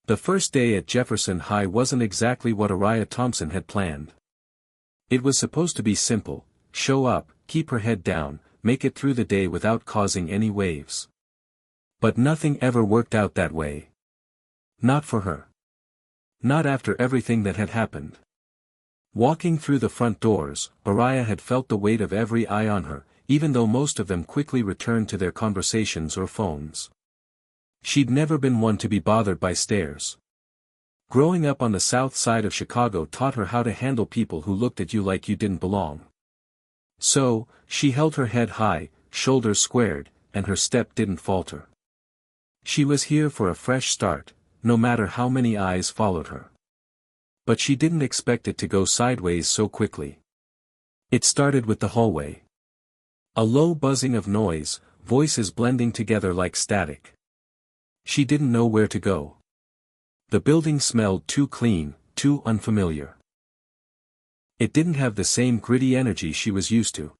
The first day at Jefferson High wasn't exactly what Araya Thompson had planned. It was supposed to be simple: show up, keep her head down, make it through the day without causing any waves. But nothing ever worked out that way. Not for her. Not after everything that had happened. Walking through the front doors, Araya had felt the weight of every eye on her, even though most of them quickly returned to their conversations or phones. She'd never been one to be bothered by stares. Growing up on the south side of Chicago taught her how to handle people who looked at you like you didn't belong. So, she held her head high, shoulders squared, and her step didn't falter. She was here for a fresh start, no matter how many eyes followed her. But she didn't expect it to go sideways so quickly. It started with the hallway. A low buzzing of noise, voices blending together like static. She didn't know where to go. The building smelled too clean, too unfamiliar. It didn't have the same gritty energy she was used to.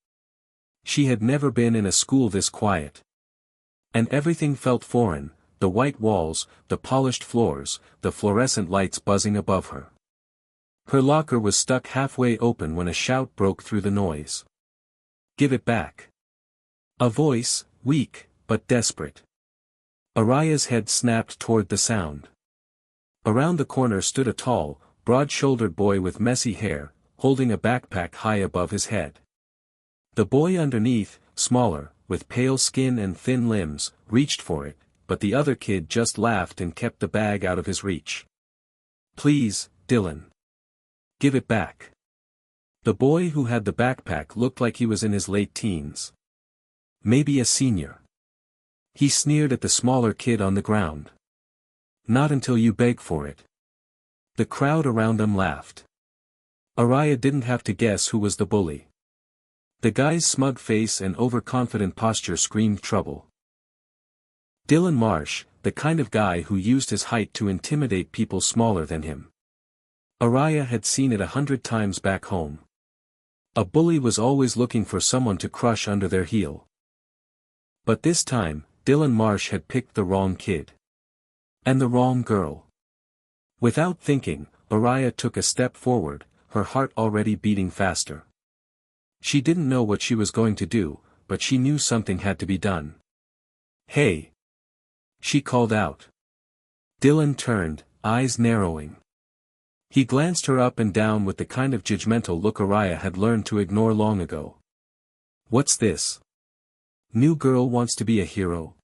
She had never been in a school this quiet. And everything felt foreign: the white walls, the polished floors, the fluorescent lights buzzing above her. Her locker was stuck halfway open when a shout broke through the noise. "Give it back." A voice, weak, but desperate. Araya's head snapped toward the sound. Around the corner stood a tall, broad-shouldered boy with messy hair, holding a backpack high above his head. The boy underneath, smaller, with pale skin and thin limbs, reached for it, but the other kid just laughed and kept the bag out of his reach. "Please, Dylan. Give it back." The boy who had the backpack looked like he was in his late teens. Maybe a senior. He sneered at the smaller kid on the ground. "Not until you beg for it." The crowd around them laughed. Araya didn't have to guess who was the bully. The guy's smug face and overconfident posture screamed trouble. Dylan Marsh, the kind of guy who used his height to intimidate people smaller than him. Araya had seen it 100 times back home. A bully was always looking for someone to crush under their heel. But this time, Dylan Marsh had picked the wrong kid. And the wrong girl. Without thinking, Araya took a step forward, her heart already beating faster. She didn't know what she was going to do, but she knew something had to be done. "Hey!" she called out. Dylan turned, eyes narrowing. He glanced her up and down with the kind of judgmental look Araya had learned to ignore long ago. "What's this? New girl wants to be a hero?"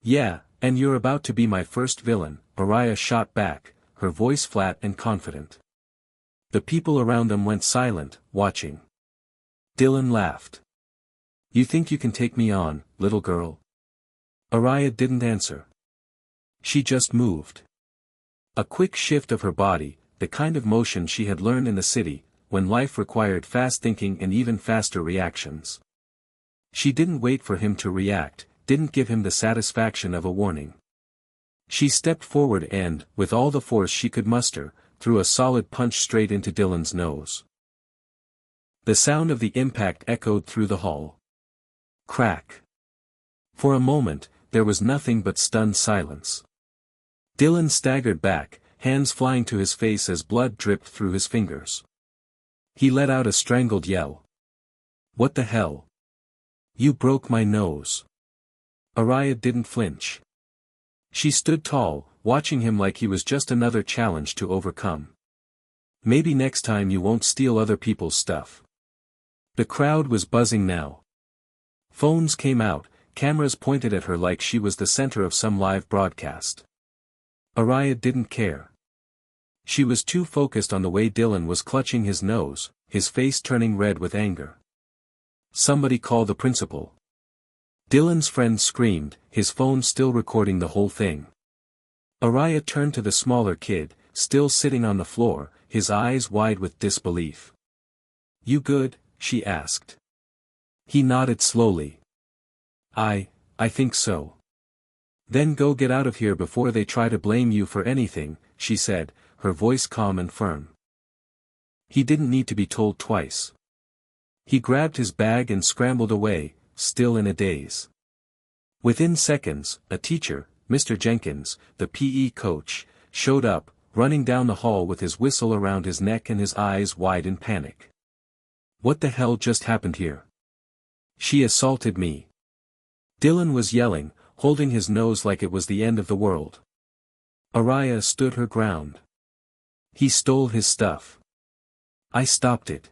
"Yeah, and you're about to be my first villain," Araya shot back, her voice flat and confident. The people around them went silent, watching. Dylan laughed. "You think you can take me on, little girl?" Araya didn't answer. She just moved. A quick shift of her body, the kind of motion she had learned in the city, when life required fast thinking and even faster reactions. She didn't wait for him to react, didn't give him the satisfaction of a warning. She stepped forward and, with all the force she could muster, threw a solid punch straight into Dylan's nose. The sound of the impact echoed through the hall. Crack. For a moment, there was nothing but stunned silence. Dylan staggered back, hands flying to his face as blood dripped through his fingers. He let out a strangled yell. "What the hell? You broke my nose." Araya didn't flinch. She stood tall, watching him like he was just another challenge to overcome. "Maybe next time you won't steal other people's stuff." The crowd was buzzing now. Phones came out, cameras pointed at her like she was the center of some live broadcast. Araya didn't care. She was too focused on the way Dylan was clutching his nose, his face turning red with anger. "Somebody call the principal." Dylan's friend screamed, his phone still recording the whole thing. Araya turned to the smaller kid, still sitting on the floor, his eyes wide with disbelief. "You good?" she asked. He nodded slowly. I think so." "Then go get out of here before they try to blame you for anything," she said, her voice calm and firm. He didn't need to be told twice. He grabbed his bag and scrambled away, still in a daze. Within seconds, a teacher, Mr. Jenkins, the PE coach, showed up, running down the hall with his whistle around his neck and his eyes wide in panic. "What the hell just happened here? She assaulted me!" Dylan was yelling, holding his nose like it was the end of the world. Araya stood her ground. "He stole his stuff. I stopped it."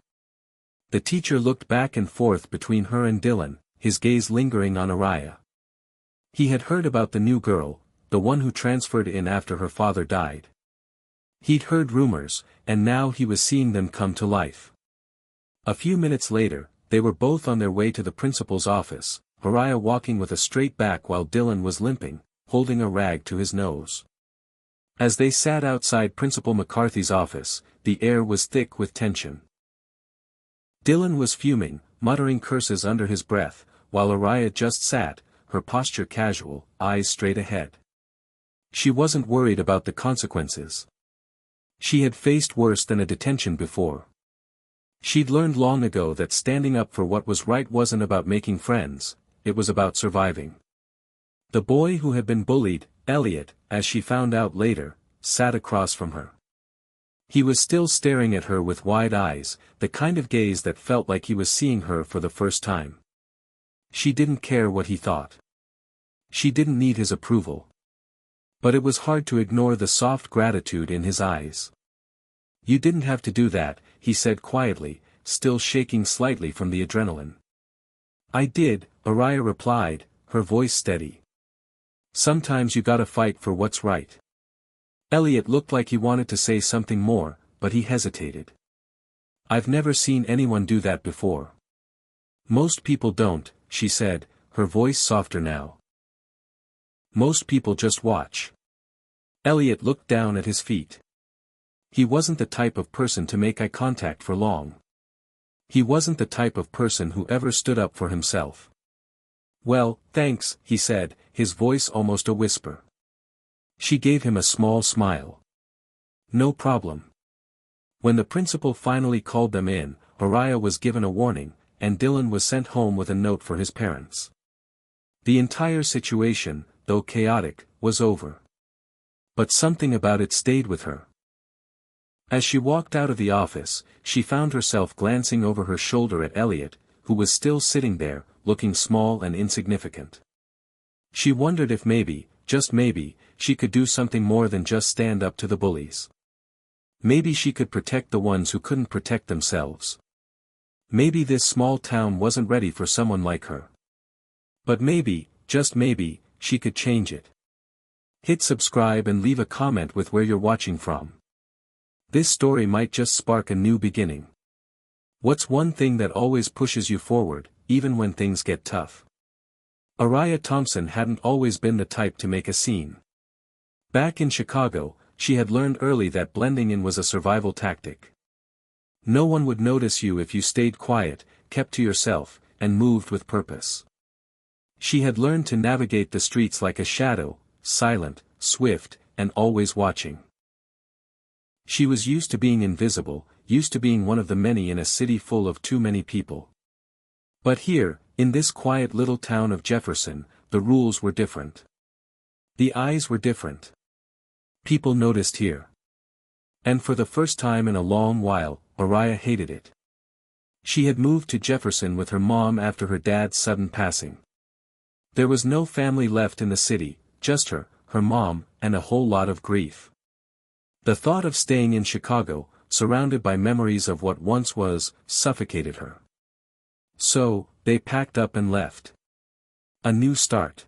The teacher looked back and forth between her and Dylan, his gaze lingering on Araya. He had heard about the new girl, the one who transferred in after her father died. He'd heard rumors, and now he was seeing them come to life. A few minutes later, they were both on their way to the principal's office, Araya walking with a straight back while Dylan was limping, holding a rag to his nose. As they sat outside Principal McCarthy's office, the air was thick with tension. Dylan was fuming, muttering curses under his breath, while Araya just sat, her posture casual, eyes straight ahead. She wasn't worried about the consequences. She had faced worse than a detention before. She'd learned long ago that standing up for what was right wasn't about making friends, it was about surviving. The boy who had been bullied, Elliot, as she found out later, sat across from her. He was still staring at her with wide eyes, the kind of gaze that felt like he was seeing her for the first time. She didn't care what he thought. She didn't need his approval. But it was hard to ignore the soft gratitude in his eyes. "You didn't have to do that," he said quietly, still shaking slightly from the adrenaline. "I did," Araya replied, her voice steady. "Sometimes you gotta fight for what's right." Elliot looked like he wanted to say something more, but he hesitated. "I've never seen anyone do that before." "Most people don't," she said, her voice softer now. "Most people just watch." Elliot looked down at his feet. He wasn't the type of person to make eye contact for long. He wasn't the type of person who ever stood up for himself. "Well, thanks," he said, his voice almost a whisper. She gave him a small smile. "No problem." When the principal finally called them in, Araya was given a warning, and Dylan was sent home with a note for his parents. The entire situation, though chaotic, was over. But something about it stayed with her. As she walked out of the office, she found herself glancing over her shoulder at Elliot, who was still sitting there, looking small and insignificant. She wondered if maybe, just maybe, she could do something more than just stand up to the bullies. Maybe she could protect the ones who couldn't protect themselves. Maybe this small town wasn't ready for someone like her. But maybe, just maybe, she could change it. Hit subscribe and leave a comment with where you're watching from. This story might just spark a new beginning. What's one thing that always pushes you forward, even when things get tough? Araya Thompson hadn't always been the type to make a scene. Back in Chicago, she had learned early that blending in was a survival tactic. No one would notice you if you stayed quiet, kept to yourself, and moved with purpose. She had learned to navigate the streets like a shadow, silent, swift, and always watching. She was used to being invisible, used to being one of the many in a city full of too many people. But here, in this quiet little town of Jefferson, the rules were different. The eyes were different. People noticed here. And for the first time in a long while, Araya hated it. She had moved to Jefferson with her mom after her dad's sudden passing. There was no family left in the city, just her mom, and a whole lot of grief. The thought of staying in Chicago, surrounded by memories of what once was, suffocated her. So, they packed up and left. A new start.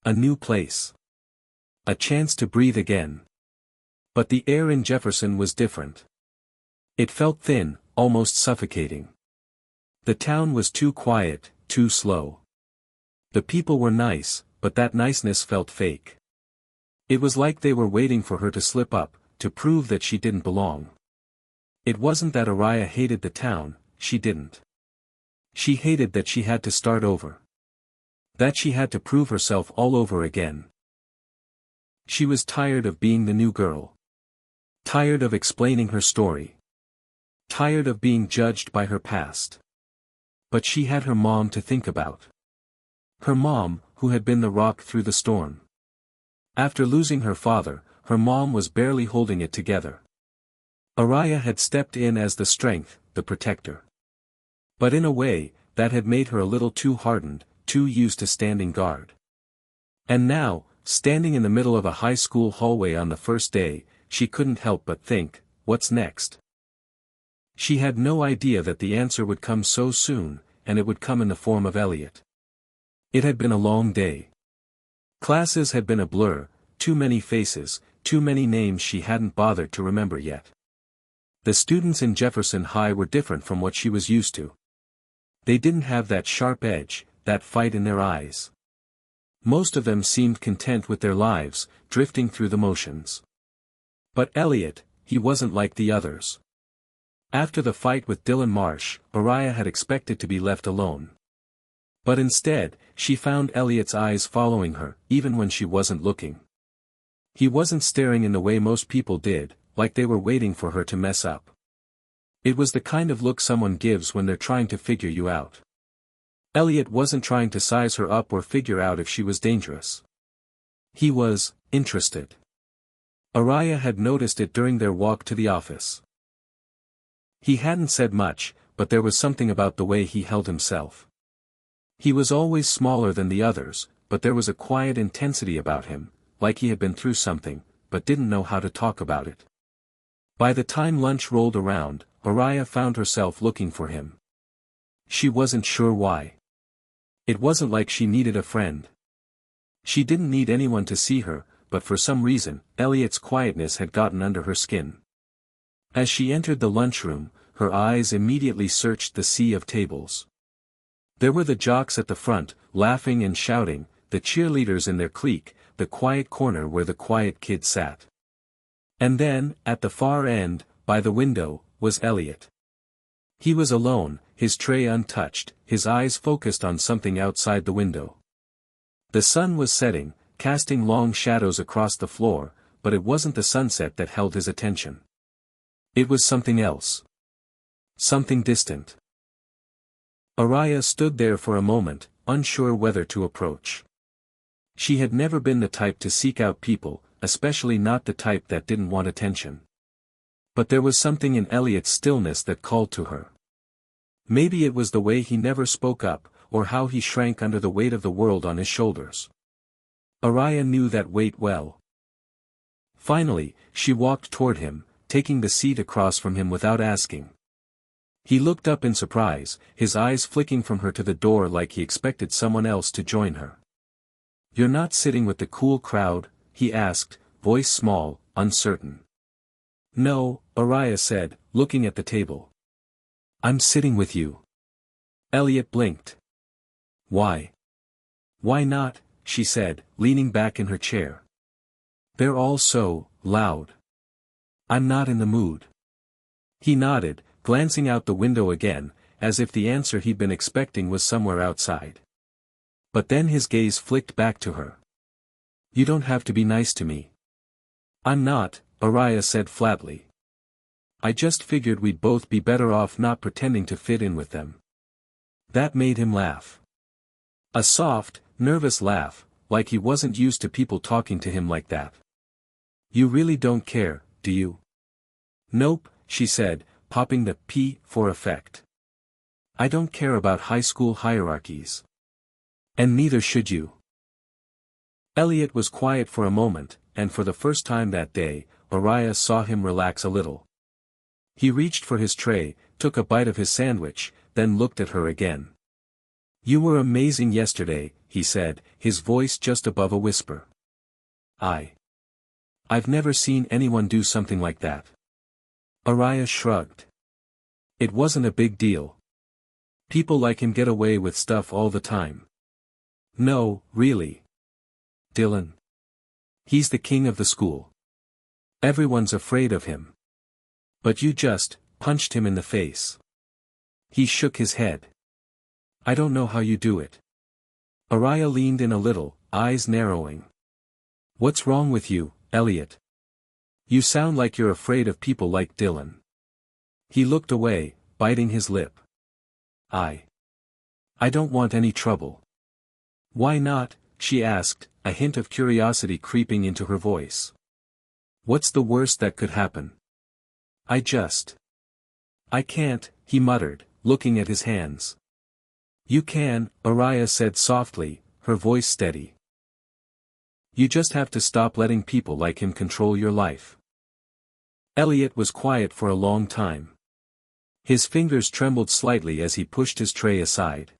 A new place. A chance to breathe again. But the air in Jefferson was different. It felt thin, almost suffocating. The town was too quiet, too slow. The people were nice, but that niceness felt fake. It was like they were waiting for her to slip up, to prove that she didn't belong. It wasn't that Araya hated the town, she didn't. She hated that she had to start over. That she had to prove herself all over again. She was tired of being the new girl. Tired of explaining her story. Tired of being judged by her past. But she had her mom to think about. Her mom, who had been the rock through the storm. After losing her father, her mom was barely holding it together. Araya had stepped in as the strength, the protector. But in a way, that had made her a little too hardened, too used to standing guard. And now, standing in the middle of a high school hallway on the first day, she couldn't help but think, what's next? She had no idea that the answer would come so soon, and it would come in the form of Elliot. It had been a long day. Classes had been a blur, too many faces, too many names she hadn't bothered to remember yet. The students in Jefferson High were different from what she was used to. They didn't have that sharp edge, that fight in their eyes. Most of them seemed content with their lives, drifting through the motions. But Elliot, he wasn't like the others. After the fight with Dylan Marsh, Araya had expected to be left alone. But instead, she found Elliot's eyes following her, even when she wasn't looking. He wasn't staring in the way most people did, like they were waiting for her to mess up. It was the kind of look someone gives when they're trying to figure you out. Elliot wasn't trying to size her up or figure out if she was dangerous. He was interested. Araya had noticed it during their walk to the office. He hadn't said much, but there was something about the way he held himself. He was always smaller than the others, but there was a quiet intensity about him, like he had been through something, but didn't know how to talk about it. By the time lunch rolled around, Araya found herself looking for him. She wasn't sure why. It wasn't like she needed a friend. She didn't need anyone to see her, but for some reason, Elliot's quietness had gotten under her skin. As she entered the lunchroom, her eyes immediately searched the sea of tables. There were the jocks at the front, laughing and shouting, the cheerleaders in their clique, the quiet corner where the quiet kid sat. And then, at the far end, by the window, was Elliot. He was alone, his tray untouched, his eyes focused on something outside the window. The sun was setting, casting long shadows across the floor, but it wasn't the sunset that held his attention. It was something else. Something distant. Araya stood there for a moment, unsure whether to approach. She had never been the type to seek out people, especially not the type that didn't want attention. But there was something in Elliot's stillness that called to her. Maybe it was the way he never spoke up, or how he shrank under the weight of the world on his shoulders. Araya knew that weight well. Finally, she walked toward him, taking the seat across from him without asking. He looked up in surprise, his eyes flicking from her to the door like he expected someone else to join her. "You're not sitting with the cool crowd?" he asked, voice small, uncertain. "No," Araya said, looking at the table. "I'm sitting with you." Elliot blinked. "Why?" "Why not?" she said, leaning back in her chair. "They're all so loud. I'm not in the mood." He nodded, glancing out the window again, as if the answer he'd been expecting was somewhere outside. But then his gaze flicked back to her. "You don't have to be nice to me." "I'm not," Araya said flatly. "I just figured we'd both be better off not pretending to fit in with them." That made him laugh. A soft, nervous laugh, like he wasn't used to people talking to him like that. "You really don't care, do you?" "Nope," she said, popping the P for effect. "I don't care about high school hierarchies. And neither should you." Elliot was quiet for a moment, and for the first time that day, Araya saw him relax a little. He reached for his tray, took a bite of his sandwich, then looked at her again. "You were amazing yesterday," he said, his voice just above a whisper. I've never seen anyone do something like that." Araya shrugged. It wasn't a big deal. People like him get away with stuff all the time. "No, really. Dylan. He's the king of the school. Everyone's afraid of him. But you just punched him in the face." He shook his head. "I don't know how you do it." Araya leaned in a little, eyes narrowing. "What's wrong with you, Elliot? You sound like you're afraid of people like Dylan." He looked away, biting his lip. I don't want any trouble." "Why not?" she asked, a hint of curiosity creeping into her voice. What's the worst that could happen? I can't, he muttered, looking at his hands. You can, Araya said softly, her voice steady. You just have to stop letting people like him control your life. Elliot was quiet for a long time. His fingers trembled slightly as he pushed his tray aside.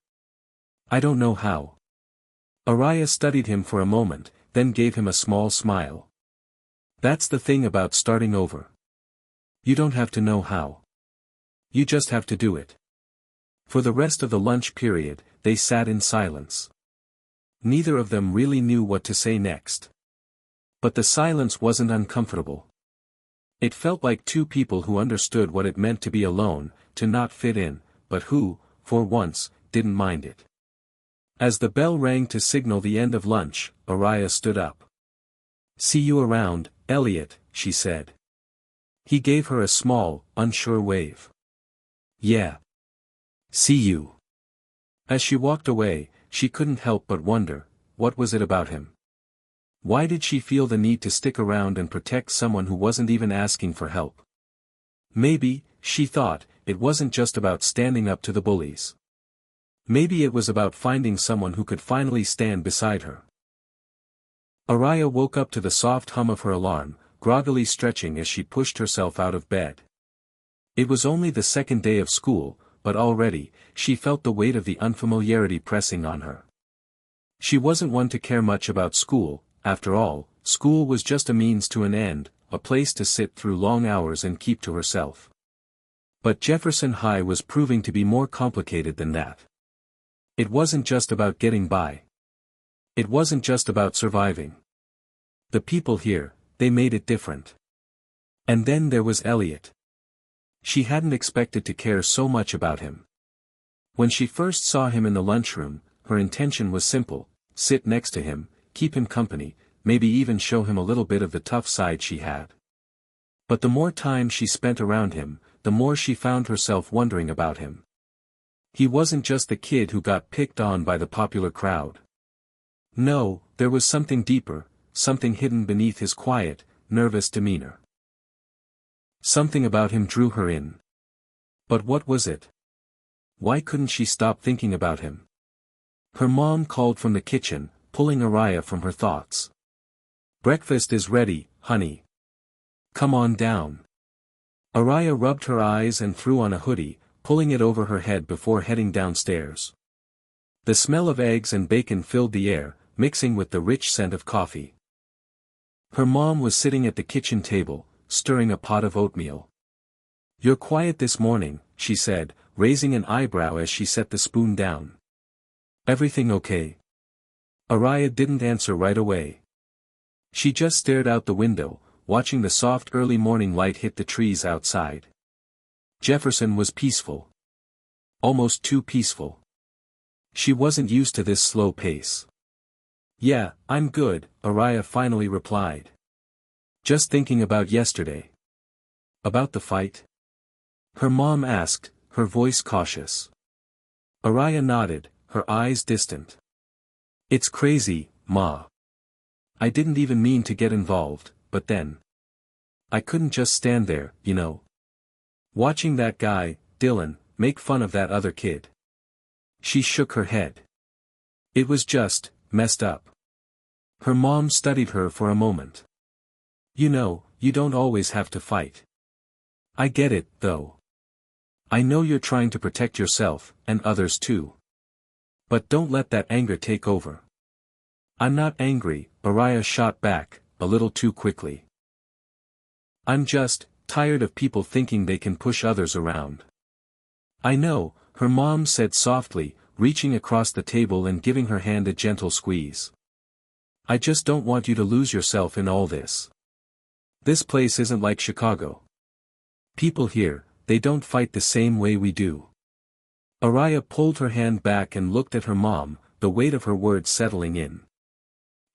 I don't know how. Araya studied him for a moment, then gave him a small smile. That's the thing about starting over. You don't have to know how. You just have to do it. For the rest of the lunch period, they sat in silence. Neither of them really knew what to say next. But the silence wasn't uncomfortable. It felt like two people who understood what it meant to be alone, to not fit in, but who, for once, didn't mind it. As the bell rang to signal the end of lunch, Araya stood up. See you around, Elliot, she said. He gave her a small, unsure wave. Yeah. See you. As she walked away, she couldn't help but wonder, what was it about him? Why did she feel the need to stick around and protect someone who wasn't even asking for help? Maybe, she thought, it wasn't just about standing up to the bullies. Maybe it was about finding someone who could finally stand beside her. Araya woke up to the soft hum of her alarm, groggily stretching as she pushed herself out of bed. It was only the second day of school, but already, she felt the weight of the unfamiliarity pressing on her. She wasn't one to care much about school. After all, school was just a means to an end, a place to sit through long hours and keep to herself. But Jefferson High was proving to be more complicated than that. It wasn't just about getting by. It wasn't just about surviving. The people here, they made it different. And then there was Elliot. She hadn't expected to care so much about him. When she first saw him in the lunchroom, her intention was simple: sit next to him, keep him company, maybe even show him a little bit of the tough side she had. But the more time she spent around him, the more she found herself wondering about him. He wasn't just the kid who got picked on by the popular crowd. No, there was something deeper, something hidden beneath his quiet, nervous demeanor. Something about him drew her in. But what was it? Why couldn't she stop thinking about him? Her mom called from the kitchen, pulling Araya from her thoughts. Breakfast is ready, honey. Come on down. Araya rubbed her eyes and threw on a hoodie, pulling it over her head before heading downstairs. The smell of eggs and bacon filled the air, mixing with the rich scent of coffee. Her mom was sitting at the kitchen table, stirring a pot of oatmeal. You're quiet this morning, she said, raising an eyebrow as she set the spoon down. Everything okay? Araya didn't answer right away. She just stared out the window, watching the soft early morning light hit the trees outside. Jefferson was peaceful. Almost too peaceful. She wasn't used to this slow pace. Yeah, I'm good, Araya finally replied. Just thinking about yesterday. About the fight? Her mom asked, her voice cautious. Araya nodded, her eyes distant. It's crazy, Ma. I didn't even mean to get involved, but then. I couldn't just stand there, you know. Watching that guy, Dylan, make fun of that other kid. She shook her head. It was just, messed up. Her mom studied her for a moment. You know, you don't always have to fight. I get it, though. I know you're trying to protect yourself, and others too. But don't let that anger take over. I'm not angry, Araya shot back, a little too quickly. I'm just tired of people thinking they can push others around. I know, her mom said softly, reaching across the table and giving her hand a gentle squeeze. I just don't want you to lose yourself in all this. This place isn't like Chicago. People here, they don't fight the same way we do. Araya pulled her hand back and looked at her mom, the weight of her words settling in.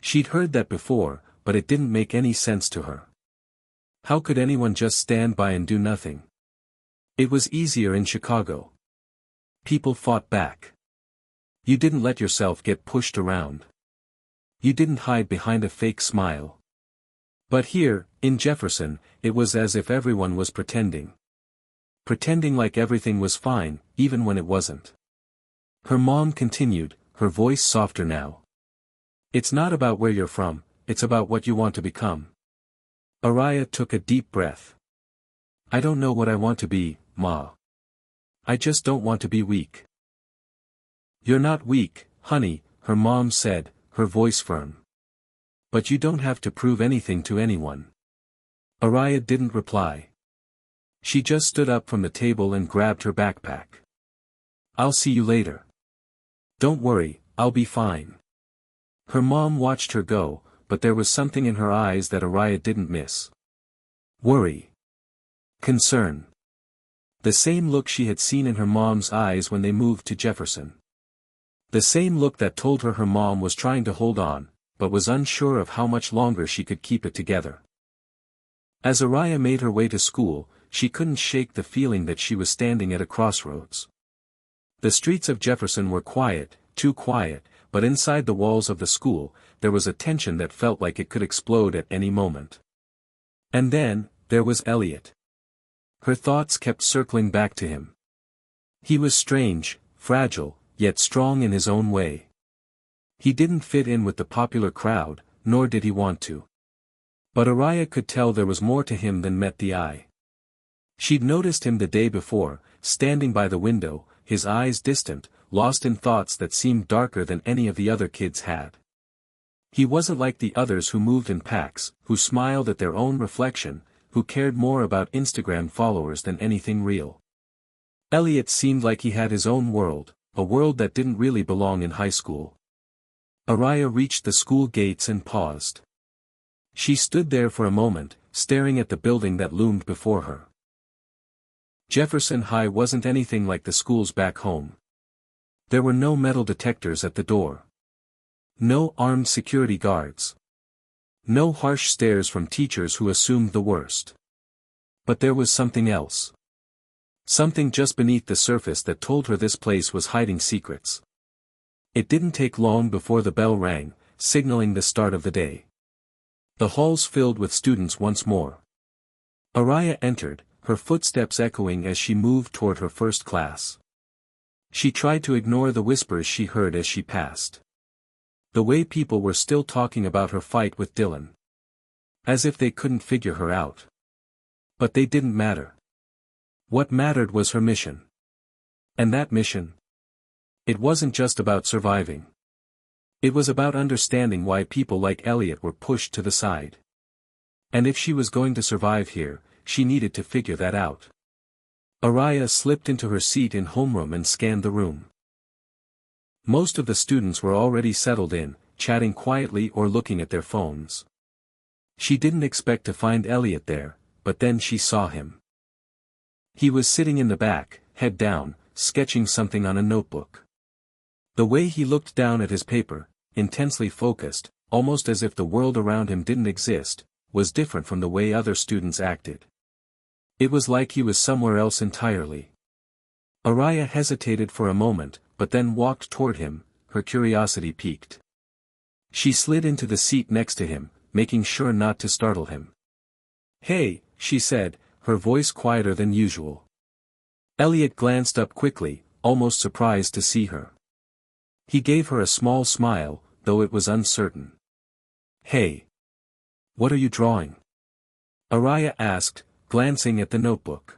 She'd heard that before, but it didn't make any sense to her. How could anyone just stand by and do nothing? It was easier in Chicago. People fought back. You didn't let yourself get pushed around. You didn't hide behind a fake smile. But here, in Jefferson, it was as if everyone was pretending. Pretending like everything was fine, even when it wasn't. Her mom continued, her voice softer now. It's not about where you're from, it's about what you want to become. Araya took a deep breath. I don't know what I want to be, Ma. I just don't want to be weak. You're not weak, honey, her mom said, her voice firm. But you don't have to prove anything to anyone. Araya didn't reply. She just stood up from the table and grabbed her backpack. I'll see you later. Don't worry, I'll be fine. Her mom watched her go, but there was something in her eyes that Araya didn't miss. Worry. Concern. The same look she had seen in her mom's eyes when they moved to Jefferson. The same look that told her her mom was trying to hold on, but was unsure of how much longer she could keep it together. As Araya made her way to school, she couldn't shake the feeling that she was standing at a crossroads. The streets of Jefferson were quiet, too quiet, but inside the walls of the school, there was a tension that felt like it could explode at any moment. And then, there was Elliot. Her thoughts kept circling back to him. He was strange, fragile, yet strong in his own way. He didn't fit in with the popular crowd, nor did he want to. But Araya could tell there was more to him than met the eye. She'd noticed him the day before, standing by the window, his eyes distant, lost in thoughts that seemed darker than any of the other kids had. He wasn't like the others who moved in packs, who smiled at their own reflection, who cared more about Instagram followers than anything real. Elliot seemed like he had his own world, a world that didn't really belong in high school. Araya reached the school gates and paused. She stood there for a moment, staring at the building that loomed before her. Jefferson High wasn't anything like the schools back home. There were no metal detectors at the door. No armed security guards. No harsh stares from teachers who assumed the worst. But there was something else. Something just beneath the surface that told her this place was hiding secrets. It didn't take long before the bell rang, signaling the start of the day. The halls filled with students once more. Araya entered, her footsteps echoing as she moved toward her first class. She tried to ignore the whispers she heard as she passed. The way people were still talking about her fight with Dylan. As if they couldn't figure her out. But they didn't matter. What mattered was her mission. And that mission? It wasn't just about surviving. It was about understanding why people like Elliot were pushed to the side. And if she was going to survive here, she needed to figure that out. Araya slipped into her seat in homeroom and scanned the room. Most of the students were already settled in, chatting quietly or looking at their phones. She didn't expect to find Elliot there, but then she saw him. He was sitting in the back, head down, sketching something on a notebook. The way he looked down at his paper, intensely focused, almost as if the world around him didn't exist, was different from the way other students acted. It was like he was somewhere else entirely. Araya hesitated for a moment, but then walked toward him, her curiosity piqued. She slid into the seat next to him, making sure not to startle him. "Hey," she said, her voice quieter than usual. Elliot glanced up quickly, almost surprised to see her. He gave her a small smile, though it was uncertain. "Hey. What are you drawing?" Araya asked, glancing at the notebook.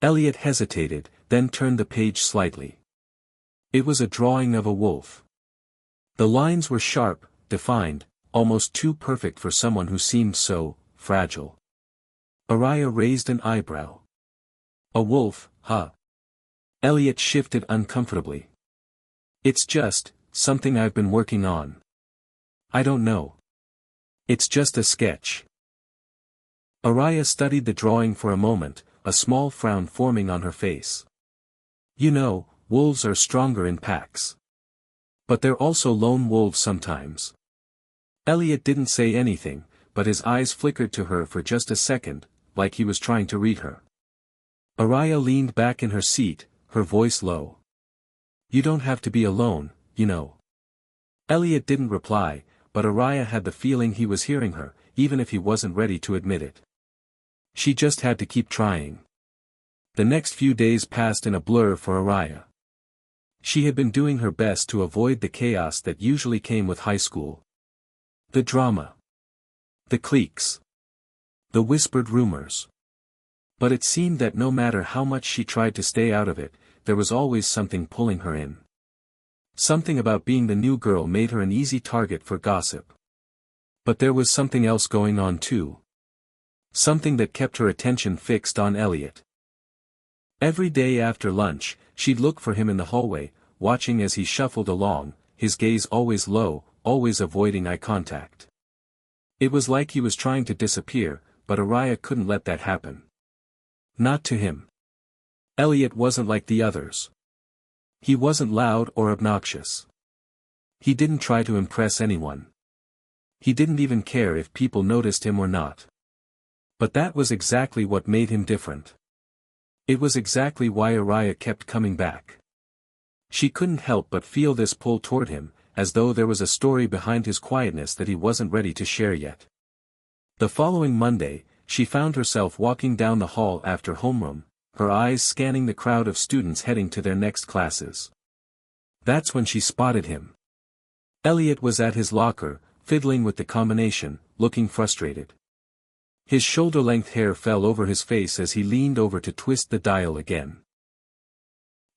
Elliot hesitated, then turned the page slightly. It was a drawing of a wolf. The lines were sharp, defined, almost too perfect for someone who seemed so fragile. Araya raised an eyebrow. "A wolf, huh?" Elliot shifted uncomfortably. "It's just something I've been working on. I don't know. It's just a sketch." Araya studied the drawing for a moment, a small frown forming on her face. "You know, wolves are stronger in packs. But they're also lone wolves sometimes." Elliot didn't say anything, but his eyes flickered to her for just a second, like he was trying to read her. Araya leaned back in her seat, her voice low. "You don't have to be alone, you know." Elliot didn't reply, but Araya had the feeling he was hearing her, even if he wasn't ready to admit it. She just had to keep trying. The next few days passed in a blur for Araya. She had been doing her best to avoid the chaos that usually came with high school. The drama. The cliques. The whispered rumors. But it seemed that no matter how much she tried to stay out of it, there was always something pulling her in. Something about being the new girl made her an easy target for gossip. But there was something else going on too. Something that kept her attention fixed on Elliot. Every day after lunch, she'd look for him in the hallway, watching as he shuffled along, his gaze always low, always avoiding eye contact. It was like he was trying to disappear, but Araya couldn't let that happen. Not to him. Elliot wasn't like the others. He wasn't loud or obnoxious. He didn't try to impress anyone. He didn't even care if people noticed him or not. But that was exactly what made him different. It was exactly why Araya kept coming back. She couldn't help but feel this pull toward him, as though there was a story behind his quietness that he wasn't ready to share yet. The following Monday, she found herself walking down the hall after homeroom, her eyes scanning the crowd of students heading to their next classes. That's when she spotted him. Elliot was at his locker, fiddling with the combination, looking frustrated. His shoulder-length hair fell over his face as he leaned over to twist the dial again.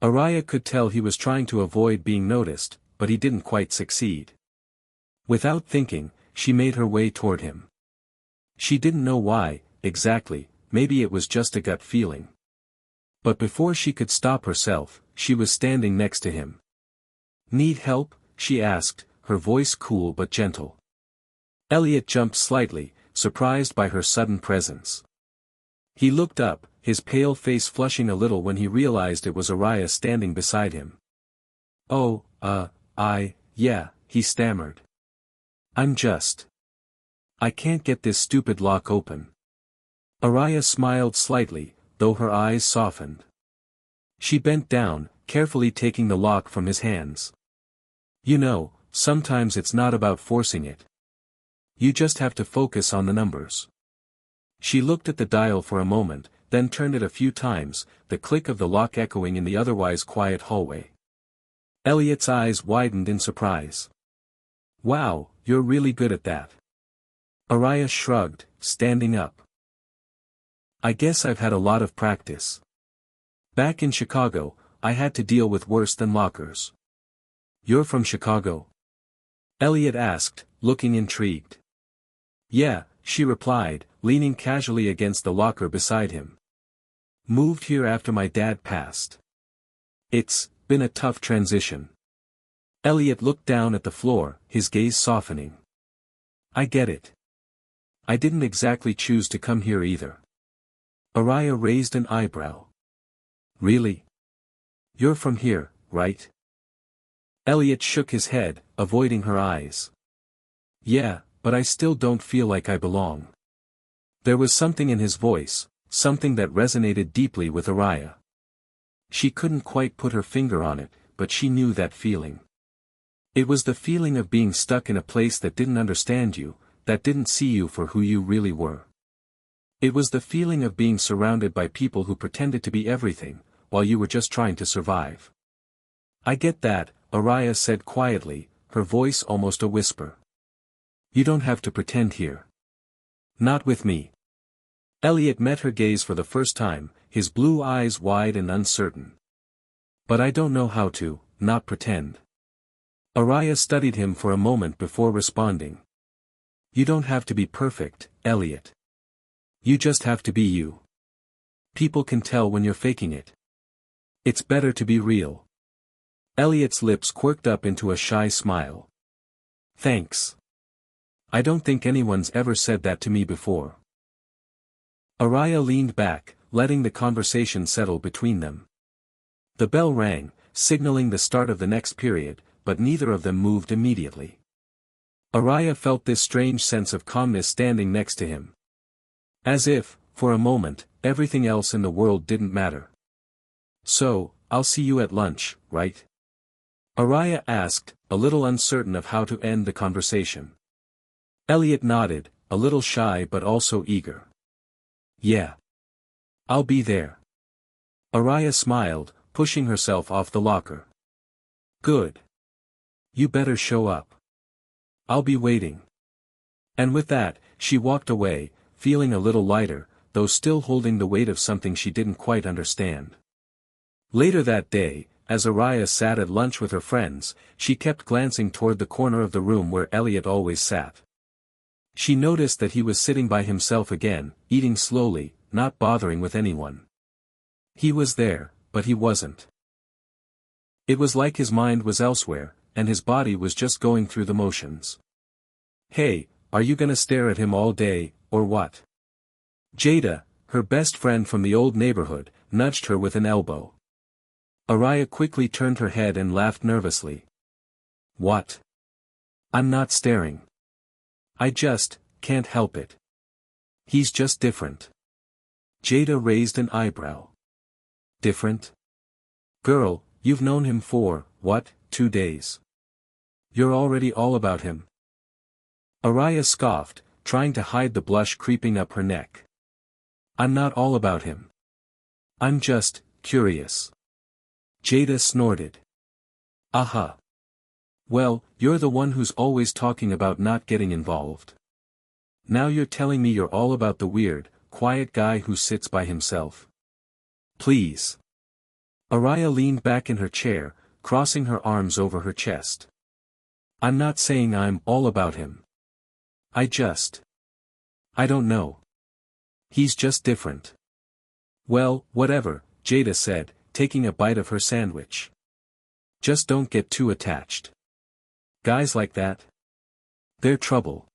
Araya could tell he was trying to avoid being noticed, but he didn't quite succeed. Without thinking, she made her way toward him. She didn't know why, exactly, maybe it was just a gut feeling. But before she could stop herself, she was standing next to him. "Need help?" she asked, her voice cool but gentle. Elliot jumped slightly, surprised by her sudden presence. He looked up, his pale face flushing a little when he realized it was Araya standing beside him. "Oh, yeah," he stammered. I can't get this stupid lock open." Araya smiled slightly, though her eyes softened. She bent down, carefully taking the lock from his hands. "You know, sometimes it's not about forcing it. You just have to focus on the numbers." She looked at the dial for a moment, then turned it a few times, the click of the lock echoing in the otherwise quiet hallway. Elliot's eyes widened in surprise. "Wow, you're really good at that." Araya shrugged, standing up. "I guess I've had a lot of practice. Back in Chicago, I had to deal with worse than lockers." "You're from Chicago?" Elliot asked, looking intrigued. "Yeah," she replied, leaning casually against the locker beside him. "Moved here after my dad passed. It's been a tough transition." Elliot looked down at the floor, his gaze softening. "I get it. I didn't exactly choose to come here either." Araya raised an eyebrow. "Really? You're from here, right?" Elliot shook his head, avoiding her eyes. "Yeah, but I still don't feel like I belong." There was something in his voice, something that resonated deeply with Araya. She couldn't quite put her finger on it, but she knew that feeling. It was the feeling of being stuck in a place that didn't understand you, that didn't see you for who you really were. It was the feeling of being surrounded by people who pretended to be everything, while you were just trying to survive. "I get that," Araya said quietly, her voice almost a whisper. "You don't have to pretend here. Not with me." Elliot met her gaze for the first time, his blue eyes wide and uncertain. "But I don't know how to, not pretend." Araya studied him for a moment before responding. "You don't have to be perfect, Elliot. You just have to be you. People can tell when you're faking it. It's better to be real." Elliot's lips quirked up into a shy smile. "Thanks. I don't think anyone's ever said that to me before." Araya leaned back, letting the conversation settle between them. The bell rang, signaling the start of the next period, but neither of them moved immediately. Araya felt this strange sense of calmness standing next to him. As if, for a moment, everything else in the world didn't matter. "So, I'll see you at lunch, right?" Araya asked, a little uncertain of how to end the conversation. Elliot nodded, a little shy but also eager. Yeah. I'll be there. Araya smiled, pushing herself off the locker. Good. You better show up. I'll be waiting. And with that, she walked away, feeling a little lighter, though still holding the weight of something she didn't quite understand. Later that day, as Araya sat at lunch with her friends, she kept glancing toward the corner of the room where Elliot always sat. She noticed that he was sitting by himself again, eating slowly, not bothering with anyone. He was there, but he wasn't. It was like his mind was elsewhere, and his body was just going through the motions. Hey, are you gonna stare at him all day, or what? Jada, her best friend from the old neighborhood, nudged her with an elbow. Araya quickly turned her head and laughed nervously. What? I'm not staring. I just can't help it. He's just different. Jada raised an eyebrow. Different? Girl, you've known him for, what, 2 days? You're already all about him. Araya scoffed, trying to hide the blush creeping up her neck. I'm not all about him. I'm just curious. Jada snorted. Aha. Well, you're the one who's always talking about not getting involved. Now you're telling me you're all about the weird, quiet guy who sits by himself. Please. Araya leaned back in her chair, crossing her arms over her chest. I'm not saying I'm all about him. I don't know. He's just different. Well, whatever, Jada said, taking a bite of her sandwich. Just don't get too attached. Guys like that? They're trouble.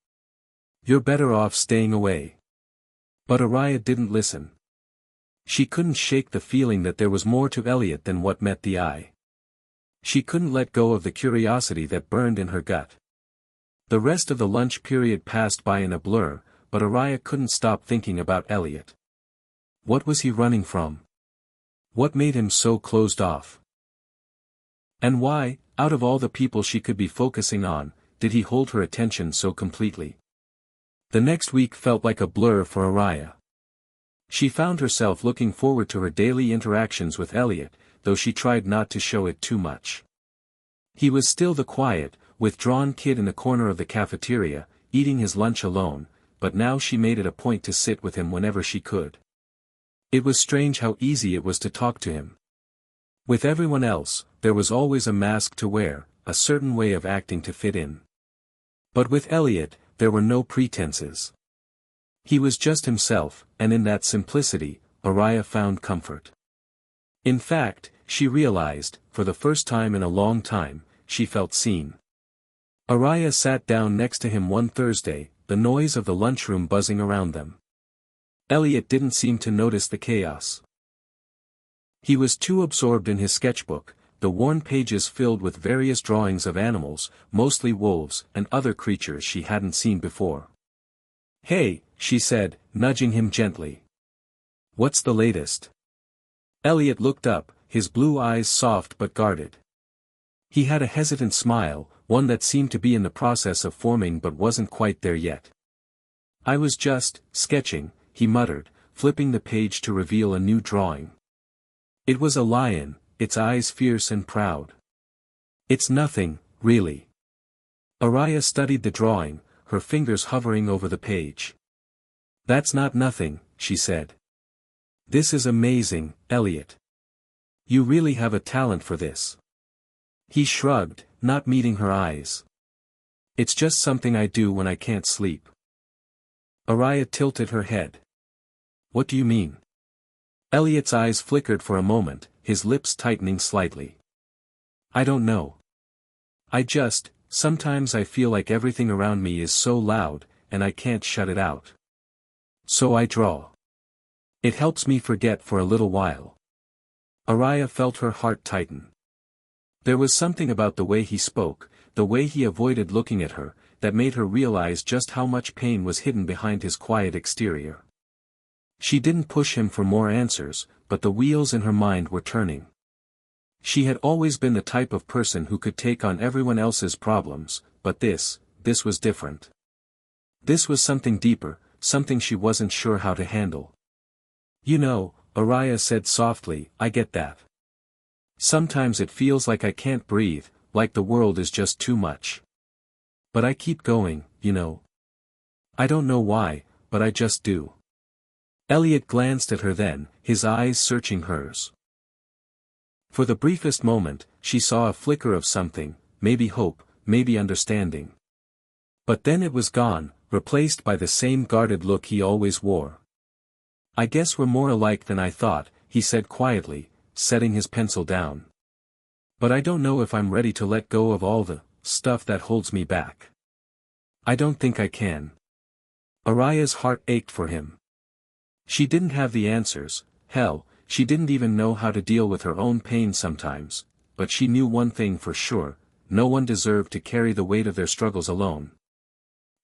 You're better off staying away. But Araya didn't listen. She couldn't shake the feeling that there was more to Elliot than what met the eye. She couldn't let go of the curiosity that burned in her gut. The rest of the lunch period passed by in a blur, but Araya couldn't stop thinking about Elliot. What was he running from? What made him so closed off? And why, out of all the people she could be focusing on, did he hold her attention so completely? The next week felt like a blur for Araya. She found herself looking forward to her daily interactions with Elliot, though she tried not to show it too much. He was still the quiet, withdrawn kid in the corner of the cafeteria, eating his lunch alone, but now she made it a point to sit with him whenever she could. It was strange how easy it was to talk to him. With everyone else, there was always a mask to wear, a certain way of acting to fit in. But with Elliot, there were no pretenses. He was just himself, and in that simplicity, Araya found comfort. In fact, she realized, for the first time in a long time, she felt seen. Araya sat down next to him one Thursday, the noise of the lunchroom buzzing around them. Elliot didn't seem to notice the chaos. He was too absorbed in his sketchbook, the worn pages filled with various drawings of animals, mostly wolves and other creatures she hadn't seen before. Hey, she said, nudging him gently. What's the latest? Elliot looked up, his blue eyes soft but guarded. He had a hesitant smile, one that seemed to be in the process of forming but wasn't quite there yet. I was just sketching, he muttered, flipping the page to reveal a new drawing. It was a lion, its eyes fierce and proud. It's nothing, really. Araya studied the drawing, her fingers hovering over the page. That's not nothing, she said. This is amazing, Elliot. You really have a talent for this. He shrugged, not meeting her eyes. It's just something I do when I can't sleep. Araya tilted her head. What do you mean? Elliot's eyes flickered for a moment, his lips tightening slightly. I don't know. Sometimes I feel like everything around me is so loud, and I can't shut it out. So I draw. It helps me forget for a little while. Araya felt her heart tighten. There was something about the way he spoke, the way he avoided looking at her, that made her realize just how much pain was hidden behind his quiet exterior. She didn't push him for more answers, but the wheels in her mind were turning. She had always been the type of person who could take on everyone else's problems, but this was different. This was something deeper, something she wasn't sure how to handle. You know, Araya said softly, I get that. Sometimes it feels like I can't breathe, like the world is just too much. But I keep going, you know. I don't know why, but I just do. Elliot glanced at her then, his eyes searching hers. For the briefest moment, she saw a flicker of something, maybe hope, maybe understanding. But then it was gone, replaced by the same guarded look he always wore. I guess we're more alike than I thought, he said quietly, setting his pencil down. But I don't know if I'm ready to let go of all the stuff that holds me back. I don't think I can. Araya's heart ached for him. She didn't have the answers, hell, she didn't even know how to deal with her own pain sometimes, but she knew one thing for sure, no one deserved to carry the weight of their struggles alone.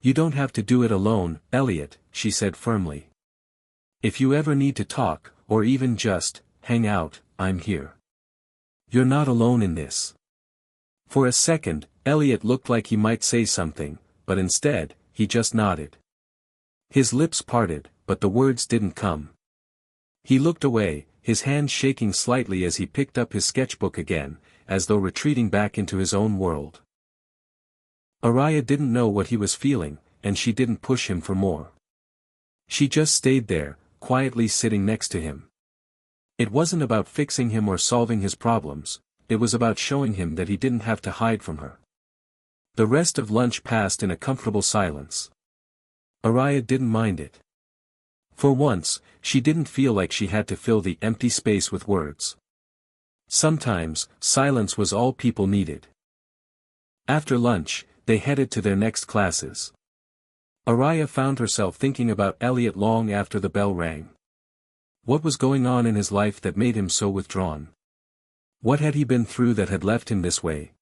You don't have to do it alone, Elliot, she said firmly. If you ever need to talk, or even just hang out, I'm here. You're not alone in this. For a second, Elliot looked like he might say something, but instead, he just nodded. His lips parted, but the words didn't come. He looked away, his hand shaking slightly as he picked up his sketchbook again, as though retreating back into his own world. Araya didn't know what he was feeling, and she didn't push him for more. She just stayed there, quietly sitting next to him. It wasn't about fixing him or solving his problems, it was about showing him that he didn't have to hide from her. The rest of lunch passed in a comfortable silence. Araya didn't mind it. For once, she didn't feel like she had to fill the empty space with words. Sometimes, silence was all people needed. After lunch, they headed to their next classes. Araya found herself thinking about Elliot long after the bell rang. What was going on in his life that made him so withdrawn? What had he been through that had left him this way?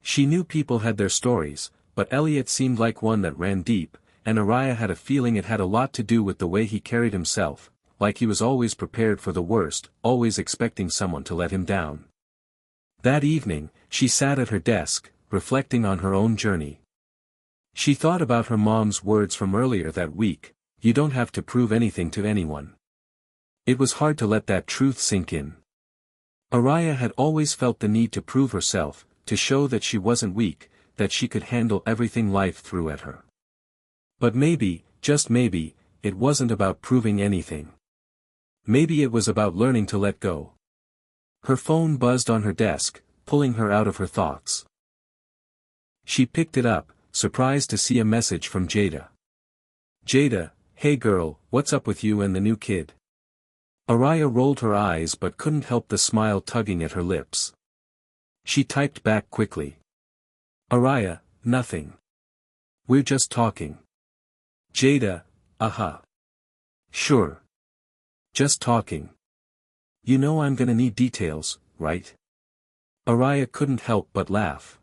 She knew people had their stories, but Elliot seemed like one that ran deep, and Araya had a feeling it had a lot to do with the way he carried himself, like he was always prepared for the worst, always expecting someone to let him down. That evening, she sat at her desk, reflecting on her own journey. She thought about her mom's words from earlier that week, you don't have to prove anything to anyone. It was hard to let that truth sink in. Araya had always felt the need to prove herself, to show that she wasn't weak, that she could handle everything life threw at her. But maybe, just maybe, it wasn't about proving anything. Maybe it was about learning to let go. Her phone buzzed on her desk, pulling her out of her thoughts. She picked it up, surprised to see a message from Jada. Jada, hey girl, what's up with you and the new kid? Araya rolled her eyes but couldn't help the smile tugging at her lips. She typed back quickly. Araya, nothing. We're just talking. Jada, Sure. Just talking. You know I'm gonna need details, right? Araya couldn't help but laugh.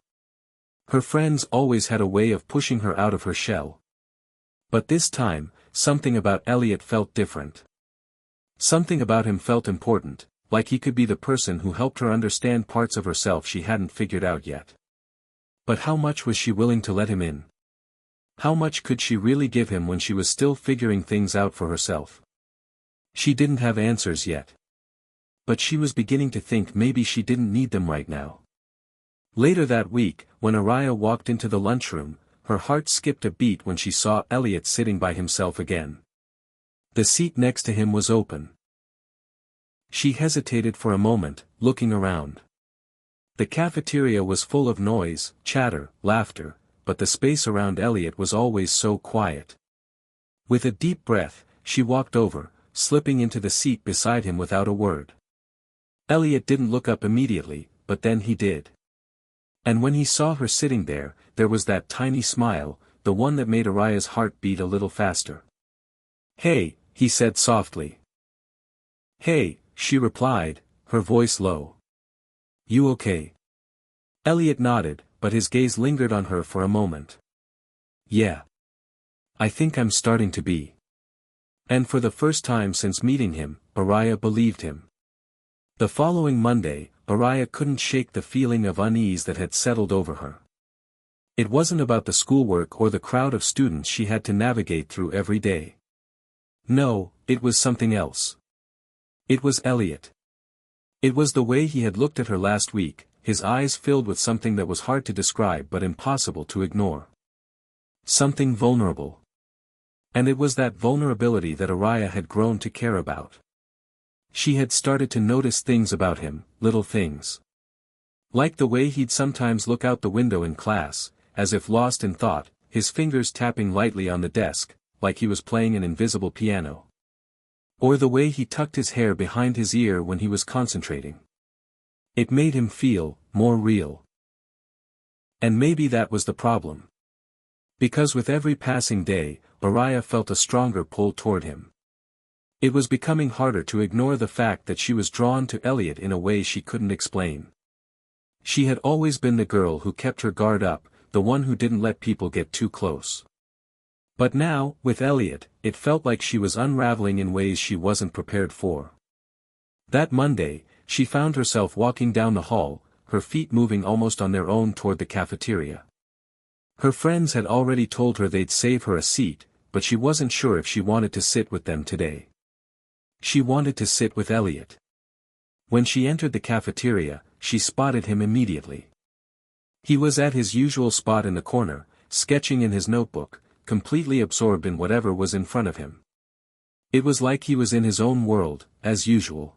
Her friends always had a way of pushing her out of her shell. But this time, something about Elliot felt different. Something about him felt important, like he could be the person who helped her understand parts of herself she hadn't figured out yet. But how much was she willing to let him in? How much could she really give him when she was still figuring things out for herself? She didn't have answers yet. But she was beginning to think maybe she didn't need them right now. Later that week, when Araya walked into the lunchroom, her heart skipped a beat when she saw Elliot sitting by himself again. The seat next to him was open. She hesitated for a moment, looking around. The cafeteria was full of noise, chatter, laughter, but the space around Elliot was always so quiet. With a deep breath, she walked over, slipping into the seat beside him without a word. Elliot didn't look up immediately, but then he did. And when he saw her sitting there, there was that tiny smile, the one that made Araya's heart beat a little faster. Hey, he said softly. Hey, she replied, her voice low. You okay? Elliot nodded, but his gaze lingered on her for a moment. Yeah. I think I'm starting to be. And for the first time since meeting him, Araya believed him. The following Monday, Araya couldn't shake the feeling of unease that had settled over her. It wasn't about the schoolwork or the crowd of students she had to navigate through every day. No, it was something else. It was Elliot. It was the way he had looked at her last week, his eyes filled with something that was hard to describe but impossible to ignore. Something vulnerable. And it was that vulnerability that Araya had grown to care about. She had started to notice things about him, little things. Like the way he'd sometimes look out the window in class, as if lost in thought, his fingers tapping lightly on the desk, like he was playing an invisible piano. Or the way he tucked his hair behind his ear when he was concentrating. It made him feel more real. And maybe that was the problem. Because with every passing day, Araya felt a stronger pull toward him. It was becoming harder to ignore the fact that she was drawn to Elliot in a way she couldn't explain. She had always been the girl who kept her guard up, the one who didn't let people get too close. But now, with Elliot, it felt like she was unraveling in ways she wasn't prepared for. That Monday, she found herself walking down the hall, her feet moving almost on their own toward the cafeteria. Her friends had already told her they'd save her a seat, but she wasn't sure if she wanted to sit with them today. She wanted to sit with Elliot. When she entered the cafeteria, she spotted him immediately. He was at his usual spot in the corner, sketching in his notebook, completely absorbed in whatever was in front of him. It was like he was in his own world, as usual.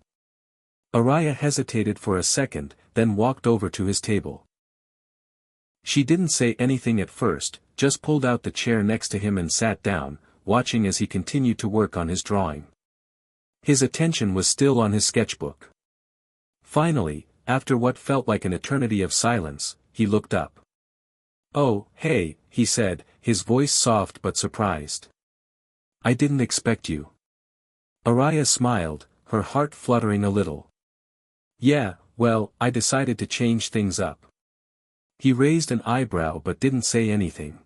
Araya hesitated for a second, then walked over to his table. She didn't say anything at first, just pulled out the chair next to him and sat down, watching as he continued to work on his drawing. His attention was still on his sketchbook. Finally, after what felt like an eternity of silence, he looked up. "Oh, hey," he said, his voice soft but surprised. "I didn't expect you." Araya smiled, her heart fluttering a little. "Yeah, well, I decided to change things up." He raised an eyebrow but didn't say anything.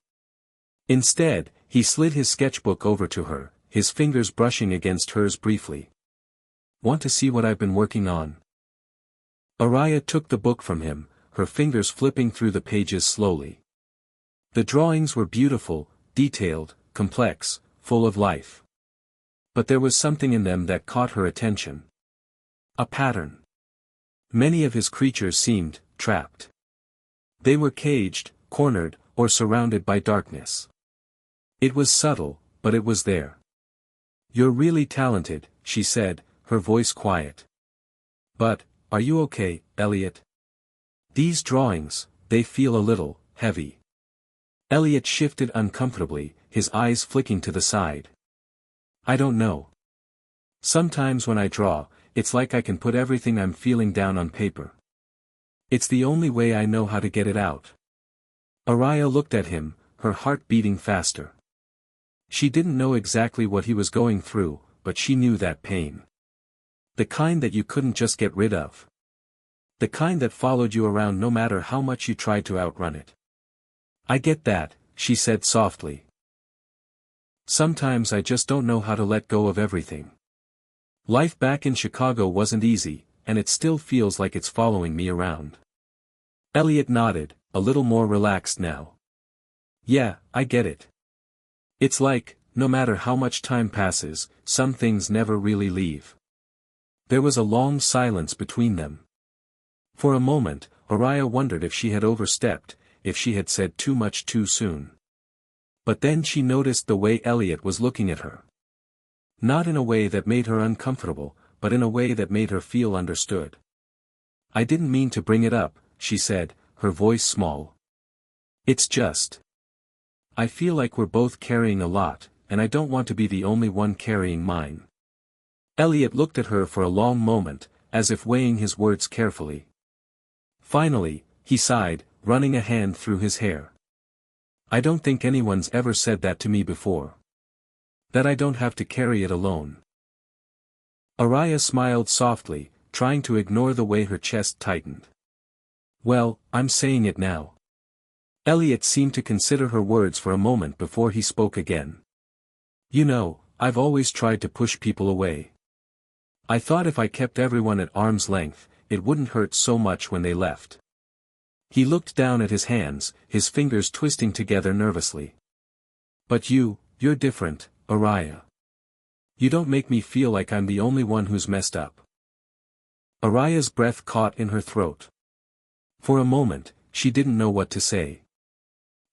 Instead, he slid his sketchbook over to her, his fingers brushing against hers briefly. "Want to see what I've been working on?" Araya took the book from him, her fingers flipping through the pages slowly. The drawings were beautiful, detailed, complex, full of life. But there was something in them that caught her attention. A pattern. Many of his creatures seemed trapped. They were caged, cornered, or surrounded by darkness. It was subtle, but it was there. "You're really talented," she said, her voice quiet. "But, are you okay, Elliot? These drawings, they feel a little heavy." Elliot shifted uncomfortably, his eyes flicking to the side. "I don't know. Sometimes when I draw, it's like I can put everything I'm feeling down on paper. It's the only way I know how to get it out." Araya looked at him, her heart beating faster. She didn't know exactly what he was going through, but she knew that pain. The kind that you couldn't just get rid of. The kind that followed you around no matter how much you tried to outrun it. "I get that," she said softly. "Sometimes I just don't know how to let go of everything. Life back in Chicago wasn't easy, and it still feels like it's following me around." Elliot nodded, a little more relaxed now. "Yeah, I get it. It's like, no matter how much time passes, some things never really leave." There was a long silence between them. For a moment, Araya wondered if she had overstepped, if she had said too much too soon. But then she noticed the way Elliot was looking at her. Not in a way that made her uncomfortable, but in a way that made her feel understood. "I didn't mean to bring it up," she said, her voice small. "It's just. I feel like we're both carrying a lot, and I don't want to be the only one carrying mine." Elliot looked at her for a long moment, as if weighing his words carefully. Finally, he sighed, running a hand through his hair. "I don't think anyone's ever said that to me before. That I don't have to carry it alone." Araya smiled softly, trying to ignore the way her chest tightened. "Well, I'm saying it now." Elliot seemed to consider her words for a moment before he spoke again. "You know, I've always tried to push people away. I thought if I kept everyone at arm's length, it wouldn't hurt so much when they left. He looked down at his hands, his fingers twisting together nervously. But you're different, Araya. You don't make me feel like I'm the only one who's messed up. Araya's breath caught in her throat. For a moment, she didn't know what to say.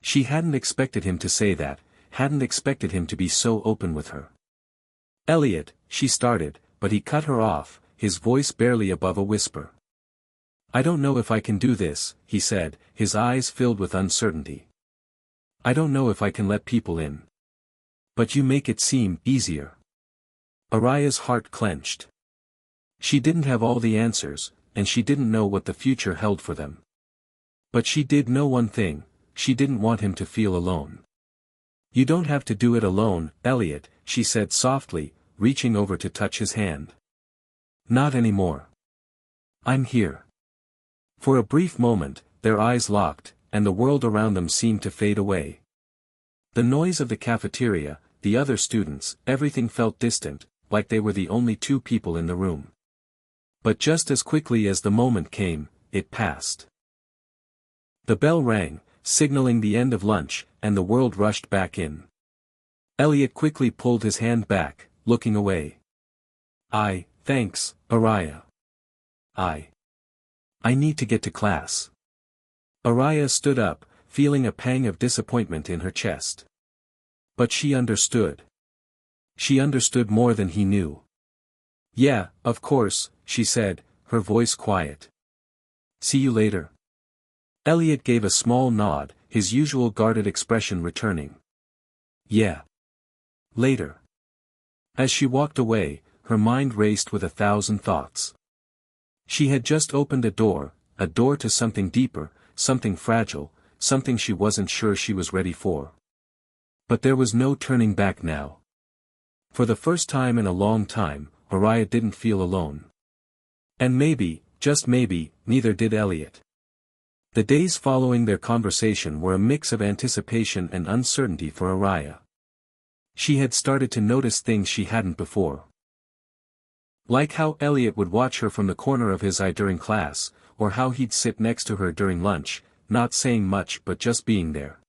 She hadn't expected him to say that, hadn't expected him to be so open with her. Elliot, she started, but he cut her off, his voice barely above a whisper. I don't know if I can do this, he said, his eyes filled with uncertainty. I don't know if I can let people in. But you make it seem easier. Araya's heart clenched. She didn't have all the answers, and she didn't know what the future held for them. But she did know one thing, she didn't want him to feel alone. You don't have to do it alone, Elliot, she said softly, reaching over to touch his hand. Not anymore. I'm here. For a brief moment, their eyes locked, and the world around them seemed to fade away. The noise of the cafeteria, the other students, everything felt distant, like they were the only two people in the room. But just as quickly as the moment came, it passed. The bell rang, signaling the end of lunch, and the world rushed back in. Elliot quickly pulled his hand back, looking away. Thanks, Araya. I need to get to class. Araya stood up, feeling a pang of disappointment in her chest. But she understood. She understood more than he knew. Yeah, of course, she said, her voice quiet. See you later. Elliot gave a small nod, his usual guarded expression returning. Yeah. Later. As she walked away, her mind raced with 1,000 thoughts. She had just opened a door to something deeper, something fragile, something she wasn't sure she was ready for. But there was no turning back now. For the first time in a long time, Araya didn't feel alone. And maybe, just maybe, neither did Elliot. The days following their conversation were a mix of anticipation and uncertainty for Araya. She had started to notice things she hadn't before. Like how Elliot would watch her from the corner of his eye during class, or how he'd sit next to her during lunch, not saying much but just being there.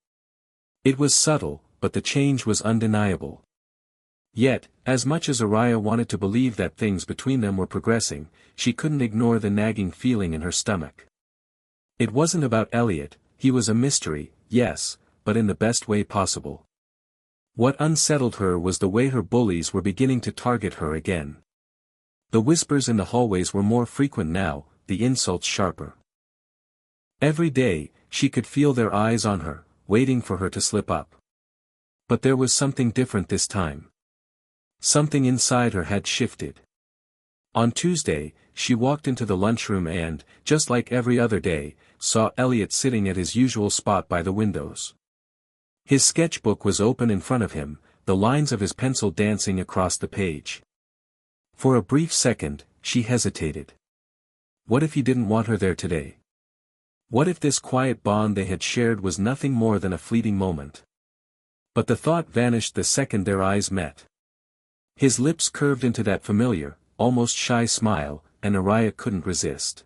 It was subtle, but the change was undeniable. Yet, as much as Araya wanted to believe that things between them were progressing, she couldn't ignore the nagging feeling in her stomach. It wasn't about Elliot, he was a mystery, yes, but in the best way possible. What unsettled her was the way her bullies were beginning to target her again. The whispers in the hallways were more frequent now, the insults sharper. Every day, she could feel their eyes on her, waiting for her to slip up. But there was something different this time. Something inside her had shifted. On Tuesday, she walked into the lunchroom and, just like every other day, saw Elliot sitting at his usual spot by the windows. His sketchbook was open in front of him, the lines of his pencil dancing across the page. For a brief second, she hesitated. What if he didn't want her there today? What if this quiet bond they had shared was nothing more than a fleeting moment? But the thought vanished the second their eyes met. His lips curved into that familiar, almost shy smile, and Araya couldn't resist.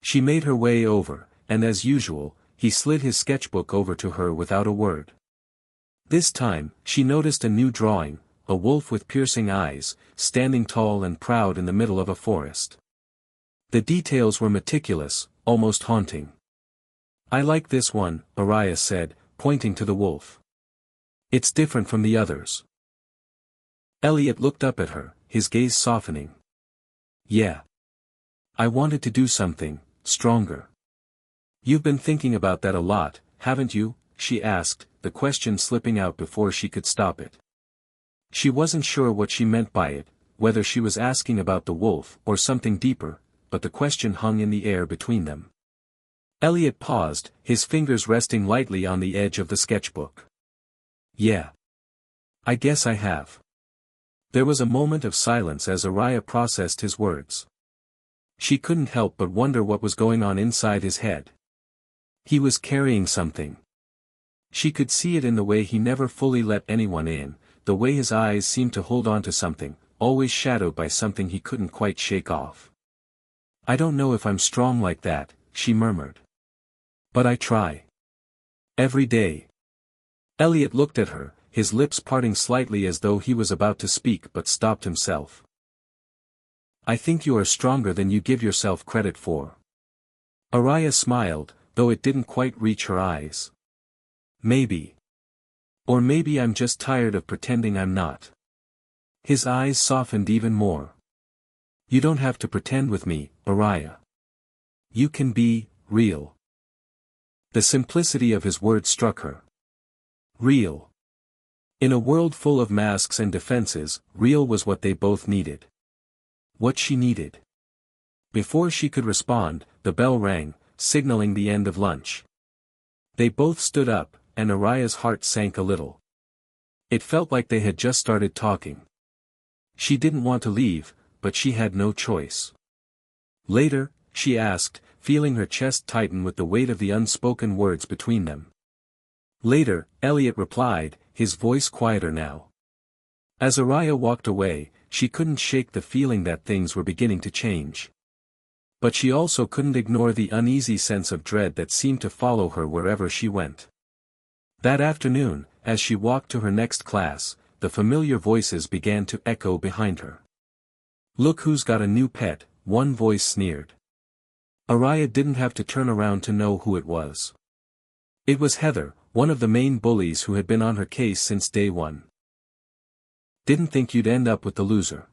She made her way over, and as usual, he slid his sketchbook over to her without a word. This time, she noticed a new drawing, a wolf with piercing eyes, standing tall and proud in the middle of a forest. The details were meticulous, almost haunting. I like this one, Araya said, pointing to the wolf. It's different from the others. Elliot looked up at her, his gaze softening. Yeah. I wanted to do something stronger. You've been thinking about that a lot, haven't you? She asked, the question slipping out before she could stop it. She wasn't sure what she meant by it, whether she was asking about the wolf or something deeper, but the question hung in the air between them. Elliot paused, his fingers resting lightly on the edge of the sketchbook. Yeah. I guess I have. There was a moment of silence as Araya processed his words. She couldn't help but wonder what was going on inside his head. He was carrying something. She could see it in the way he never fully let anyone in, the way his eyes seemed to hold on to something, always shadowed by something he couldn't quite shake off. I don't know if I'm strong like that, she murmured. But I try. Every day. Elliot looked at her, his lips parting slightly as though he was about to speak but stopped himself. I think you are stronger than you give yourself credit for. Araya smiled, though it didn't quite reach her eyes. Maybe. Or maybe I'm just tired of pretending I'm not. His eyes softened even more. You don't have to pretend with me, Araya. You can be real. The simplicity of his words struck her. Real. In a world full of masks and defenses, real was what they both needed. What she needed. Before she could respond, the bell rang, signaling the end of lunch. They both stood up, and Araya's heart sank a little. It felt like they had just started talking. She didn't want to leave, but she had no choice. Later, she asked, feeling her chest tighten with the weight of the unspoken words between them. Later, Elliot replied, his voice quieter now. As Araya walked away, she couldn't shake the feeling that things were beginning to change. But she also couldn't ignore the uneasy sense of dread that seemed to follow her wherever she went. That afternoon, as she walked to her next class, the familiar voices began to echo behind her. Look who's got a new pet, one voice sneered. Araya didn't have to turn around to know who it was. It was Heather, one of the main bullies who had been on her case since day one. Didn't think you'd end up with the loser.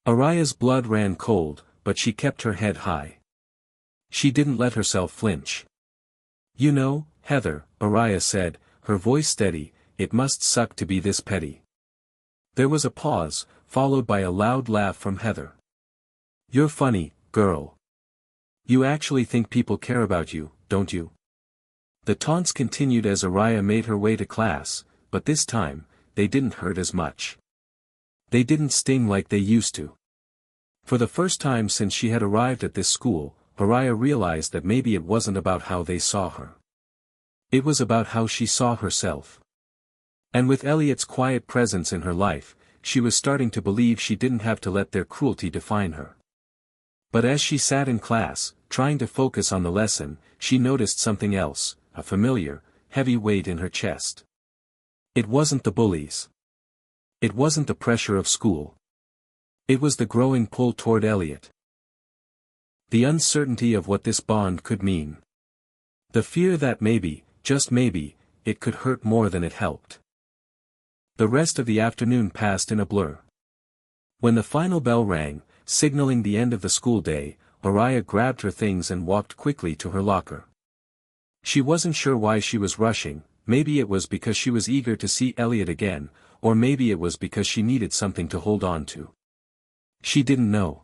Araya's blood ran cold, but she kept her head high. She didn't let herself flinch. You know, Heather, Araya said, her voice steady, it must suck to be this petty. There was a pause, followed by a loud laugh from Heather. You're funny, girl. You actually think people care about you, don't you? The taunts continued as Araya made her way to class, but this time, they didn't hurt as much. They didn't sting like they used to. For the first time since she had arrived at this school, Araya realized that maybe it wasn't about how they saw her. It was about how she saw herself. And with Elliot's quiet presence in her life, she was starting to believe she didn't have to let their cruelty define her. But as she sat in class, trying to focus on the lesson, she noticed something else, a familiar, heavy weight in her chest. It wasn't the bullies. It wasn't the pressure of school. It was the growing pull toward Elliot. The uncertainty of what this bond could mean. The fear that maybe, just maybe, it could hurt more than it helped. The rest of the afternoon passed in a blur. When the final bell rang, signaling the end of the school day, Araya grabbed her things and walked quickly to her locker. She wasn't sure why she was rushing, maybe it was because she was eager to see Elliot again, or maybe it was because she needed something to hold on to. She didn't know.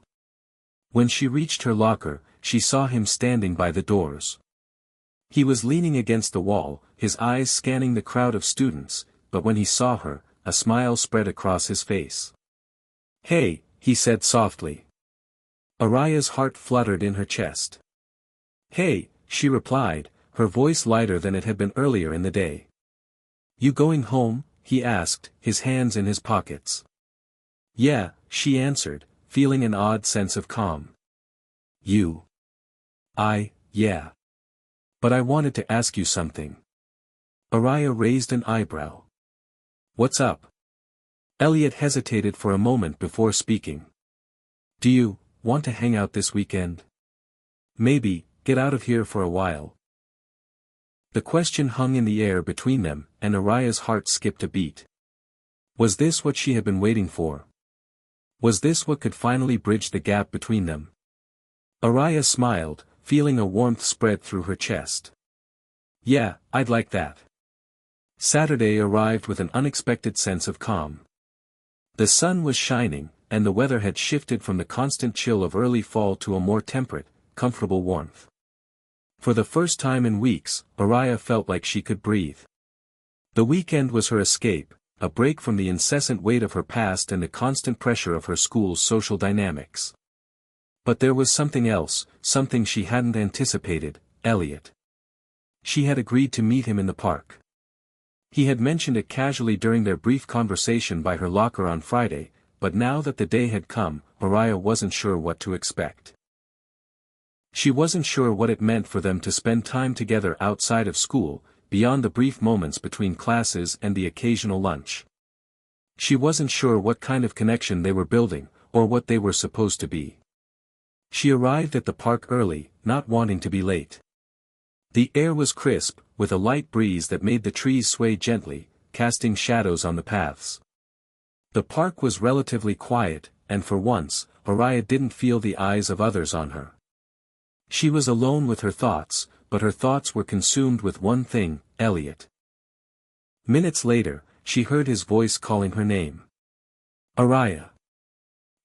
When she reached her locker, she saw him standing by the doors. He was leaning against the wall, his eyes scanning the crowd of students, but when he saw her, a smile spread across his face. Hey, he said softly. Araya's heart fluttered in her chest. Hey, she replied, her voice lighter than it had been earlier in the day. You going home? He asked, his hands in his pockets. Yeah, she answered, feeling an odd sense of calm. You? Yeah. But I wanted to ask you something. Araya raised an eyebrow. What's up? Elliot hesitated for a moment before speaking. Do you want to hang out this weekend? Maybe, get out of here for a while. The question hung in the air between them, and Araya's heart skipped a beat. Was this what she had been waiting for? Was this what could finally bridge the gap between them? Araya smiled, feeling a warmth spread through her chest. Yeah, I'd like that. Saturday arrived with an unexpected sense of calm. The sun was shining, and the weather had shifted from the constant chill of early fall to a more temperate, comfortable warmth. For the first time in weeks, Araya felt like she could breathe. The weekend was her escape, a break from the incessant weight of her past and the constant pressure of her school's social dynamics. But there was something else, something she hadn't anticipated, Elliot. She had agreed to meet him in the park. He had mentioned it casually during their brief conversation by her locker on Friday, but now that the day had come, Araya wasn't sure what to expect. She wasn't sure what it meant for them to spend time together outside of school, beyond the brief moments between classes and the occasional lunch. She wasn't sure what kind of connection they were building, or what they were supposed to be. She arrived at the park early, not wanting to be late. The air was crisp, with a light breeze that made the trees sway gently, casting shadows on the paths. The park was relatively quiet, and for once, Araya didn't feel the eyes of others on her. She was alone with her thoughts, but her thoughts were consumed with one thing, Elliot. Minutes later, she heard his voice calling her name. Araya.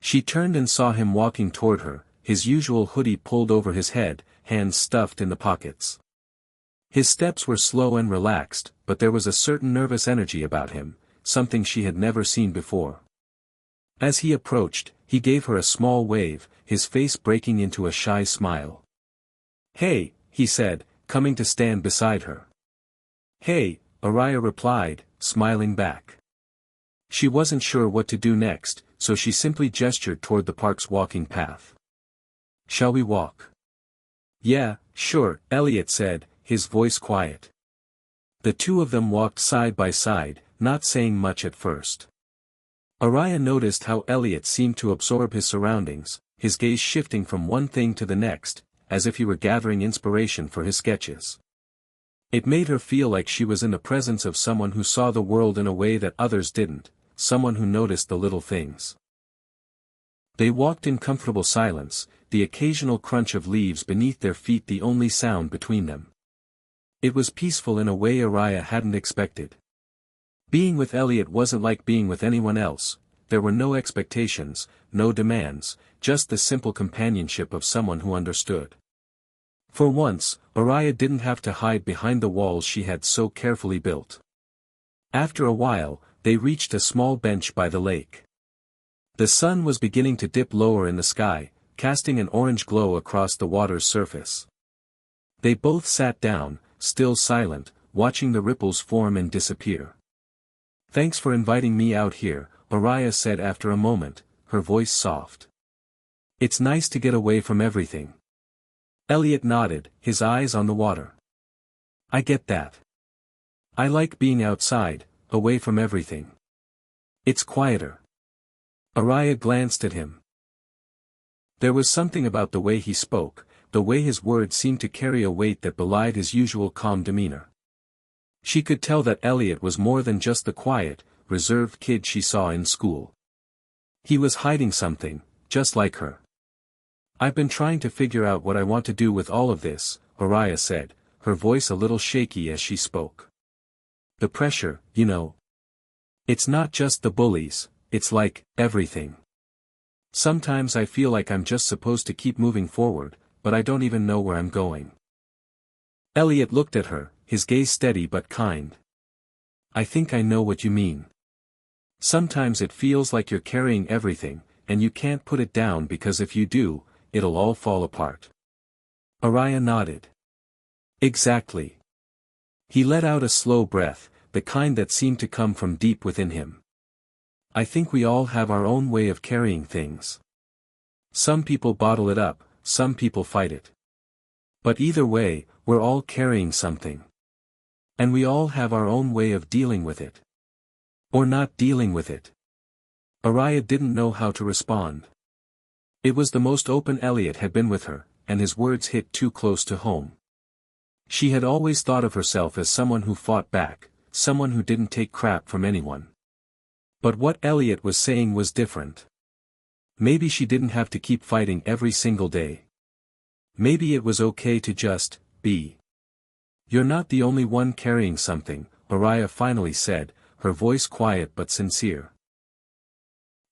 She turned and saw him walking toward her, his usual hoodie pulled over his head, hands stuffed in the pockets. His steps were slow and relaxed, but there was a certain nervous energy about him, something she had never seen before. As he approached, he gave her a small wave, his face breaking into a shy smile. "Hey," he said, coming to stand beside her. "Hey," Araya replied, smiling back. She wasn't sure what to do next, so she simply gestured toward the park's walking path. "Shall we walk?" "Yeah, sure," Elliot said, his voice quiet. The two of them walked side by side, not saying much at first. Araya noticed how Elliot seemed to absorb his surroundings, his gaze shifting from one thing to the next, as if he were gathering inspiration for his sketches. It made her feel like she was in the presence of someone who saw the world in a way that others didn't, someone who noticed the little things. They walked in comfortable silence, the occasional crunch of leaves beneath their feet the only sound between them. It was peaceful in a way Araya hadn't expected. Being with Elliot wasn't like being with anyone else, there were no expectations, no demands, just the simple companionship of someone who understood. For once, Araya didn't have to hide behind the walls she had so carefully built. After a while, they reached a small bench by the lake. The sun was beginning to dip lower in the sky, casting an orange glow across the water's surface. They both sat down, still silent, watching the ripples form and disappear. "Thanks for inviting me out here," Araya said after a moment, her voice soft. "It's nice to get away from everything." Elliot nodded, his eyes on the water. "I get that. I like being outside, away from everything. It's quieter." Araya glanced at him. There was something about the way he spoke, the way his words seemed to carry a weight that belied his usual calm demeanor. She could tell that Elliot was more than just the quiet, reserved kid she saw in school. He was hiding something, just like her. "I've been trying to figure out what I want to do with all of this," Araya said, her voice a little shaky as she spoke. "The pressure, you know. It's not just the bullies, it's like, everything. Sometimes I feel like I'm just supposed to keep moving forward, but I don't even know where I'm going." Elliot looked at her, his gaze steady but kind. "I think I know what you mean. Sometimes it feels like you're carrying everything, and you can't put it down because if you do, it'll all fall apart." Araya nodded. "Exactly." He let out a slow breath, the kind that seemed to come from deep within him. "I think we all have our own way of carrying things. Some people bottle it up, some people fight it. But either way, we're all carrying something. And we all have our own way of dealing with it. Or not dealing with it." Araya didn't know how to respond. It was the most open Elliot had been with her, and his words hit too close to home. She had always thought of herself as someone who fought back, someone who didn't take crap from anyone. But what Elliot was saying was different. Maybe she didn't have to keep fighting every single day. Maybe it was okay to just be. "You're not the only one carrying something," Araya finally said, her voice quiet but sincere.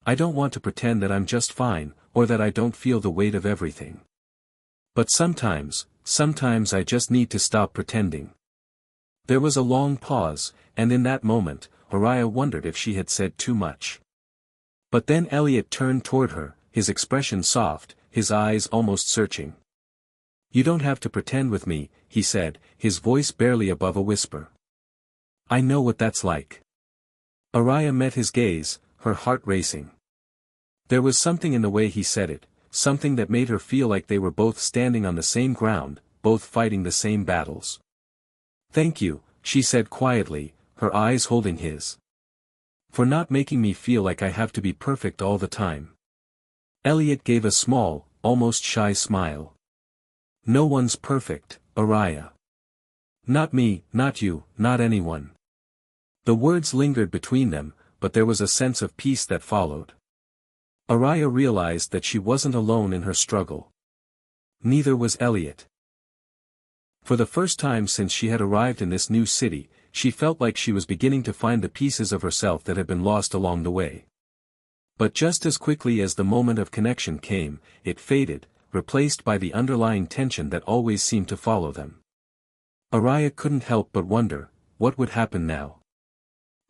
"I don't want to pretend that I'm just fine, or that I don't feel the weight of everything. But sometimes I just need to stop pretending." There was a long pause, and in that moment, Araya wondered if she had said too much. But then Elliot turned toward her, his expression soft, his eyes almost searching. "You don't have to pretend with me," he said, his voice barely above a whisper. "I know what that's like." Araya met his gaze, her heart racing. There was something in the way he said it, something that made her feel like they were both standing on the same ground, both fighting the same battles. "Thank you," she said quietly, her eyes holding his. "For not making me feel like I have to be perfect all the time." Elliot gave a small, almost shy smile. "No one's perfect, Araya. Not me, not you, not anyone." The words lingered between them, but there was a sense of peace that followed. Araya realized that she wasn't alone in her struggle. Neither was Elliot. For the first time since she had arrived in this new city, she felt like she was beginning to find the pieces of herself that had been lost along the way. But just as quickly as the moment of connection came, it faded, replaced by the underlying tension that always seemed to follow them. Araya couldn't help but wonder, what would happen now?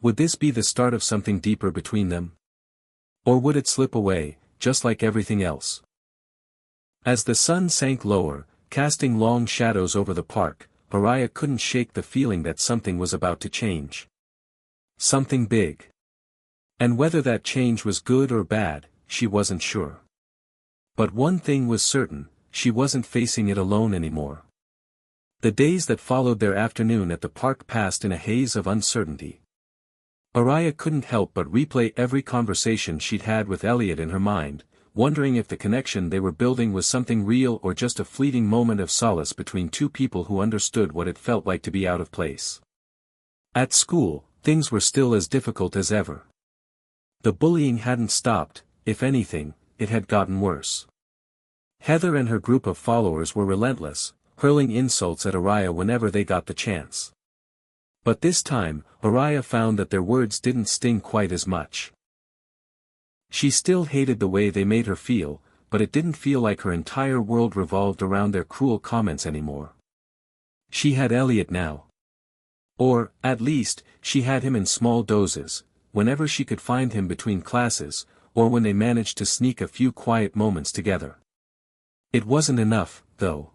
Would this be the start of something deeper between them? Or would it slip away, just like everything else? As the sun sank lower, casting long shadows over the park, Araya couldn't shake the feeling that something was about to change. Something big. And whether that change was good or bad, she wasn't sure. But one thing was certain, she wasn't facing it alone anymore. The days that followed their afternoon at the park passed in a haze of uncertainty. Araya couldn't help but replay every conversation she'd had with Elliot in her mind, wondering if the connection they were building was something real or just a fleeting moment of solace between two people who understood what it felt like to be out of place. At school, things were still as difficult as ever. The bullying hadn't stopped, if anything, it had gotten worse. Heather and her group of followers were relentless, hurling insults at Araya whenever they got the chance. But this time, Araya found that their words didn't sting quite as much. She still hated the way they made her feel, but it didn't feel like her entire world revolved around their cruel comments anymore. She had Elliot now. Or, at least, she had him in small doses, whenever she could find him between classes, or when they managed to sneak a few quiet moments together. It wasn't enough, though.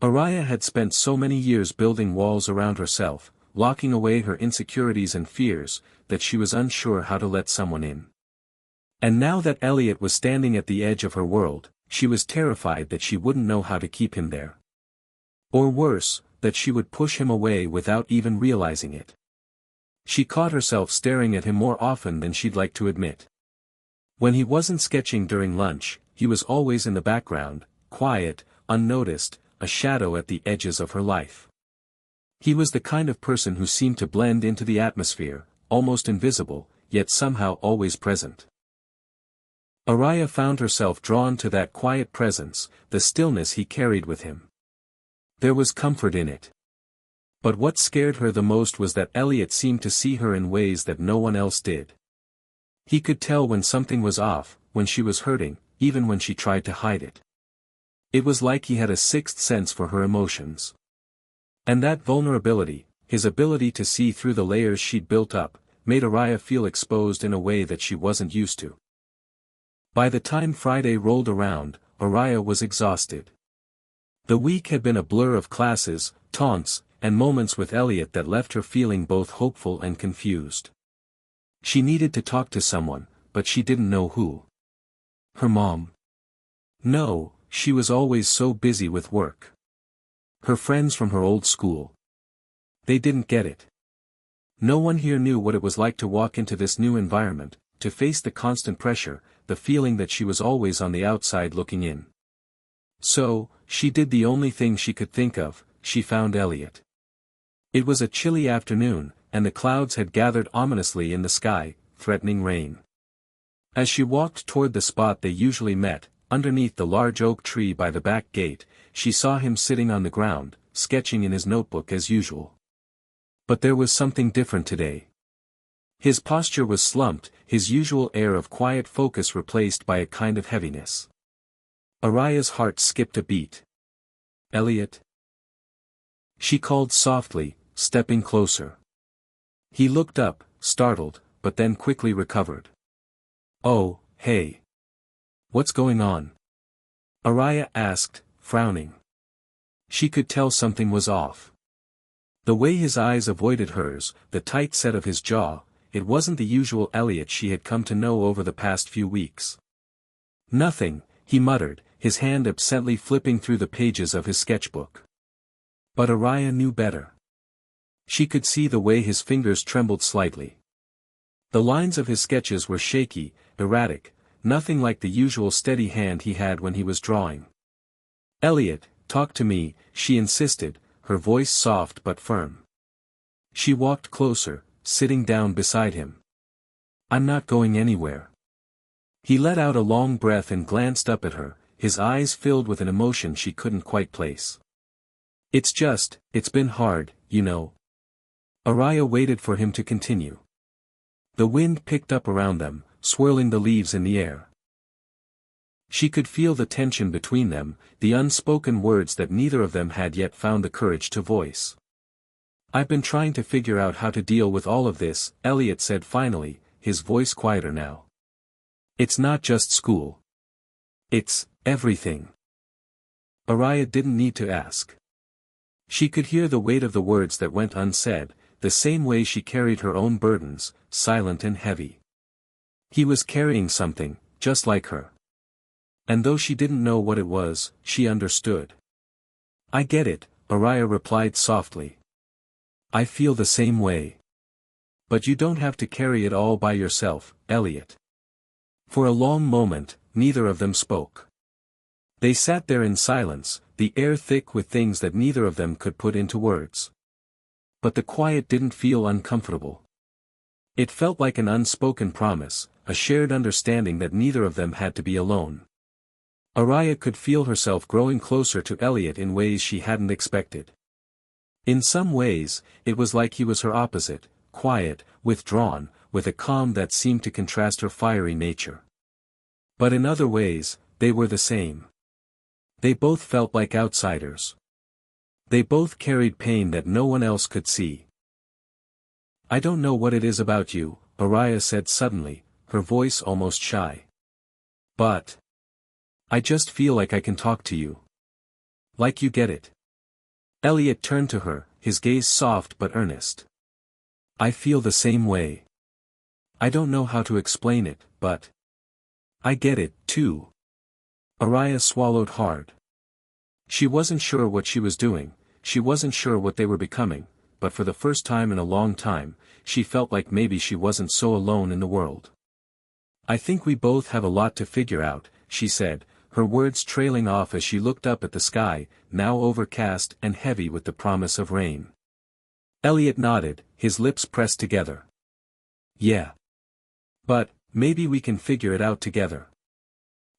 Araya had spent so many years building walls around herself, locking away her insecurities and fears, that she was unsure how to let someone in. And now that Elliot was standing at the edge of her world, she was terrified that she wouldn't know how to keep him there. Or worse, that she would push him away without even realizing it. She caught herself staring at him more often than she'd like to admit. When he wasn't sketching during lunch, he was always in the background, quiet, unnoticed, a shadow at the edges of her life. He was the kind of person who seemed to blend into the atmosphere, almost invisible, yet somehow always present. Araya found herself drawn to that quiet presence, the stillness he carried with him. There was comfort in it. But what scared her the most was that Elliot seemed to see her in ways that no one else did. He could tell when something was off, when she was hurting, even when she tried to hide it. It was like he had a sixth sense for her emotions. And that vulnerability, his ability to see through the layers she'd built up, made Araya feel exposed in a way that she wasn't used to. By the time Friday rolled around, Araya was exhausted. The week had been a blur of classes, taunts, and moments with Elliot that left her feeling both hopeful and confused. She needed to talk to someone, but she didn't know who. Her mom? No, she was always so busy with work. Her friends from her old school. They didn't get it. No one here knew what it was like to walk into this new environment, to face the constant pressure, the feeling that she was always on the outside looking in. So, she did the only thing she could think of, she found Elliot. It was a chilly afternoon, and the clouds had gathered ominously in the sky, threatening rain. As she walked toward the spot they usually met, underneath the large oak tree by the back gate, she saw him sitting on the ground, sketching in his notebook as usual. But there was something different today. His posture was slumped, his usual air of quiet focus replaced by a kind of heaviness. Araya's heart skipped a beat. "Elliot?" She called softly, stepping closer. He looked up, startled, but then quickly recovered. "Oh, hey. What's going on?" Araya asked, frowning. She could tell something was off. The way his eyes avoided hers, the tight set of his jaw, it wasn't the usual Elliot she had come to know over the past few weeks. "Nothing," he muttered, his hand absently flipping through the pages of his sketchbook. But Araya knew better. She could see the way his fingers trembled slightly. The lines of his sketches were shaky, erratic, nothing like the usual steady hand he had when he was drawing. "Elliot, talk to me," she insisted, her voice soft but firm. She walked closer, sitting down beside him. "I'm not going anywhere." He let out a long breath and glanced up at her, his eyes filled with an emotion she couldn't quite place. It's been hard, you know." Araya waited for him to continue. The wind picked up around them, swirling the leaves in the air. She could feel the tension between them, the unspoken words that neither of them had yet found the courage to voice. "I've been trying to figure out how to deal with all of this," Elliot said finally, his voice quieter now. "It's not just school. It's everything." Araya didn't need to ask. She could hear the weight of the words that went unsaid, the same way she carried her own burdens, silent and heavy. He was carrying something, just like her. And though she didn't know what it was, she understood. "I get it," Araya replied softly. "I feel the same way. But you don't have to carry it all by yourself, Elliot." For a long moment, neither of them spoke. They sat there in silence, the air thick with things that neither of them could put into words. But the quiet didn't feel uncomfortable. It felt like an unspoken promise, a shared understanding that neither of them had to be alone. Araya could feel herself growing closer to Elliot in ways she hadn't expected. In some ways, it was like he was her opposite, quiet, withdrawn, with a calm that seemed to contrast her fiery nature. But in other ways, they were the same. They both felt like outsiders. They both carried pain that no one else could see. "I don't know what it is about you," Araya said suddenly, her voice almost shy. "But I just feel like I can talk to you. Like you get it." Elliot turned to her, his gaze soft but earnest. "I feel the same way. I don't know how to explain it, but I get it, too." Araya swallowed hard. She wasn't sure what she was doing, she wasn't sure what they were becoming, but for the first time in a long time, she felt like maybe she wasn't so alone in the world. "I think we both have a lot to figure out," she said, her words trailing off as she looked up at the sky, now overcast and heavy with the promise of rain. Elliot nodded, his lips pressed together. "Yeah. But maybe we can figure it out together."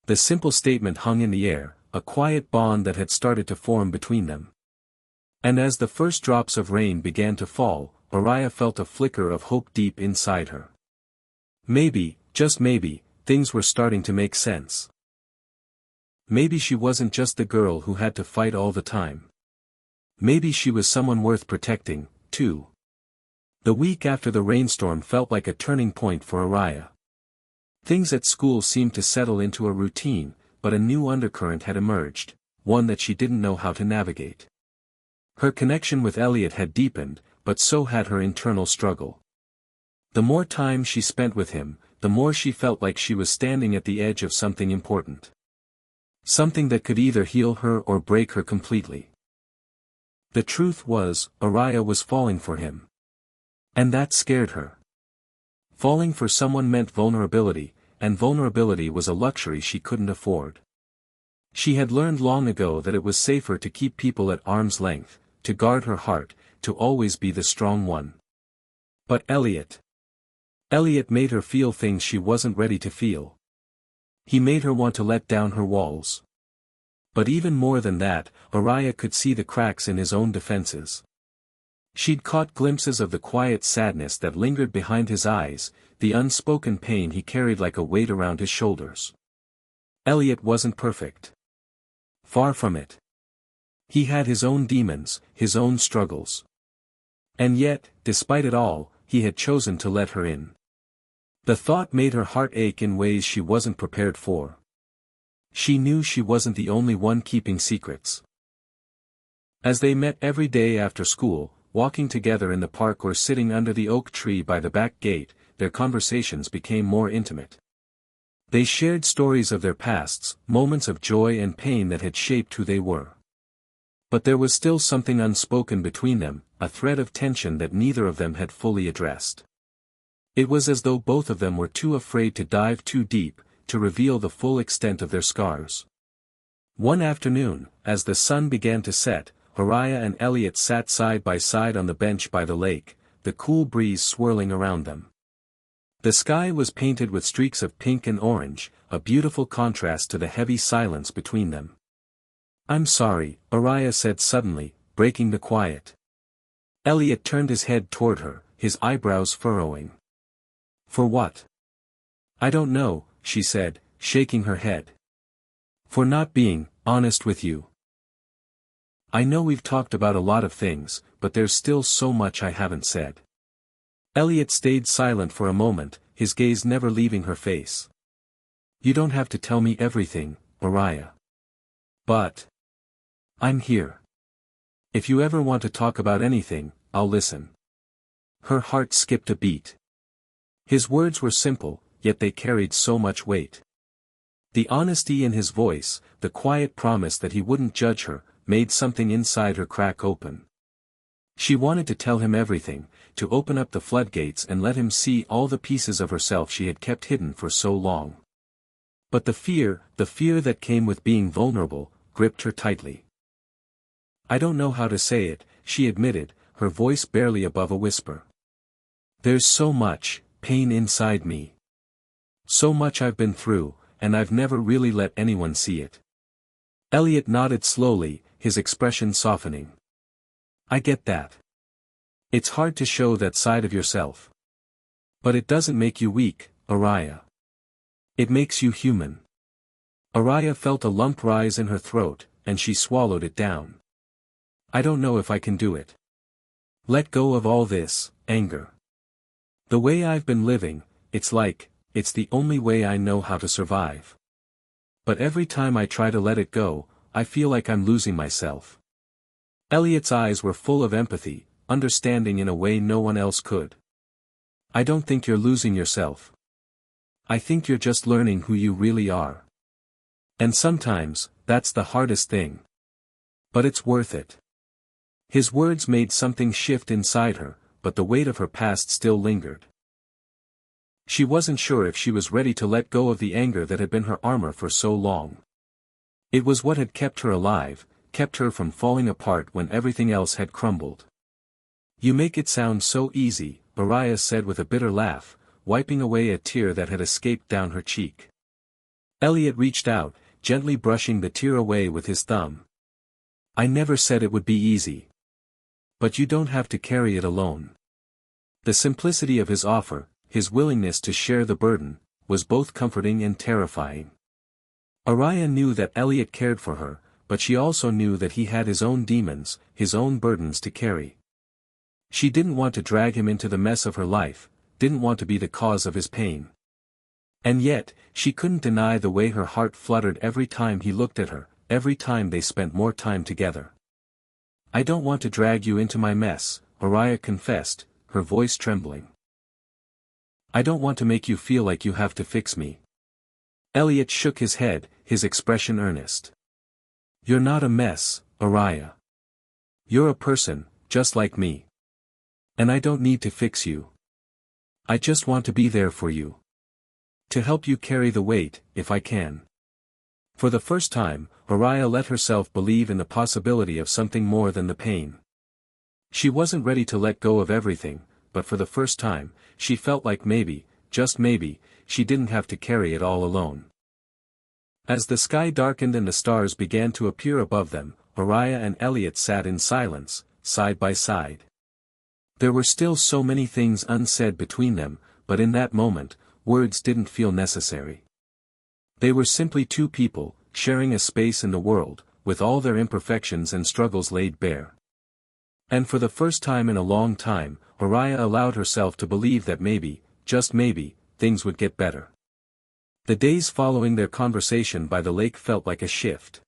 The simple statement hung in the air, a quiet bond that had started to form between them. And as the first drops of rain began to fall, Araya felt a flicker of hope deep inside her. Maybe, just maybe, things were starting to make sense. Maybe she wasn't just the girl who had to fight all the time. Maybe she was someone worth protecting, too. The week after the rainstorm felt like a turning point for Araya. Things at school seemed to settle into a routine, but a new undercurrent had emerged, one that she didn't know how to navigate. Her connection with Elliot had deepened, but so had her internal struggle. The more time she spent with him, the more she felt like she was standing at the edge of something important. Something that could either heal her or break her completely. The truth was, Araya was falling for him. And that scared her. Falling for someone meant vulnerability, and vulnerability was a luxury she couldn't afford. She had learned long ago that it was safer to keep people at arm's length, to guard her heart, to always be the strong one. But Elliot made her feel things she wasn't ready to feel. He made her want to let down her walls. But even more than that, Araya could see the cracks in his own defenses. She'd caught glimpses of the quiet sadness that lingered behind his eyes, the unspoken pain he carried like a weight around his shoulders. Elliot wasn't perfect. Far from it. He had his own demons, his own struggles. And yet, despite it all, he had chosen to let her in. The thought made her heart ache in ways she wasn't prepared for. She knew she wasn't the only one keeping secrets. As they met every day after school, walking together in the park or sitting under the oak tree by the back gate, their conversations became more intimate. They shared stories of their pasts, moments of joy and pain that had shaped who they were. But there was still something unspoken between them, a thread of tension that neither of them had fully addressed. It was as though both of them were too afraid to dive too deep, to reveal the full extent of their scars. One afternoon, as the sun began to set, Uriah and Elliot sat side by side on the bench by the lake, the cool breeze swirling around them. The sky was painted with streaks of pink and orange, a beautiful contrast to the heavy silence between them. "I'm sorry," Uriah said suddenly, breaking the quiet. Elliot turned his head toward her, his eyebrows furrowing. "For what?" "I don't know," she said, shaking her head. "For not being honest with you. I know we've talked about a lot of things, but there's still so much I haven't said." Elliot stayed silent for a moment, his gaze never leaving her face. "You don't have to tell me everything, Uriah. But I'm here. If you ever want to talk about anything, I'll listen." Her heart skipped a beat. His words were simple, yet they carried so much weight. The honesty in his voice, the quiet promise that he wouldn't judge her, made something inside her crack open. She wanted to tell him everything, to open up the floodgates and let him see all the pieces of herself she had kept hidden for so long. But the fear that came with being vulnerable, gripped her tightly. "I don't know how to say it," she admitted, her voice barely above a whisper. "There's so much pain inside me. So much I've been through, and I've never really let anyone see it." Elliot nodded slowly, his expression softening. "I get that. It's hard to show that side of yourself. But it doesn't make you weak, Uriah. It makes you human." Uriah felt a lump rise in her throat, and she swallowed it down. "I don't know if I can do it. Let go of all this anger. The way I've been living, it's the only way I know how to survive. But every time I try to let it go, I feel like I'm losing myself." Elliot's eyes were full of empathy, understanding in a way no one else could. "I don't think you're losing yourself. I think you're just learning who you really are. And sometimes, that's the hardest thing. But it's worth it." His words made something shift inside her, but the weight of her past still lingered. She wasn't sure if she was ready to let go of the anger that had been her armor for so long. It was what had kept her alive, kept her from falling apart when everything else had crumbled. "You make it sound so easy," Uriah said with a bitter laugh, wiping away a tear that had escaped down her cheek. Elliot reached out, gently brushing the tear away with his thumb. "I never said it would be easy. But you don't have to carry it alone." The simplicity of his offer, his willingness to share the burden, was both comforting and terrifying. Uriah knew that Elliot cared for her, but she also knew that he had his own demons, his own burdens to carry. She didn't want to drag him into the mess of her life, didn't want to be the cause of his pain. And yet, she couldn't deny the way her heart fluttered every time he looked at her, every time they spent more time together. "I don't want to drag you into my mess," Uriah confessed, her voice trembling. "I don't want to make you feel like you have to fix me." Elliot shook his head, his expression earnest. "You're not a mess, Uriah. You're a person, just like me. And I don't need to fix you. I just want to be there for you. To help you carry the weight, if I can." For the first time, Uriah let herself believe in the possibility of something more than the pain. She wasn't ready to let go of everything, but for the first time, she felt like maybe, just maybe, she didn't have to carry it all alone. As the sky darkened and the stars began to appear above them, Uriah and Elliot sat in silence, side by side. There were still so many things unsaid between them, but in that moment, words didn't feel necessary. They were simply two people, sharing a space in the world, with all their imperfections and struggles laid bare. And for the first time in a long time, Uriah allowed herself to believe that maybe, just maybe, things would get better. The days following their conversation by the lake felt like a shift.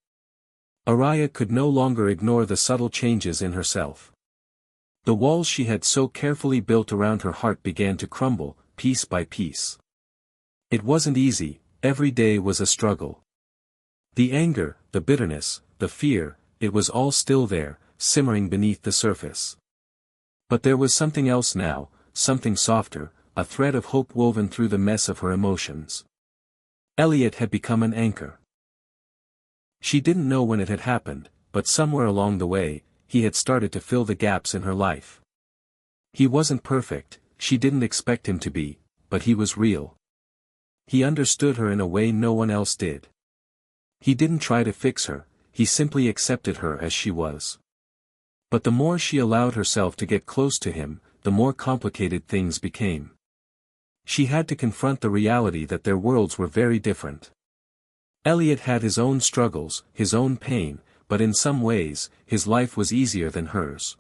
Uriah could no longer ignore the subtle changes in herself. The walls she had so carefully built around her heart began to crumble, piece by piece. It wasn't easy, Every day was a struggle. The anger, the bitterness, the fear, it was all still there, simmering beneath the surface. But there was something else now, something softer, a thread of hope woven through the mess of her emotions. Elliot had become an anchor. She didn't know when it had happened, but somewhere along the way, he had started to fill the gaps in her life. He wasn't perfect, she didn't expect him to be, but he was real. He understood her in a way no one else did. He didn't try to fix her, he simply accepted her as she was. But the more she allowed herself to get close to him, the more complicated things became. She had to confront the reality that their worlds were very different. Elliot had his own struggles, his own pain, but in some ways, his life was easier than hers.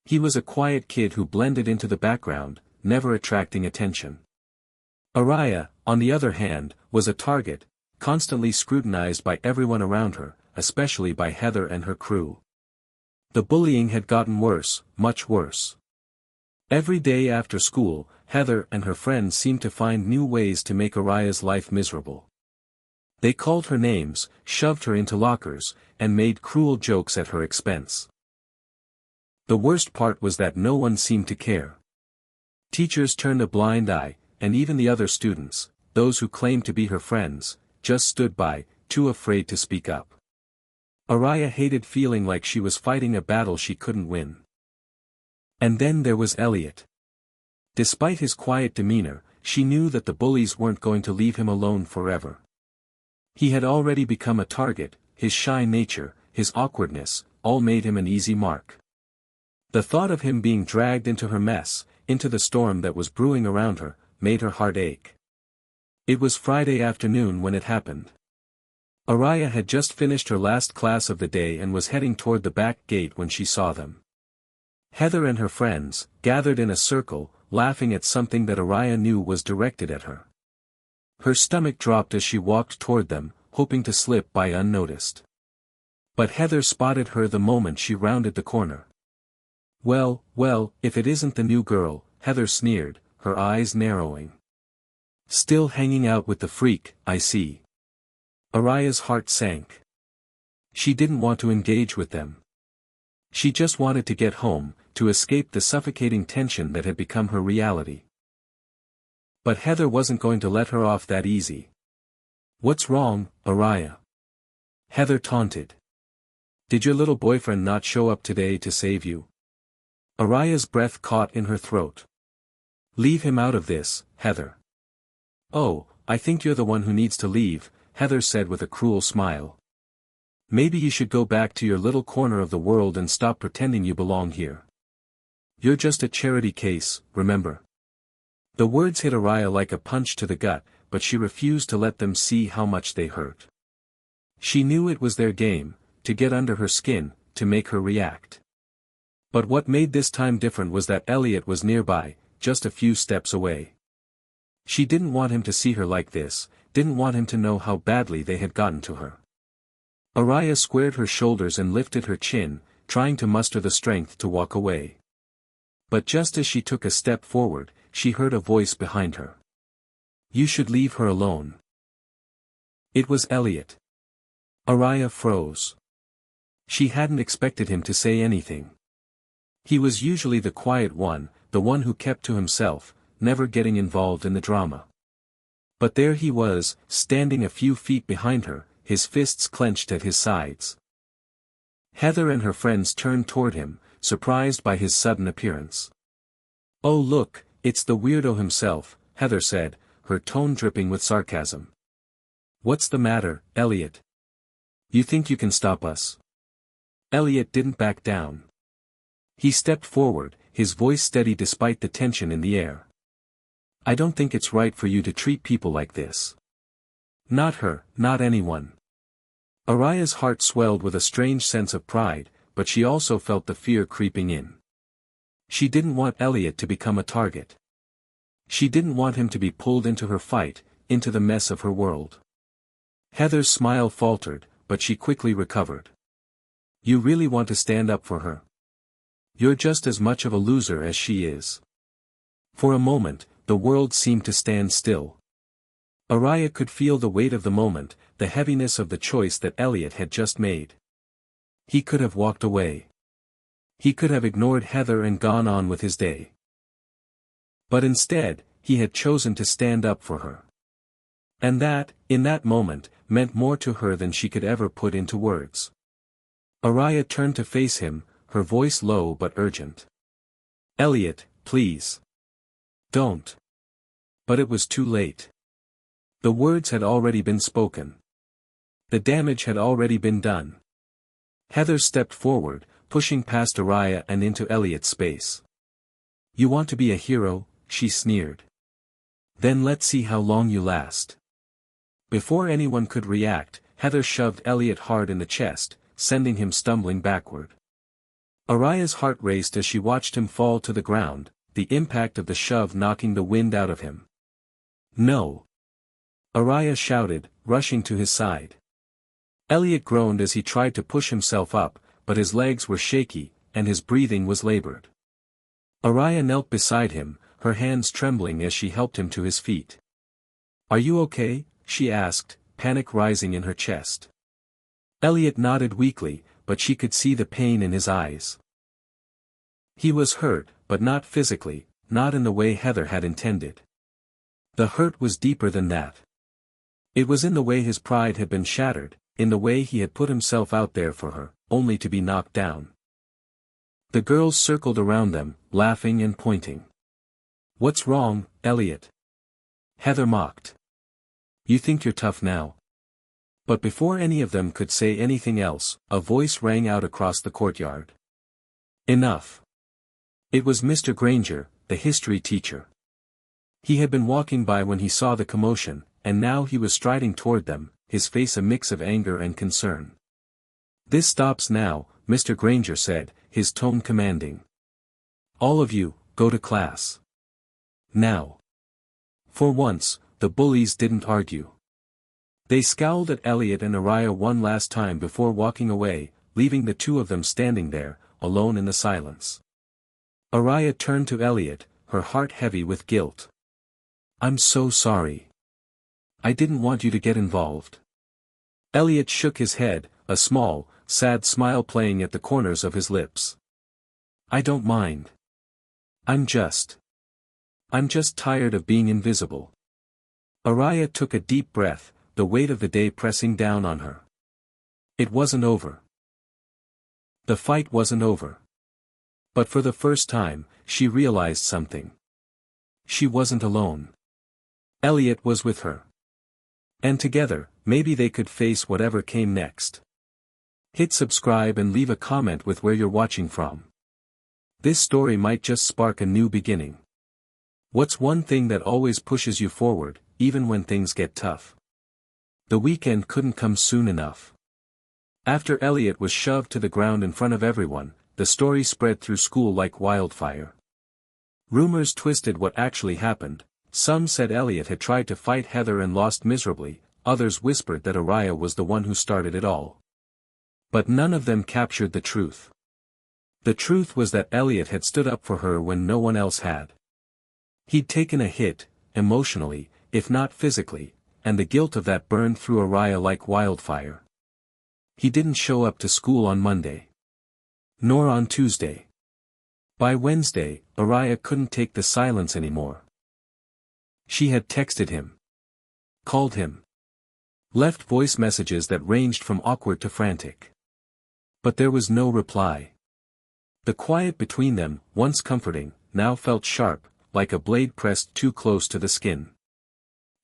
He was a quiet kid who blended into the background, never attracting attention. Araya, on the other hand, was a target, constantly scrutinized by everyone around her, especially by Heather and her crew. The bullying had gotten worse, much worse. Every day after school, Heather and her friends seemed to find new ways to make Araya's life miserable. They called her names, shoved her into lockers, and made cruel jokes at her expense. The worst part was that no one seemed to care. Teachers turned a blind eye, and even the other students, those who claimed to be her friends, just stood by, too afraid to speak up. Araya hated feeling like she was fighting a battle she couldn't win. And then there was Elliot. Despite his quiet demeanor, she knew that the bullies weren't going to leave him alone forever. He had already become a target, his shy nature, his awkwardness, all made him an easy mark. The thought of him being dragged into her mess, into the storm that was brewing around her, made her heart ache. It was Friday afternoon when it happened. Araya had just finished her last class of the day and was heading toward the back gate when she saw them. Heather and her friends, gathered in a circle, laughing at something that Araya knew was directed at her. Her stomach dropped as she walked toward them, hoping to slip by unnoticed. But Heather spotted her the moment she rounded the corner. Well, if it isn't the new girl," Heather sneered, her eyes narrowing. "Still hanging out with the freak, I see." Araya's heart sank. She didn't want to engage with them. She just wanted to get home, to escape the suffocating tension that had become her reality. But Heather wasn't going to let her off that easy. "What's wrong, Araya?" Heather taunted. "Did your little boyfriend not show up today to save you?" Araya's breath caught in her throat. "Leave him out of this, Heather." "Oh, I think you're the one who needs to leave," Heather said with a cruel smile. "Maybe you should go back to your little corner of the world and stop pretending you belong here. You're just a charity case, remember?" The words hit Araya like a punch to the gut, but she refused to let them see how much they hurt. She knew it was their game, to get under her skin, to make her react. But what made this time different was that Elliot was nearby, just a few steps away. She didn't want him to see her like this, didn't want him to know how badly they had gotten to her. Araya squared her shoulders and lifted her chin, trying to muster the strength to walk away. But just as she took a step forward, she heard a voice behind her. "You should leave her alone." It was Elliot. Araya froze. She hadn't expected him to say anything. He was usually the quiet one, the one who kept to himself, never getting involved in the drama. But there he was, standing a few feet behind her, his fists clenched at his sides. Heather and her friends turned toward him, surprised by his sudden appearance. "Oh look, it's the weirdo himself," Heather said, her tone dripping with sarcasm. "What's the matter, Elliot? You think you can stop us?" Elliot didn't back down. He stepped forward, his voice steady despite the tension in the air. "I don't think it's right for you to treat people like this. Not her, not anyone." Araya's heart swelled with a strange sense of pride, but she also felt the fear creeping in. She didn't want Elliot to become a target. She didn't want him to be pulled into her fight, into the mess of her world. Heather's smile faltered, but she quickly recovered. "You really want to stand up for her? You're just as much of a loser as she is." For a moment, the world seemed to stand still. Araya could feel the weight of the moment, the heaviness of the choice that Elliot had just made. He could have walked away. He could have ignored Heather and gone on with his day. But instead, he had chosen to stand up for her. And that, in that moment, meant more to her than she could ever put into words. Araya turned to face him, her voice low but urgent. "Elliot, please. Don't." But it was too late. The words had already been spoken. The damage had already been done. Heather stepped forward, pushing past Araya and into Elliot's space. "You want to be a hero?" she sneered. "Then let's see how long you last." Before anyone could react, Heather shoved Elliot hard in the chest, sending him stumbling backward. Araya's heart raced as she watched him fall to the ground, the impact of the shove knocking the wind out of him. "No!" Araya shouted, rushing to his side. Elliot groaned as he tried to push himself up, but his legs were shaky, and his breathing was labored. Araya knelt beside him, her hands trembling as she helped him to his feet. "Are you okay?" she asked, panic rising in her chest. Elliot nodded weakly, but she could see the pain in his eyes. He was hurt, but not physically, not in the way Heather had intended. The hurt was deeper than that. It was in the way his pride had been shattered, in the way he had put himself out there for her, only to be knocked down. The girls circled around them, laughing and pointing. "What's wrong, Elliot?" Heather mocked. "You think you're tough now?" But before any of them could say anything else, a voice rang out across the courtyard. "Enough." It was Mr. Granger, the history teacher. He had been walking by when he saw the commotion, and now he was striding toward them, his face a mix of anger and concern. "This stops now," Mr. Granger said, his tone commanding. "All of you, go to class. Now." For once, the bullies didn't argue. They scowled at Elliot and Araya one last time before walking away, leaving the two of them standing there, alone in the silence. Araya turned to Elliot, her heart heavy with guilt. "I'm so sorry. I didn't want you to get involved." Elliot shook his head, a small, sad smile playing at the corners of his lips. "I don't mind. I'm just tired of being invisible." Araya took a deep breath, the weight of the day pressing down on her. It wasn't over. The fight wasn't over. But for the first time, she realized something. She wasn't alone. Elliot was with her. And together, maybe they could face whatever came next. Hit subscribe and leave a comment with where you're watching from. This story might just spark a new beginning. What's one thing that always pushes you forward, even when things get tough? The weekend couldn't come soon enough. After Elliot was shoved to the ground in front of everyone, the story spread through school like wildfire. Rumors twisted what actually happened. Some said Elliot had tried to fight Heather and lost miserably, others whispered that Araya was the one who started it all. But none of them captured the truth. The truth was that Elliot had stood up for her when no one else had. He'd taken a hit, emotionally, if not physically, and the guilt of that burned through Araya like wildfire. He didn't show up to school on Monday. Nor on Tuesday. By Wednesday, Araya couldn't take the silence anymore. She had texted him. Called him. Left voice messages that ranged from awkward to frantic. But there was no reply. The quiet between them, once comforting, now felt sharp, like a blade pressed too close to the skin.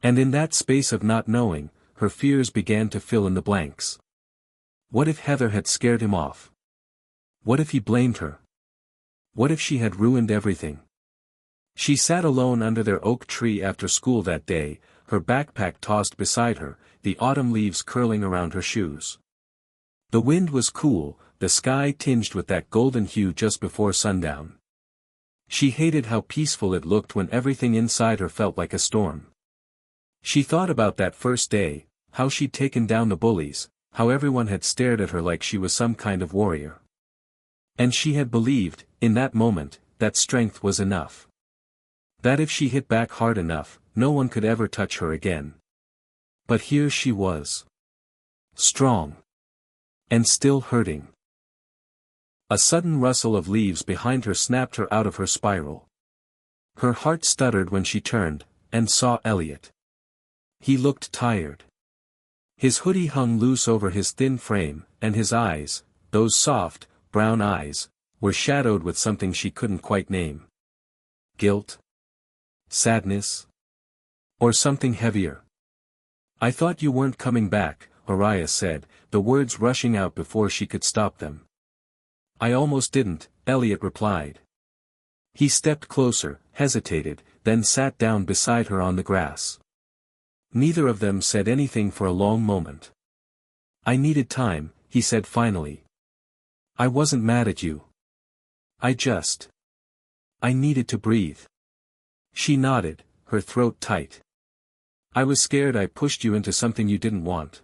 And in that space of not knowing, her fears began to fill in the blanks. What if Heather had scared him off? What if he blamed her? What if she had ruined everything? She sat alone under their oak tree after school that day, her backpack tossed beside her, the autumn leaves curling around her shoes. The wind was cool, the sky tinged with that golden hue just before sundown. She hated how peaceful it looked when everything inside her felt like a storm. She thought about that first day, how she'd taken down the bullies, how everyone had stared at her like she was some kind of warrior. And she had believed, in that moment, that strength was enough. That if she hit back hard enough, no one could ever touch her again. But here she was. Strong. And still hurting. A sudden rustle of leaves behind her snapped her out of her spiral. Her heart stuttered when she turned, and saw Elliot. He looked tired. His hoodie hung loose over his thin frame, and his eyes, those soft, brown eyes, were shadowed with something she couldn't quite name. Guilt? Sadness? Or something heavier? "I thought you weren't coming back," Araya said, the words rushing out before she could stop them. "I almost didn't," Elliot replied. He stepped closer, hesitated, then sat down beside her on the grass. Neither of them said anything for a long moment. "I needed time," he said finally. "I wasn't mad at you. I needed to breathe." She nodded, her throat tight. "I was scared I pushed you into something you didn't want."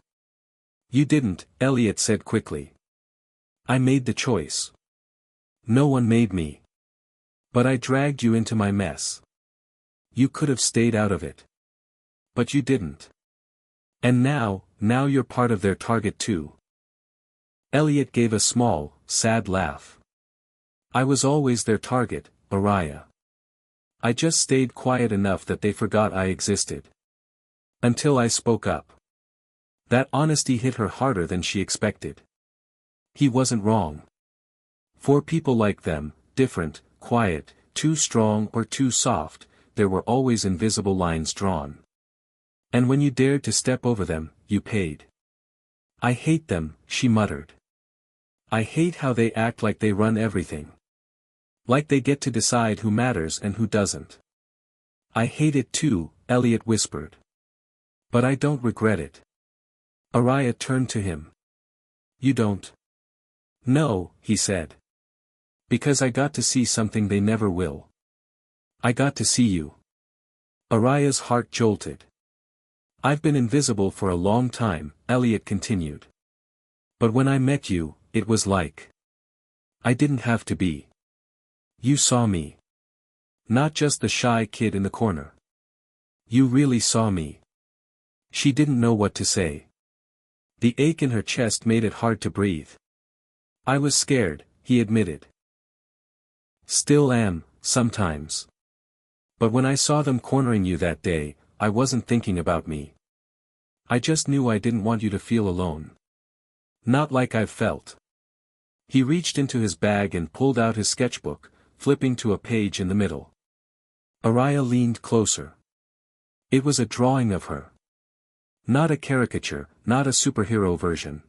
"You didn't," Elliot said quickly. "I made the choice. No one made me. But I dragged you into my mess. You could have stayed out of it. But you didn't. And now you're part of their target too." Elliot gave a small, sad laugh. "I was always their target, Araya. I just stayed quiet enough that they forgot I existed. Until I spoke up." That honesty hit her harder than she expected. He wasn't wrong. For people like them, different, quiet, too strong or too soft, there were always invisible lines drawn. And when you dared to step over them, you paid. "I hate them," she muttered. "I hate how they act like they run everything. Like they get to decide who matters and who doesn't." "I hate it too," Elliot whispered. "But I don't regret it." Araya turned to him. "You don't?" "No," he said. "Because I got to see something they never will. I got to see you." Araya's heart jolted. "I've been invisible for a long time," Elliot continued. "But when I met you, it was like I didn't have to be. You saw me. Not just the shy kid in the corner. You really saw me." She didn't know what to say. The ache in her chest made it hard to breathe. "I was scared," he admitted. "Still am, sometimes. But when I saw them cornering you that day, I wasn't thinking about me. I just knew I didn't want you to feel alone. Not like I've felt." He reached into his bag and pulled out his sketchbook, flipping to a page in the middle. Araya leaned closer. It was a drawing of her. Not a caricature, not a superhero version.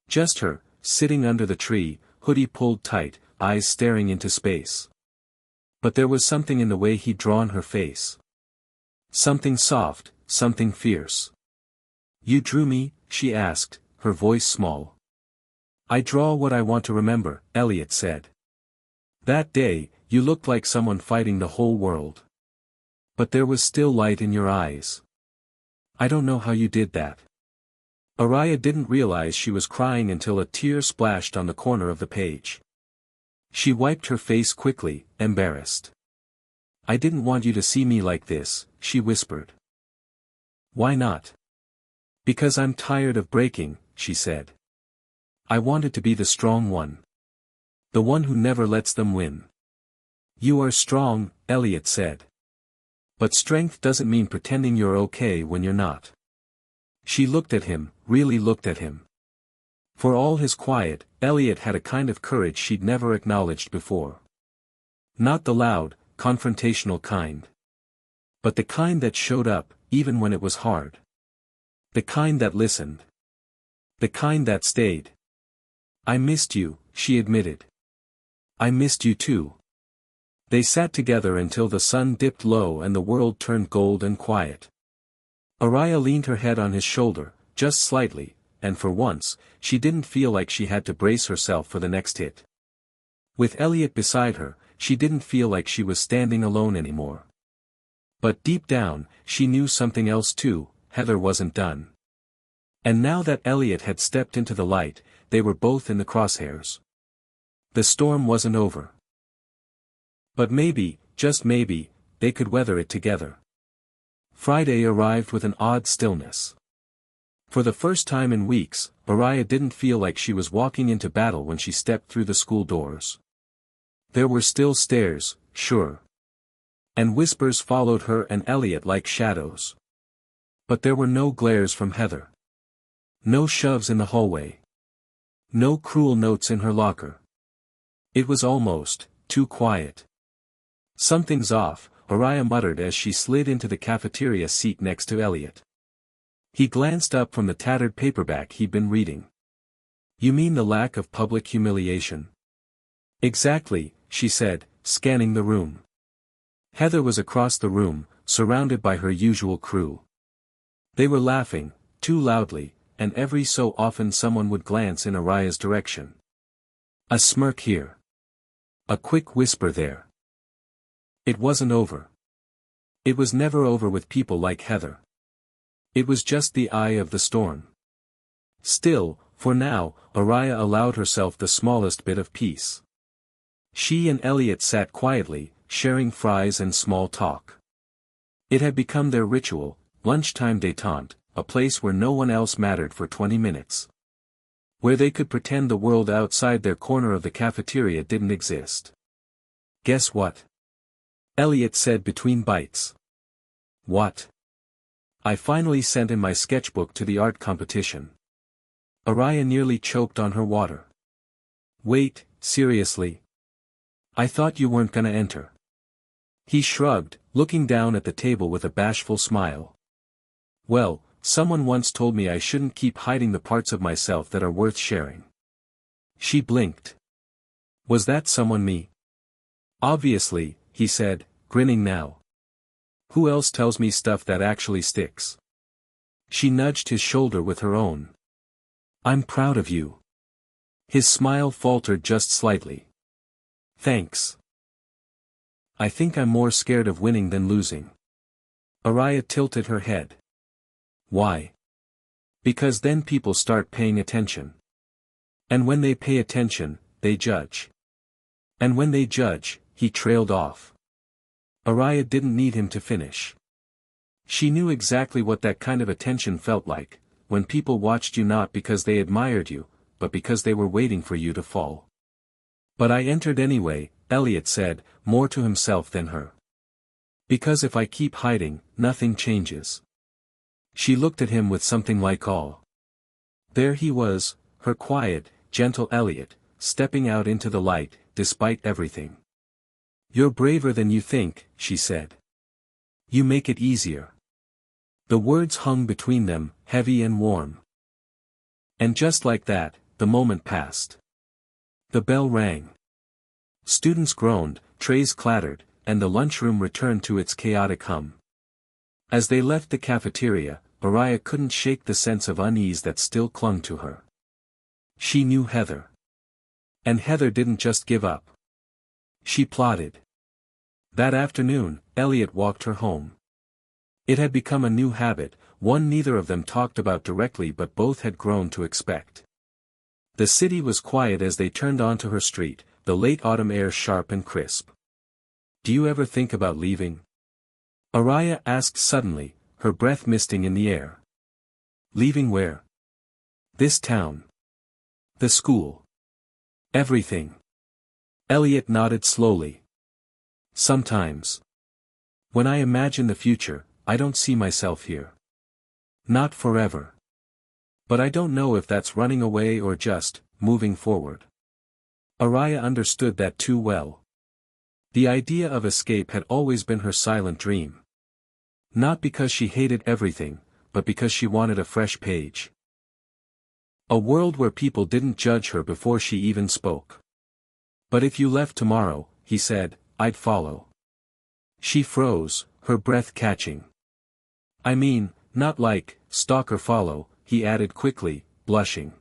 Just her, sitting under the tree, hoodie pulled tight, eyes staring into space. But there was something in the way he'd drawn her face. Something soft, something fierce. "You drew me?" she asked, her voice small. "I draw what I want to remember," Elliot said. "That day, you looked like someone fighting the whole world. But there was still light in your eyes. I don't know how you did that." Araya didn't realize she was crying until a tear splashed on the corner of the page. She wiped her face quickly, embarrassed. "I didn't want you to see me like this," she whispered. "Why not?" "Because I'm tired of breaking," she said. "I wanted to be the strong one. The one who never lets them win." "You are strong," Elliot said. "But strength doesn't mean pretending you're okay when you're not." She looked at him, really looked at him. For all his quiet, Elliot had a kind of courage she'd never acknowledged before. Not the loud, confrontational kind. But the kind that showed up, even when it was hard. The kind that listened. The kind that stayed. "I missed you," she admitted. "I missed you too." They sat together until the sun dipped low and the world turned gold and quiet. Araya leaned her head on his shoulder, just slightly, and for once, she didn't feel like she had to brace herself for the next hit. With Elliot beside her, she didn't feel like she was standing alone anymore. But deep down, she knew something else too: Heather wasn't done. And now that Elliot had stepped into the light, they were both in the crosshairs. The storm wasn't over. But maybe, just maybe, they could weather it together. Friday arrived with an odd stillness. For the first time in weeks, Araya didn't feel like she was walking into battle when she stepped through the school doors. There were still stares, sure. And whispers followed her and Elliot like shadows. But there were no glares from Heather. No shoves in the hallway. No cruel notes in her locker. It was almost too quiet. "Something's off," Araya muttered as she slid into the cafeteria seat next to Elliot. He glanced up from the tattered paperback he'd been reading. "You mean the lack of public humiliation?" "Exactly," she said, scanning the room. Heather was across the room, surrounded by her usual crew. They were laughing, too loudly, and every so often someone would glance in Araya's direction. A smirk here. A quick whisper there. It wasn't over. It was never over with people like Heather. It was just the eye of the storm. Still, for now, Araya allowed herself the smallest bit of peace. She and Elliot sat quietly, sharing fries and small talk. It had become their ritual, lunchtime détente, a place where no one else mattered for 20 minutes. Where they could pretend the world outside their corner of the cafeteria didn't exist. "Guess what?" Elliot said between bites. "What?" "I finally sent in my sketchbook to the art competition." Araya nearly choked on her water. "Wait, seriously? I thought you weren't gonna enter." He shrugged, looking down at the table with a bashful smile. "Well, someone once told me I shouldn't keep hiding the parts of myself that are worth sharing." She blinked. "Was that someone me?" "Obviously," he said, grinning now. "Who else tells me stuff that actually sticks?" She nudged his shoulder with her own. "I'm proud of you." His smile faltered just slightly. "Thanks. I think I'm more scared of winning than losing." Araya tilted her head. "Why?" "Because then people start paying attention. And when they pay attention, they judge. And when they judge," he trailed off. Araya didn't need him to finish. She knew exactly what that kind of attention felt like, when people watched you not because they admired you, but because they were waiting for you to fall. "But I entered anyway," Elliot said, more to himself than her. "Because if I keep hiding, nothing changes." She looked at him with something like awe. There he was, her quiet, gentle Elliot, stepping out into the light, despite everything. "You're braver than you think," she said. "You make it easier." The words hung between them, heavy and warm. And just like that, the moment passed. The bell rang. Students groaned, trays clattered, and the lunchroom returned to its chaotic hum. As they left the cafeteria, Araya couldn't shake the sense of unease that still clung to her. She knew Heather. And Heather didn't just give up. She plotted. That afternoon, Elliot walked her home. It had become a new habit, one neither of them talked about directly but both had grown to expect. The city was quiet as they turned onto her street, the late autumn air sharp and crisp. "Do you ever think about leaving?" Araya asked suddenly, her breath misting in the air. "Leaving where?" "This town. The school. Everything." Elliot nodded slowly. "Sometimes. When I imagine the future, I don't see myself here. Not forever. But I don't know if that's running away or just moving forward." Araya understood that too well. The idea of escape had always been her silent dream. Not because she hated everything, but because she wanted a fresh page. A world where people didn't judge her before she even spoke. "But if you left tomorrow," he said, "I'd follow." She froze, her breath catching. "I mean, not like, stalk or follow," he added quickly, blushing.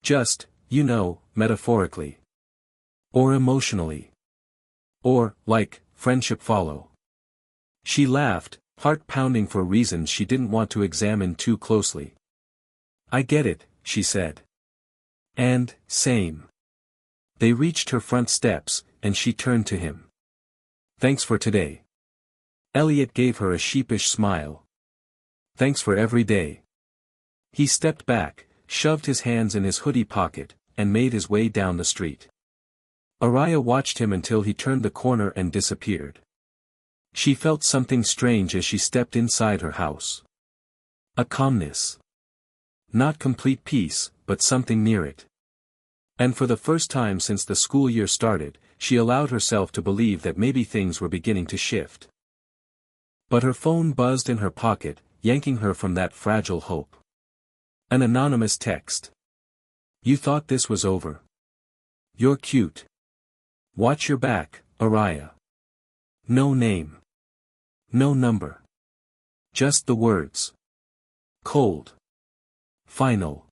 "Just, you know, metaphorically. Or emotionally. Or, like, friendship follow." She laughed, heart pounding for reasons she didn't want to examine too closely. "I get it," she said. "And, same." They reached her front steps, and she turned to him. "Thanks for today." Elliot gave her a sheepish smile. "Thanks for every day." He stepped back, shoved his hands in his hoodie pocket, and made his way down the street. Araya watched him until he turned the corner and disappeared. She felt something strange as she stepped inside her house. A calmness. Not complete peace, but something near it. And for the first time since the school year started, she allowed herself to believe that maybe things were beginning to shift. But her phone buzzed in her pocket, yanking her from that fragile hope. An anonymous text. You thought this was over. You're cute. Watch your back, Araya. No name. No number. Just the words. Cold. Final.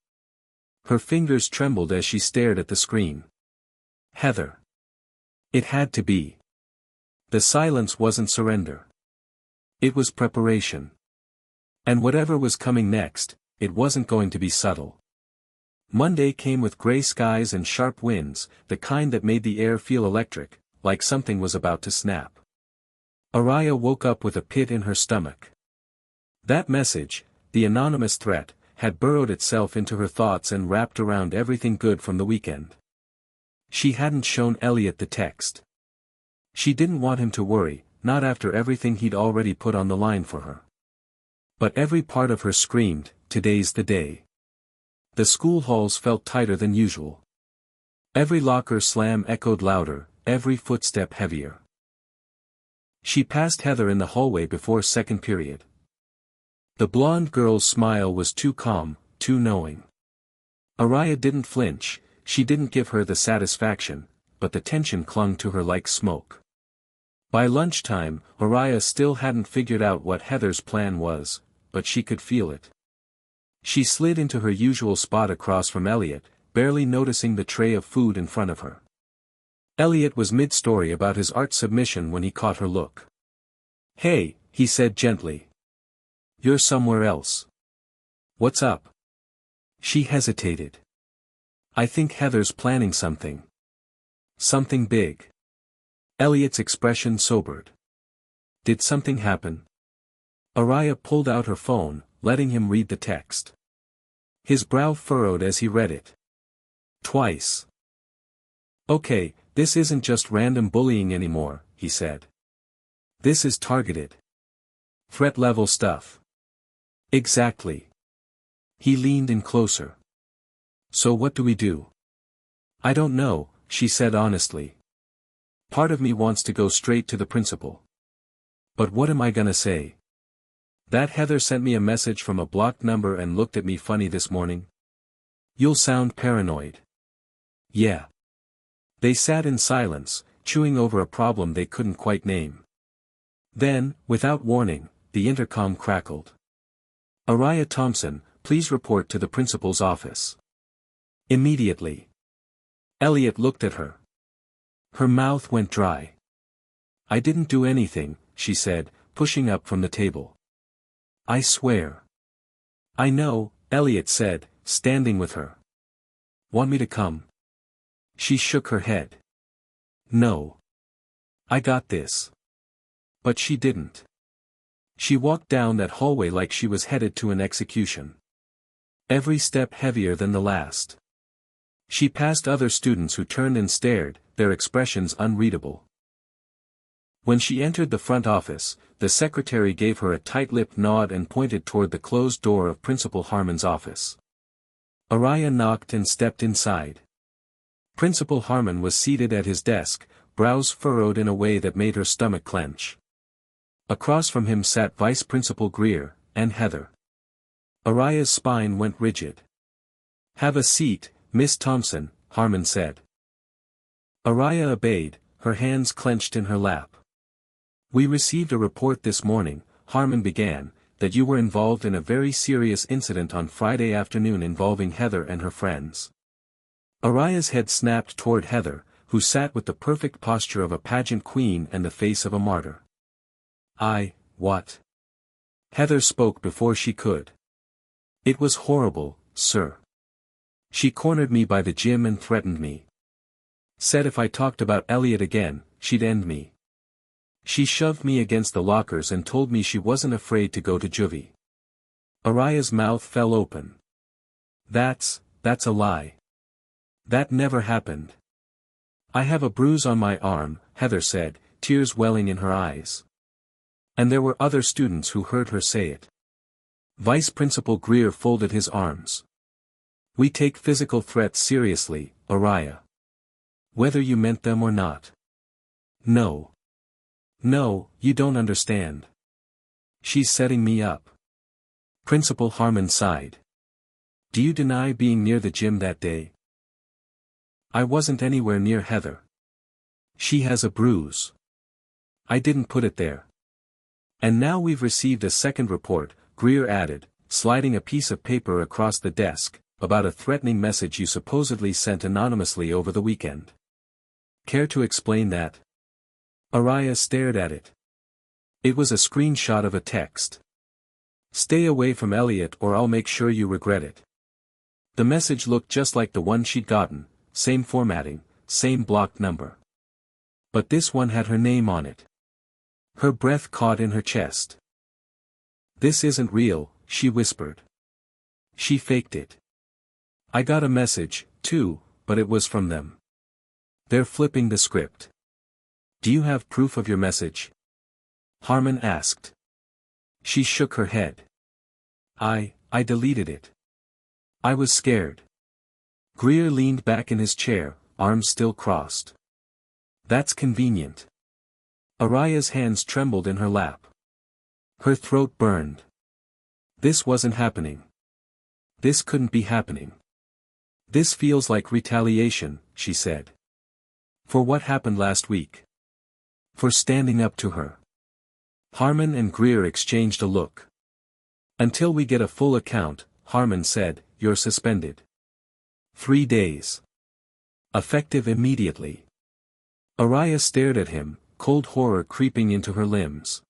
Her fingers trembled as she stared at the screen. Heather. It had to be. The silence wasn't surrender. It was preparation. And whatever was coming next, it wasn't going to be subtle. Monday came with gray skies and sharp winds, the kind that made the air feel electric, like something was about to snap. Araya woke up with a pit in her stomach. That message, the anonymous threat, had burrowed itself into her thoughts and wrapped around everything good from the weekend. She hadn't shown Elliot the text. She didn't want him to worry, not after everything he'd already put on the line for her. But every part of her screamed, today's the day. The school halls felt tighter than usual. Every locker slam echoed louder, every footstep heavier. She passed Heather in the hallway before second period. The blonde girl's smile was too calm, too knowing. Araya didn't flinch, she didn't give her the satisfaction, but the tension clung to her like smoke. By lunchtime, Araya still hadn't figured out what Heather's plan was, but she could feel it. She slid into her usual spot across from Elliot, barely noticing the tray of food in front of her. Elliot was mid-story about his art submission when he caught her look. Hey, he said gently. You're somewhere else. What's up? She hesitated. I think Heather's planning something. Something big. Elliot's expression sobered. Did something happen? Araya pulled out her phone, letting him read the text. His brow furrowed as he read it. Twice. Okay, this isn't just random bullying anymore, he said. This is targeted. Threat-level stuff. Exactly. He leaned in closer. So what do we do? I don't know, she said honestly. Part of me wants to go straight to the principal. But what am I gonna say? That Heather sent me a message from a blocked number and looked at me funny this morning. You'll sound paranoid. Yeah. They sat in silence, chewing over a problem they couldn't quite name. Then, without warning, the intercom crackled. Araya Thompson, please report to the principal's office. Immediately. Elliot looked at her. Her mouth went dry. I didn't do anything, she said, pushing up from the table. I swear. I know, Elliot said, standing with her. Want me to come? She shook her head. No. I got this. But she didn't. She walked down that hallway like she was headed to an execution. Every step heavier than the last. She passed other students who turned and stared, their expressions unreadable. When she entered the front office, the secretary gave her a tight-lipped nod and pointed toward the closed door of Principal Harmon's office. Araya knocked and stepped inside. Principal Harmon was seated at his desk, brows furrowed in a way that made her stomach clench. Across from him sat Vice Principal Greer, and Heather. Araya's spine went rigid. Have a seat, Miss Thompson, Harmon said. Araya obeyed, her hands clenched in her lap. We received a report this morning, Harmon began, that you were involved in a very serious incident on Friday afternoon involving Heather and her friends. Araya's head snapped toward Heather, who sat with the perfect posture of a pageant queen and the face of a martyr. What? Heather spoke before she could. It was horrible, sir. She cornered me by the gym and threatened me. Said if I talked about Elliot again, she'd end me. She shoved me against the lockers and told me she wasn't afraid to go to juvie. Araya's mouth fell open. That's a lie. That never happened. I have a bruise on my arm, Heather said, tears welling in her eyes. And there were other students who heard her say it. Vice Principal Greer folded his arms. We take physical threats seriously, Araya. Whether you meant them or not. No. No, you don't understand. She's setting me up. Principal Harmon sighed. Do you deny being near the gym that day? I wasn't anywhere near Heather. She has a bruise. I didn't put it there. And now we've received a second report, Greer added, sliding a piece of paper across the desk, about a threatening message you supposedly sent anonymously over the weekend. Care to explain that? Araya stared at it. It was a screenshot of a text. Stay away from Elliot or I'll make sure you regret it. The message looked just like the one she'd gotten, same formatting, same blocked number. But this one had her name on it. Her breath caught in her chest. This isn't real, she whispered. She faked it. I got a message, too, but it was from them. They're flipping the script. Do you have proof of your message? Harmon asked. She shook her head. I deleted it. I was scared. Greer leaned back in his chair, arms still crossed. That's convenient. Araya's hands trembled in her lap. Her throat burned. This wasn't happening. This couldn't be happening. This feels like retaliation, she said. For what happened last week? For standing up to her. Harmon and Greer exchanged a look. Until we get a full account, Harmon said, you're suspended. 3 days. Effective immediately. Araya stared at him, cold horror creeping into her limbs.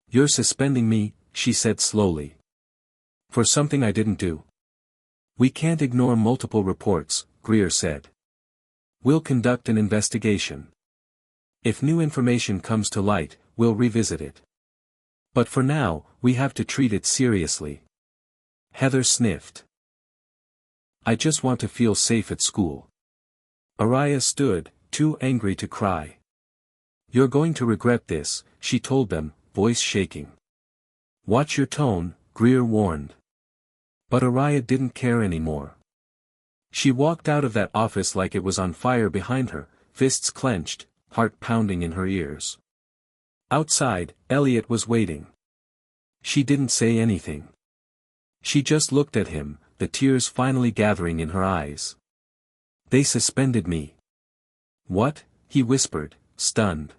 You're suspending me, she said slowly. For something I didn't do. We can't ignore multiple reports, Greer said. We'll conduct an investigation. If new information comes to light, we'll revisit it. But for now, we have to treat it seriously. Heather sniffed. I just want to feel safe at school. Araya stood, too angry to cry. You're going to regret this, she told them, voice shaking. Watch your tone, Greer warned. But Araya didn't care anymore. She walked out of that office like it was on fire behind her, fists clenched, heart pounding in her ears. Outside, Elliot was waiting. She didn't say anything. She just looked at him, the tears finally gathering in her eyes. They suspended me. What? He whispered, stunned.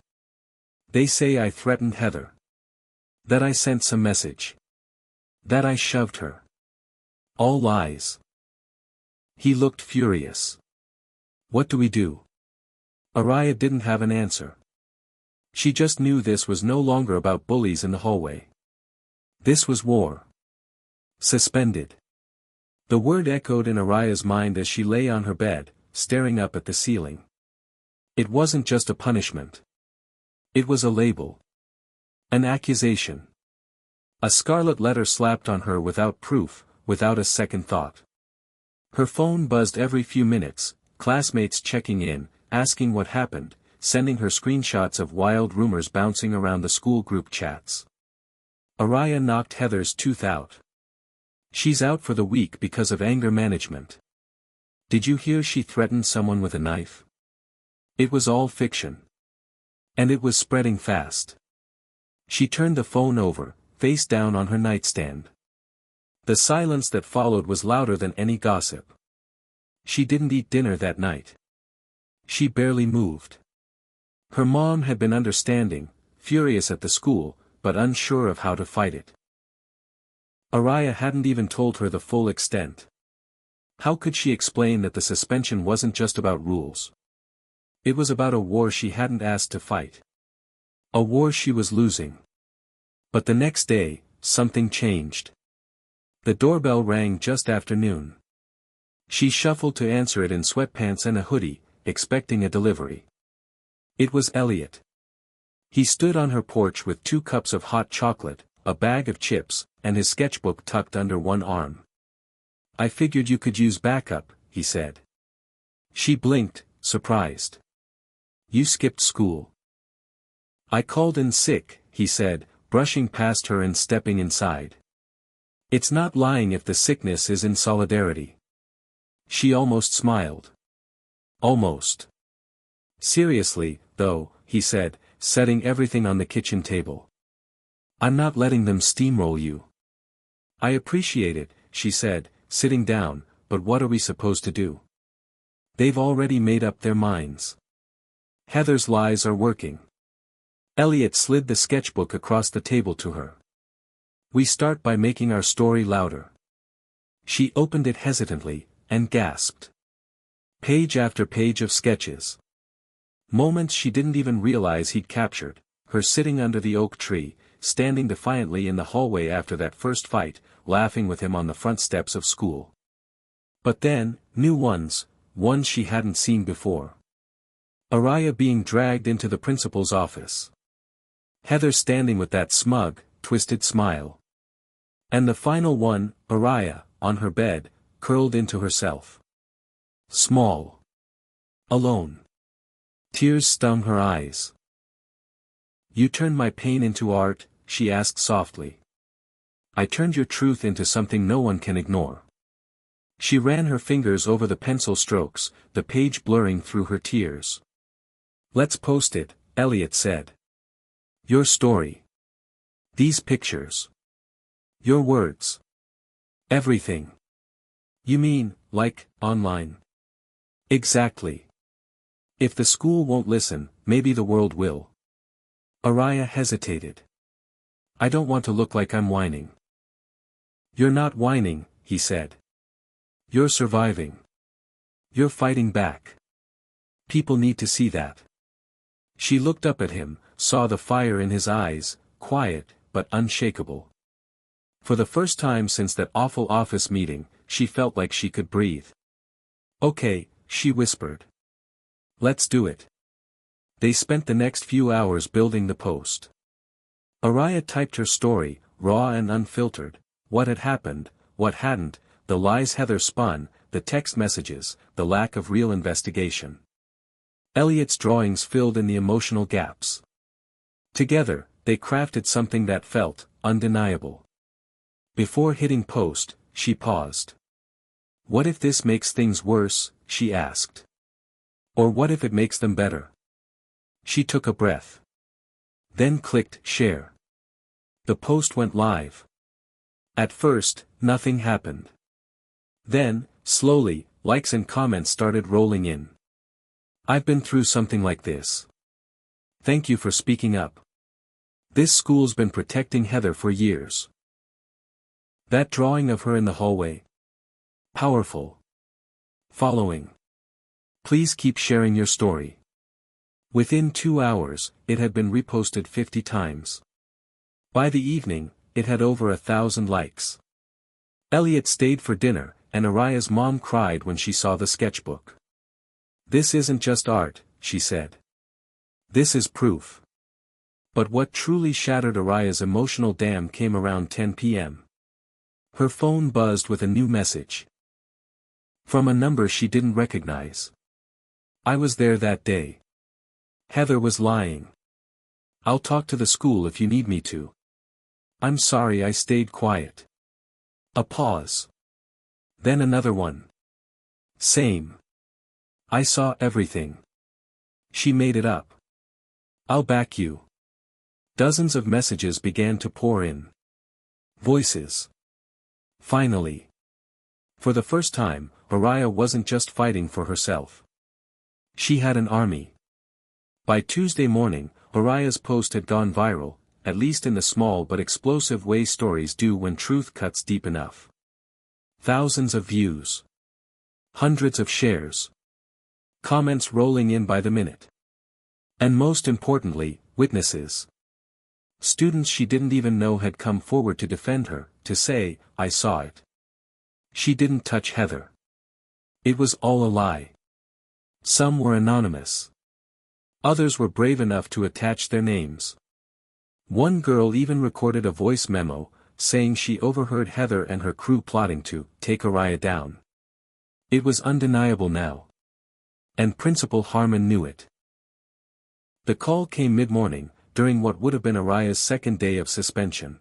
They say I threatened Heather. That I sent some message. That I shoved her. All lies. He looked furious. What do we do? Araya didn't have an answer. She just knew this was no longer about bullies in the hallway. This was war. Suspended. The word echoed in Araya's mind as she lay on her bed, staring up at the ceiling. It wasn't just a punishment. It was a label. An accusation. A scarlet letter slapped on her without proof, without a second thought. Her phone buzzed every few minutes, classmates checking in, asking what happened, sending her screenshots of wild rumors bouncing around the school group chats. Araya knocked Heather's tooth out. She's out for the week because of anger management. Did you hear she threatened someone with a knife? It was all fiction. And it was spreading fast. She turned the phone over, face down on her nightstand. The silence that followed was louder than any gossip. She didn't eat dinner that night. She barely moved. Her mom had been understanding, furious at the school, but unsure of how to fight it. Araya hadn't even told her the full extent. How could she explain that the suspension wasn't just about rules? It was about a war she hadn't asked to fight. A war she was losing. But the next day, something changed. The doorbell rang just after noon. She shuffled to answer it in sweatpants and a hoodie, expecting a delivery. It was Elliot. He stood on her porch with 2 cups of hot chocolate, a bag of chips, and his sketchbook tucked under one arm. I figured you could use backup, he said. She blinked, surprised. You skipped school. I called in sick, he said, brushing past her and stepping inside. It's not lying if the sickness is in solidarity. She almost smiled. Almost. Seriously, though, he said, setting everything on the kitchen table. I'm not letting them steamroll you. I appreciate it, she said, sitting down, but what are we supposed to do? They've already made up their minds. Heather's lies are working. Elliot slid the sketchbook across the table to her. We start by making our story louder. She opened it hesitantly, and gasped. Page after page of sketches. Moments she didn't even realize he'd captured, her sitting under the oak tree, standing defiantly in the hallway after that first fight, laughing with him on the front steps of school. But then, new ones she hadn't seen before. Araya being dragged into the principal's office. Heather standing with that smug, twisted smile. And the final one, Araya, on her bed, curled into herself. Small. Alone. Tears stung her eyes. You turned my pain into art, she asked softly. I turned your truth into something no one can ignore. She ran her fingers over the pencil strokes, the page blurring through her tears. Let's post it, Elliot said. Your story. These pictures. Your words. Everything. You mean, like, online? Exactly. If the school won't listen, maybe the world will. Araya hesitated. I don't want to look like I'm whining. You're not whining, he said. You're surviving. You're fighting back. People need to see that. She looked up at him, saw the fire in his eyes, quiet, but unshakable. For the first time since that awful office meeting, she felt like she could breathe. Okay, she whispered. Let's do it. They spent the next few hours building the post. Araya typed her story, raw and unfiltered, what had happened, what hadn't, the lies Heather spun, the text messages, the lack of real investigation. Elliot's drawings filled in the emotional gaps. Together, they crafted something that felt undeniable. Before hitting post, she paused. What if this makes things worse, she asked. Or what if it makes them better? She took a breath. Then clicked share. The post went live. At first, nothing happened. Then, slowly, likes and comments started rolling in. I've been through something like this. Thank you for speaking up. This school's been protecting Heather for years. That drawing of her in the hallway. Powerful. Following. Please keep sharing your story. Within 2 hours, it had been reposted 50 times. By the evening, it had over 1,000 likes. Elliot stayed for dinner, and Araya's mom cried when she saw the sketchbook. This isn't just art, she said. This is proof. But what truly shattered Araya's emotional dam came around 10 p.m. Her phone buzzed with a new message. From a number she didn't recognize. I was there that day. Heather was lying. I'll talk to the school if you need me to. I'm sorry I stayed quiet. A pause. Then another one. Same. I saw everything. She made it up. I'll back you. Dozens of messages began to pour in. Voices. Finally. For the first time, Araya wasn't just fighting for herself. She had an army. By Tuesday morning, Araya's post had gone viral, at least in the small but explosive way stories do when truth cuts deep enough. Thousands of views. Hundreds of shares. Comments rolling in by the minute. And most importantly, witnesses. Students she didn't even know had come forward to defend her, to say, I saw it. She didn't touch Heather. It was all a lie. Some were anonymous. Others were brave enough to attach their names. One girl even recorded a voice memo, saying she overheard Heather and her crew plotting to take Araya down. It was undeniable now. And Principal Harmon knew it. The call came mid-morning, during what would have been Araya's second day of suspension.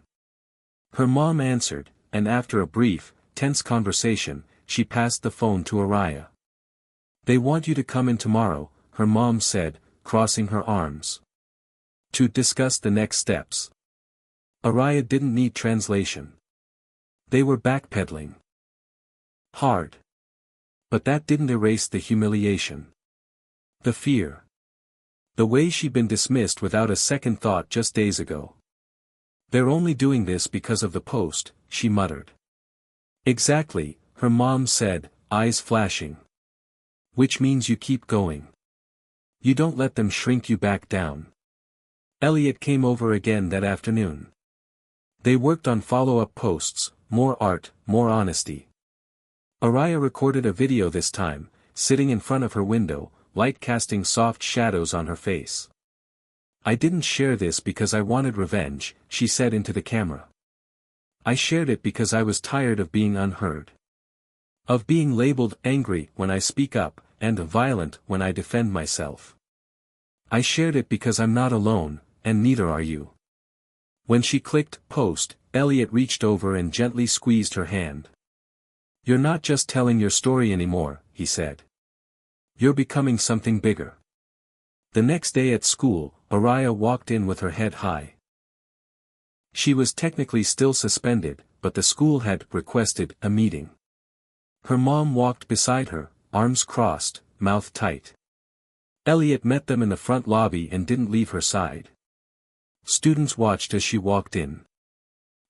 Her mom answered, and after a brief, tense conversation, she passed the phone to Araya. "They want you to come in tomorrow," her mom said, crossing her arms. "To discuss the next steps." Araya didn't need translation. They were backpedaling hard. But that didn't erase the humiliation. The fear. The way she'd been dismissed without a second thought just days ago. "They're only doing this because of the post," she muttered. "Exactly," her mom said, eyes flashing. "Which means you keep going. You don't let them shrink you back down." Elliot came over again that afternoon. They worked on follow-up posts, more art, more honesty. Araya recorded a video this time, sitting in front of her window, light casting soft shadows on her face. "I didn't share this because I wanted revenge," she said into the camera. "I shared it because I was tired of being unheard. Of being labeled angry when I speak up, and violent when I defend myself. I shared it because I'm not alone, and neither are you." When she clicked post, Elliot reached over and gently squeezed her hand. "You're not just telling your story anymore," he said. "You're becoming something bigger." The next day at school, Araya walked in with her head high. She was technically still suspended, but the school had requested a meeting. Her mom walked beside her, arms crossed, mouth tight. Elliot met them in the front lobby and didn't leave her side. Students watched as she walked in.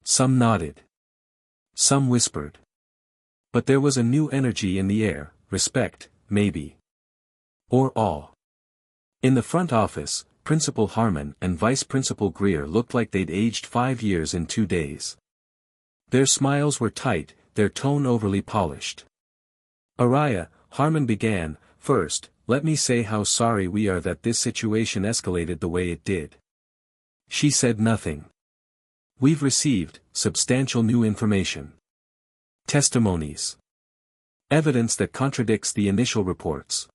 Some nodded. Some whispered. But there was a new energy in the air, respect, maybe. Or awe. In the front office, Principal Harmon and Vice Principal Greer looked like they'd aged 5 years in 2 days. Their smiles were tight, their tone overly polished. "Araya," Harmon began, "first, let me say how sorry we are that this situation escalated the way it did." She said nothing. "We've received substantial new information. Testimonies. Evidence that contradicts the initial reports.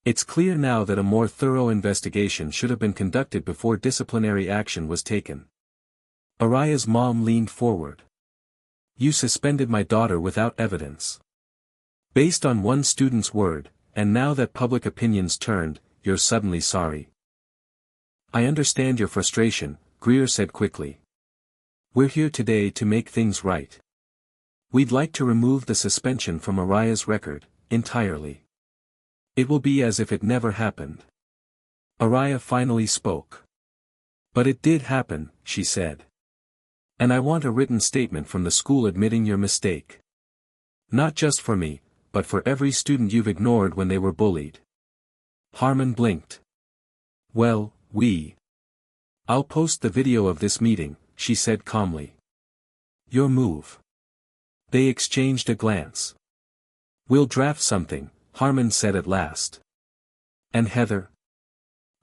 It's clear now that a more thorough investigation should have been conducted before disciplinary action was taken." Araya's mom leaned forward. "You suspended my daughter without evidence. Based on one student's word, and now that public opinion's turned, you're suddenly sorry." "I understand your frustration," Greer said quickly. "We're here today to make things right. We'd like to remove the suspension from Araya's record, entirely. It will be as if it never happened." Araya finally spoke. "But it did happen," she said. "And I want a written statement from the school admitting your mistake. Not just for me, but for every student you've ignored when they were bullied." Harmon blinked. "Well, I'll post the video of this meeting," she said calmly. "Your move." They exchanged a glance. "We'll draft something," Harmon said at last. "And Heather?"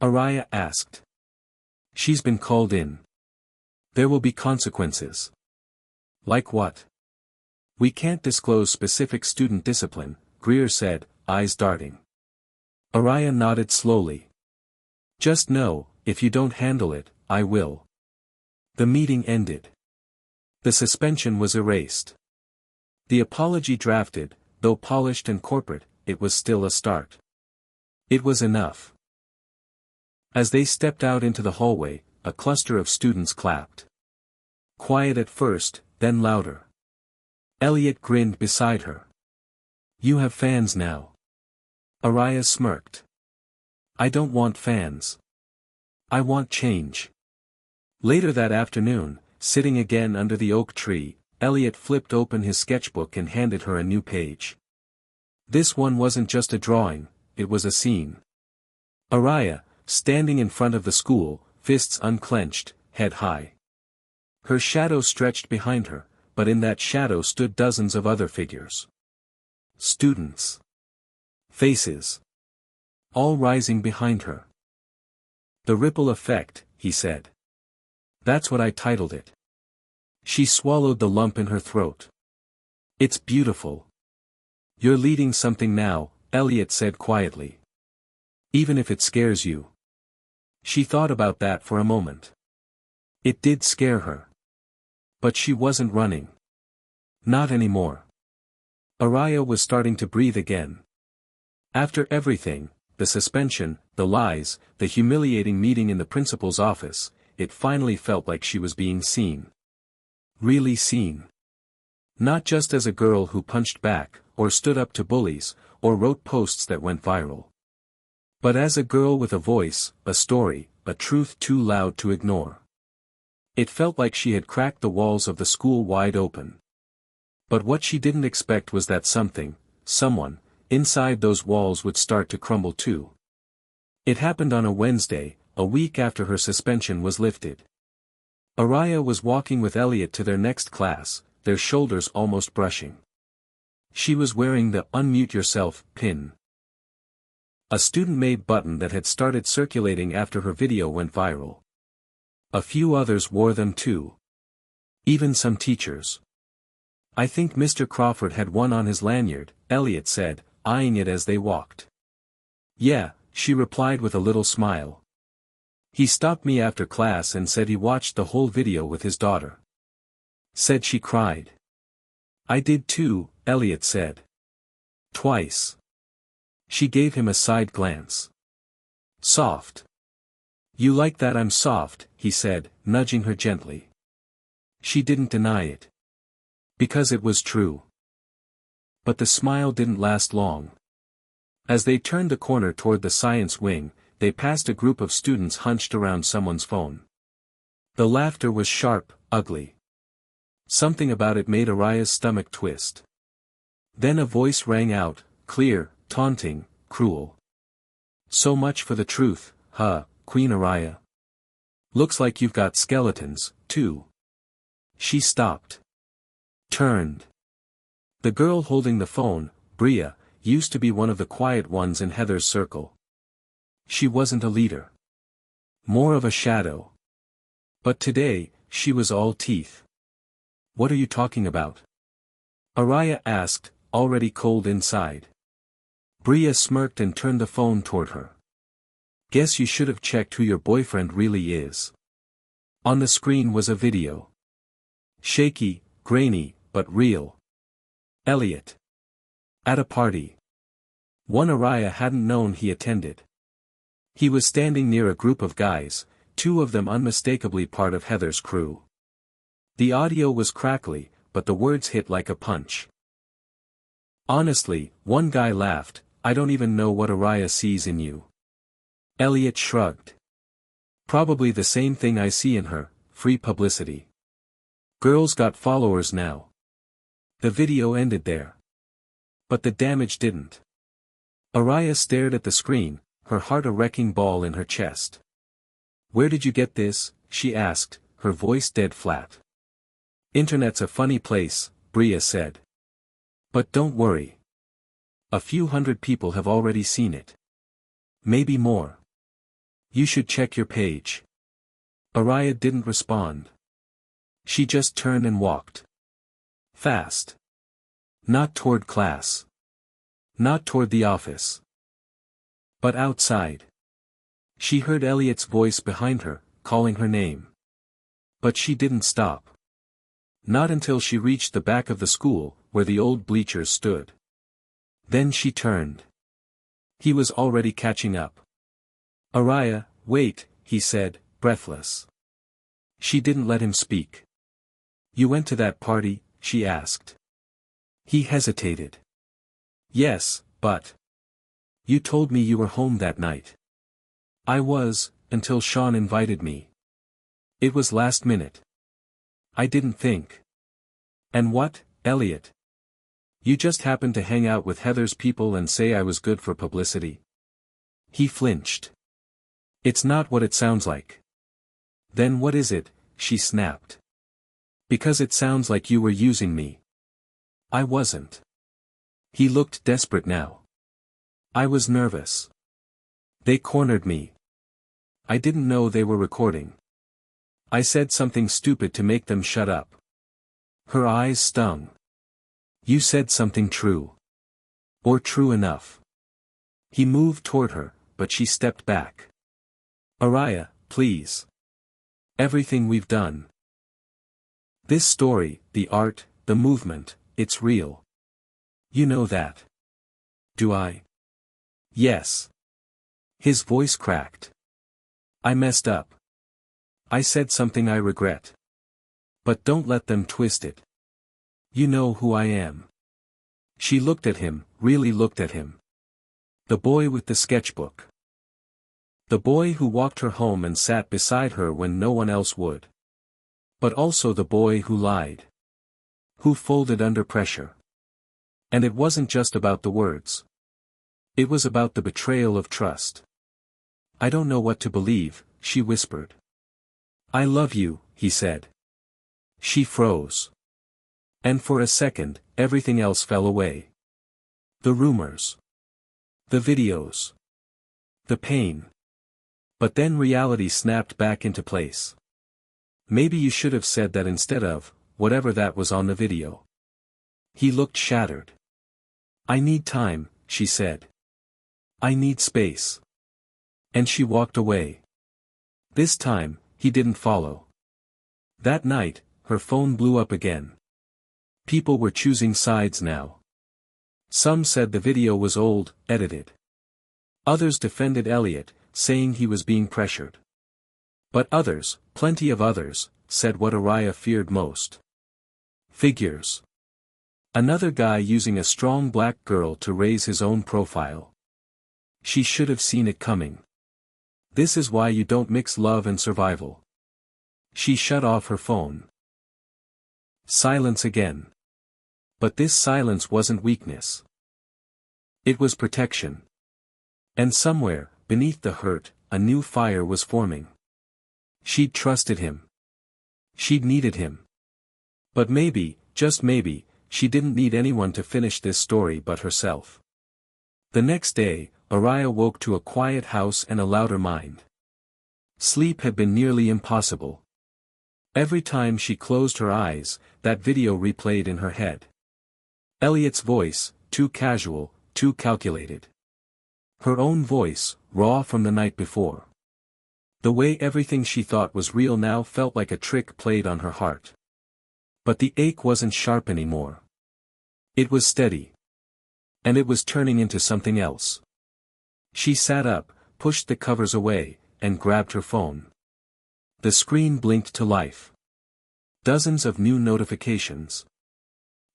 Araya asked. "She's been called in. There will be consequences." "Like what?" "We can't disclose specific student discipline," Greer said, eyes darting. Araya nodded slowly. "Just know, if you don't handle it, I will." The meeting ended. The suspension was erased. The apology drafted, though polished and corporate, it was still a start. It was enough. As they stepped out into the hallway, a cluster of students clapped. Quiet at first, then louder. Elliot grinned beside her. "You have fans now." Araya smirked. "I don't want fans. I want change." Later that afternoon, sitting again under the oak tree, Elliot flipped open his sketchbook and handed her a new page. This one wasn't just a drawing, it was a scene. Araya, standing in front of the school, fists unclenched, head high. Her shadow stretched behind her, but in that shadow stood dozens of other figures. Students. Faces. All rising behind her. "The ripple effect," he said. "That's what I titled it. She swallowed the lump in her throat. It's beautiful. You're leading something now, Elliot said quietly. Even if it scares you. She thought about that for a moment. It did scare her. But she wasn't running. Not anymore. Araya was starting to breathe again. After everything, the suspension, the lies, the humiliating meeting in the principal's office, it finally felt like she was being seen. Really seen. Not just as a girl who punched back, or stood up to bullies, or wrote posts that went viral. But as a girl with a voice, a story, a truth too loud to ignore. It felt like she had cracked the walls of the school wide open. But what she didn't expect was that someone, inside those walls would start to crumble too. It happened on a Wednesday, a week after her suspension was lifted. Araya was walking with Elliot to their next class, their shoulders almost brushing. She was wearing the "Unmute Yourself" pin. A student-made button that had started circulating after her video went viral. A few others wore them too. Even some teachers. I think Mr. Crawford had one on his lanyard, Elliot said, eyeing it as they walked. Yeah, she replied with a little smile. He stopped me after class and said he watched the whole video with his daughter. Said she cried. I did too, Elliot said. Twice. She gave him a side glance. Soft. You like that I'm soft, he said, nudging her gently. She didn't deny it. Because it was true. But the smile didn't last long. As they turned the corner toward the science wing, they passed a group of students hunched around someone's phone. The laughter was sharp, ugly. Something about it made Araya's stomach twist. Then a voice rang out, clear, taunting, cruel. So much for the truth, huh, Queen Araya? Looks like you've got skeletons, too. She stopped. Turned. The girl holding the phone, Bria, used to be one of the quiet ones in Heather's circle. She wasn't a leader. More of a shadow. But today, she was all teeth. What are you talking about? Araya asked, already cold inside. Bria smirked and turned the phone toward her. Guess you should have checked who your boyfriend really is. On the screen was a video. Shaky, grainy, but real. Elliot. At a party. One Araya hadn't known he attended. He was standing near a group of guys, two of them unmistakably part of Heather's crew. The audio was crackly, but the words hit like a punch. Honestly, one guy laughed, I don't even know what Araya sees in you. Elliot shrugged. Probably the same thing I see in her, free publicity. Girls got followers now. The video ended there. But the damage didn't. Araya stared at the screen, her heart a wrecking ball in her chest. Where did you get this? She asked, her voice dead flat. Internet's a funny place, Bria said. But don't worry. A few hundred people have already seen it. Maybe more. You should check your page. Araya didn't respond. She just turned and walked. Fast. Not toward class. Not toward the office. But outside. She heard Elliot's voice behind her, calling her name. But she didn't stop. Not until she reached the back of the school, where the old bleachers stood. Then she turned. He was already catching up. Araya, wait, he said, breathless. She didn't let him speak. You went to that party? She asked. He hesitated. Yes, but. You told me you were home that night. I was, until Sean invited me. It was last minute. I didn't think. And what, Elliot? You just happened to hang out with Heather's people and say I was good for publicity? He flinched. It's not what it sounds like. Then what is it? She snapped. Because it sounds like you were using me. I wasn't. He looked desperate now. I was nervous. They cornered me. I didn't know they were recording. I said something stupid to make them shut up. Her eyes stung. You said something true. Or true enough. He moved toward her, but she stepped back. Araya, please. Everything we've done. This story, the art, the movement, it's real. You know that. Do I? Yes. His voice cracked. I messed up. I said something I regret. But don't let them twist it. You know who I am. She looked at him, really looked at him. The boy with the sketchbook. The boy who walked her home and sat beside her when no one else would. But also the boy who lied. Who folded under pressure. And it wasn't just about the words. It was about the betrayal of trust. I don't know what to believe, she whispered. I love you, he said. She froze. And for a second, everything else fell away. The rumors. The videos. The pain. But then reality snapped back into place. Maybe you should have said that instead of, whatever that was on the video. He looked shattered. I need time, she said. I need space. And she walked away. This time, he didn't follow. That night, her phone blew up again. People were choosing sides now. Some said the video was old, edited. Others defended Elliot, saying he was being pressured. But others, plenty of others, said what Araya feared most. Figures. Another guy using a strong black girl to raise his own profile. She should have seen it coming. This is why you don't mix love and survival. She shut off her phone. Silence again. But this silence wasn't weakness. It was protection. And somewhere, beneath the hurt, a new fire was forming. She'd trusted him. She'd needed him. But maybe, just maybe, she didn't need anyone to finish this story but herself. The next day, Araya woke to a quiet house and a louder mind. Sleep had been nearly impossible. Every time she closed her eyes, that video replayed in her head. Elliot's voice, too casual, too calculated. Her own voice, raw from the night before. The way everything she thought was real now felt like a trick played on her heart. But the ache wasn't sharp anymore. It was steady. And it was turning into something else. She sat up, pushed the covers away, and grabbed her phone. The screen blinked to life. Dozens of new notifications.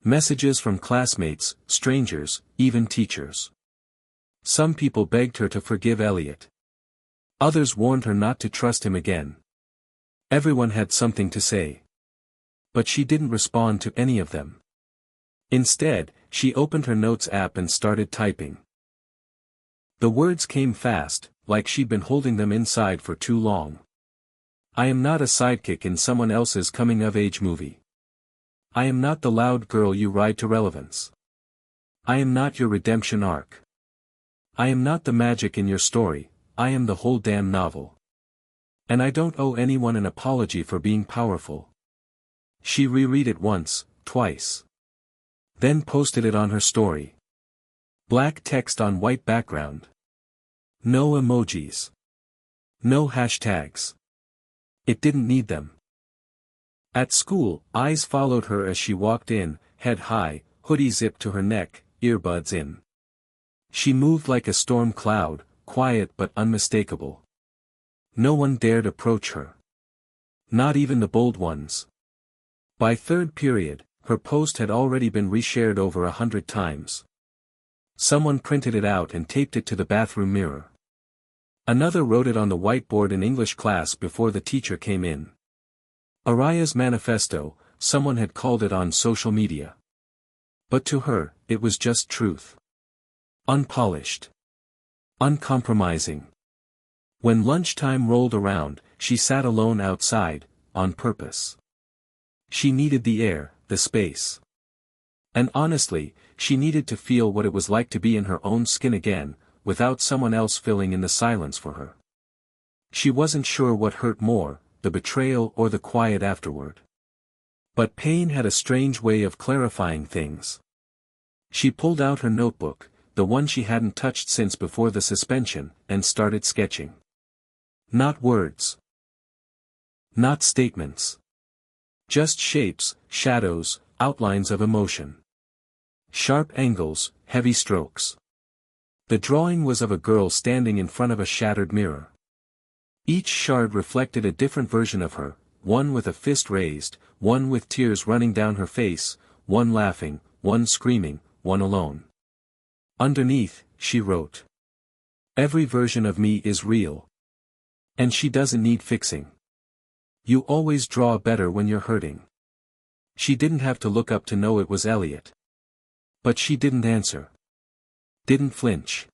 Messages from classmates, strangers, even teachers. Some people begged her to forgive Elliot. Others warned her not to trust him again. Everyone had something to say. But she didn't respond to any of them. Instead, she opened her notes app and started typing. The words came fast, like she'd been holding them inside for too long. I am not a sidekick in someone else's coming-of-age movie. I am not the loud girl you ride to relevance. I am not your redemption arc. I am not the magic in your story, I am the whole damn novel. And I don't owe anyone an apology for being powerful. She reread it once, twice. Then posted it on her story. Black text on white background. No emojis. No hashtags. It didn't need them. At school, eyes followed her as she walked in, head high, hoodie zipped to her neck, earbuds in. She moved like a storm cloud, quiet but unmistakable. No one dared approach her. Not even the bold ones. By third period, her post had already been reshared over 100 times. Someone printed it out and taped it to the bathroom mirror. Another wrote it on the whiteboard in English class before the teacher came in. Araya's manifesto, someone had called it on social media. But to her, it was just truth. Unpolished. Uncompromising. When lunchtime rolled around, she sat alone outside, on purpose. She needed the air, the space. And honestly, she needed to feel what it was like to be in her own skin again, without someone else filling in the silence for her. She wasn't sure what hurt more, the betrayal or the quiet afterward. But pain had a strange way of clarifying things. She pulled out her notebook, the one she hadn't touched since before the suspension, and started sketching. Not words. Not statements. Just shapes, shadows, outlines of emotion. Sharp angles, heavy strokes. The drawing was of a girl standing in front of a shattered mirror. Each shard reflected a different version of her, one with a fist raised, one with tears running down her face, one laughing, one screaming, one alone. Underneath, she wrote. Every version of me is real. And she doesn't need fixing. You always draw better when you're hurting. She didn't have to look up to know it was Elliot. But she didn't answer. Didn't flinch.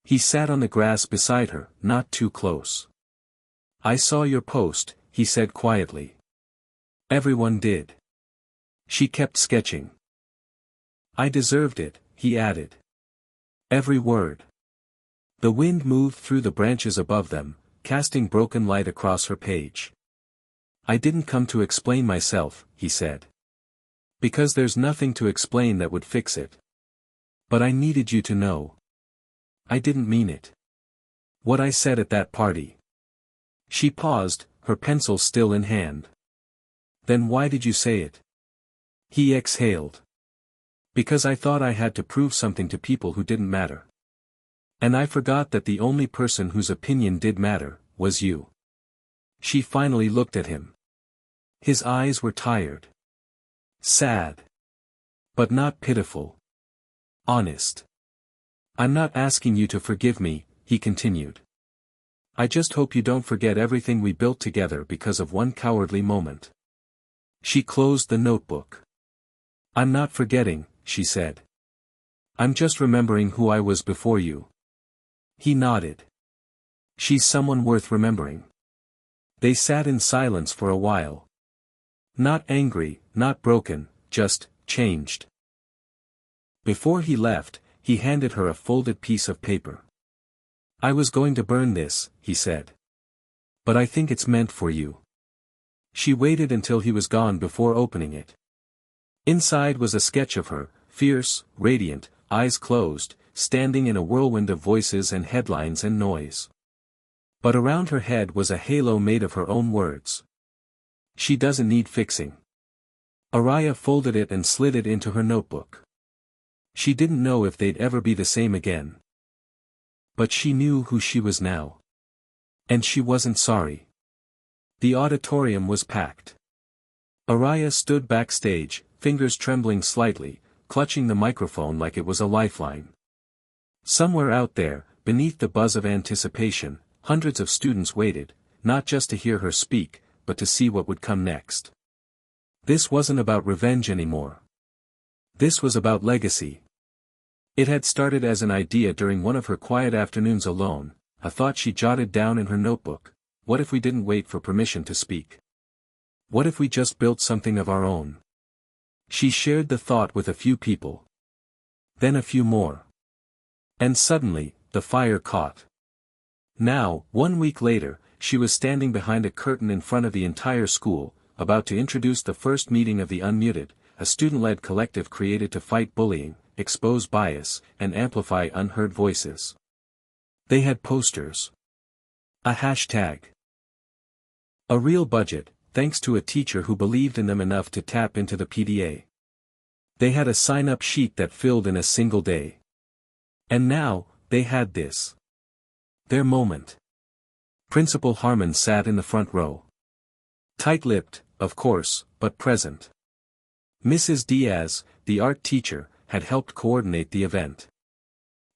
He sat on the grass beside her, not too close. I saw your post, he said quietly. Everyone did. She kept sketching. I deserved it, he added. Every word. The wind moved through the branches above them, casting broken light across her page. I didn't come to explain myself, he said. Because there's nothing to explain that would fix it. But I needed you to know. I didn't mean it. What I said at that party. She paused, her pencil still in hand. Then why did you say it? He exhaled. Because I thought I had to prove something to people who didn't matter. And I forgot that the only person whose opinion did matter, was you. She finally looked at him. His eyes were tired. Sad. But not pitiful. Honest. I'm not asking you to forgive me, he continued. I just hope you don't forget everything we built together because of one cowardly moment. She closed the notebook. I'm not forgetting, she said. I'm just remembering who I was before you. He nodded. She's someone worth remembering. They sat in silence for a while. Not angry, not broken, just changed. Before he left, he handed her a folded piece of paper. I was going to burn this, he said. But I think it's meant for you. She waited until he was gone before opening it. Inside was a sketch of her, fierce, radiant, eyes closed, standing in a whirlwind of voices and headlines and noise. But around her head was a halo made of her own words. She doesn't need fixing. Araya folded it and slid it into her notebook. She didn't know if they'd ever be the same again. But she knew who she was now. And she wasn't sorry. The auditorium was packed. Araya stood backstage, fingers trembling slightly, clutching the microphone like it was a lifeline. Somewhere out there, beneath the buzz of anticipation, hundreds of students waited, not just to hear her speak, but to see what would come next. This wasn't about revenge anymore. This was about legacy. It had started as an idea during one of her quiet afternoons alone, a thought she jotted down in her notebook. What if we didn't wait for permission to speak? What if we just built something of our own? She shared the thought with a few people. Then a few more. And suddenly, the fire caught. Now, 1 week later, she was standing behind a curtain in front of the entire school, about to introduce the first meeting of the Unmuted, a student-led collective created to fight bullying, expose bias, and amplify unheard voices. They had posters. A hashtag. A real budget, thanks to a teacher who believed in them enough to tap into the PDA. They had a sign-up sheet that filled in a single day. And now, they had this. Their moment. Principal Harmon sat in the front row. Tight-lipped, of course, but present. Mrs. Diaz, the art teacher, had helped coordinate the event.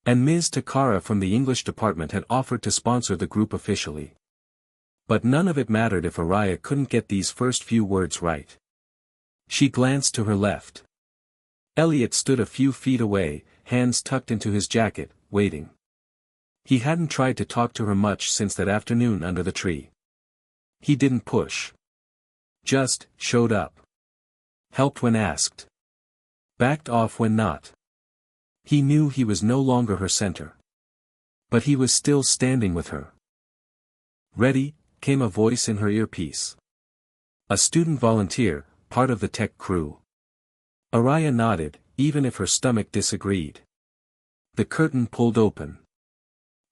And Ms. Takara from the English department had offered to sponsor the group officially. But none of it mattered if Araya couldn't get these first few words right. She glanced to her left. Elliot stood a few feet away, hands tucked into his jacket, waiting. He hadn't tried to talk to her much since that afternoon under the tree. He didn't push. Just showed up. Helped when asked. Backed off when not. He knew he was no longer her center. But he was still standing with her. Ready, came a voice in her earpiece. A student volunteer, part of the tech crew. Araya nodded, even if her stomach disagreed. The curtain pulled open.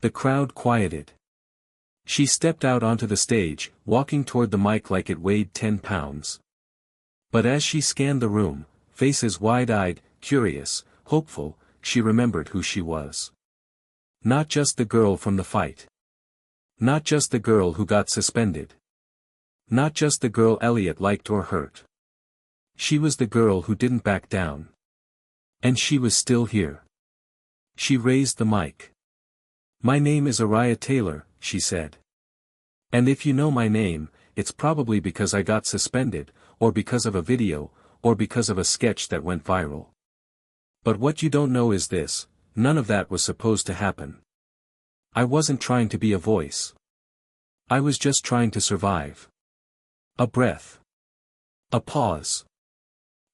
The crowd quieted. She stepped out onto the stage, walking toward the mic like it weighed 10 pounds. But as she scanned the room, faces wide-eyed, curious, hopeful, she remembered who she was. Not just the girl from the fight. Not just the girl who got suspended. Not just the girl Elliot liked or hurt. She was the girl who didn't back down. And she was still here. She raised the mic. "My name is Araya Taylor," she said. "And if you know my name, it's probably because I got suspended, or because of a video, or because of a sketch that went viral. But what you don't know is this, none of that was supposed to happen. I wasn't trying to be a voice. I was just trying to survive. A breath. A pause.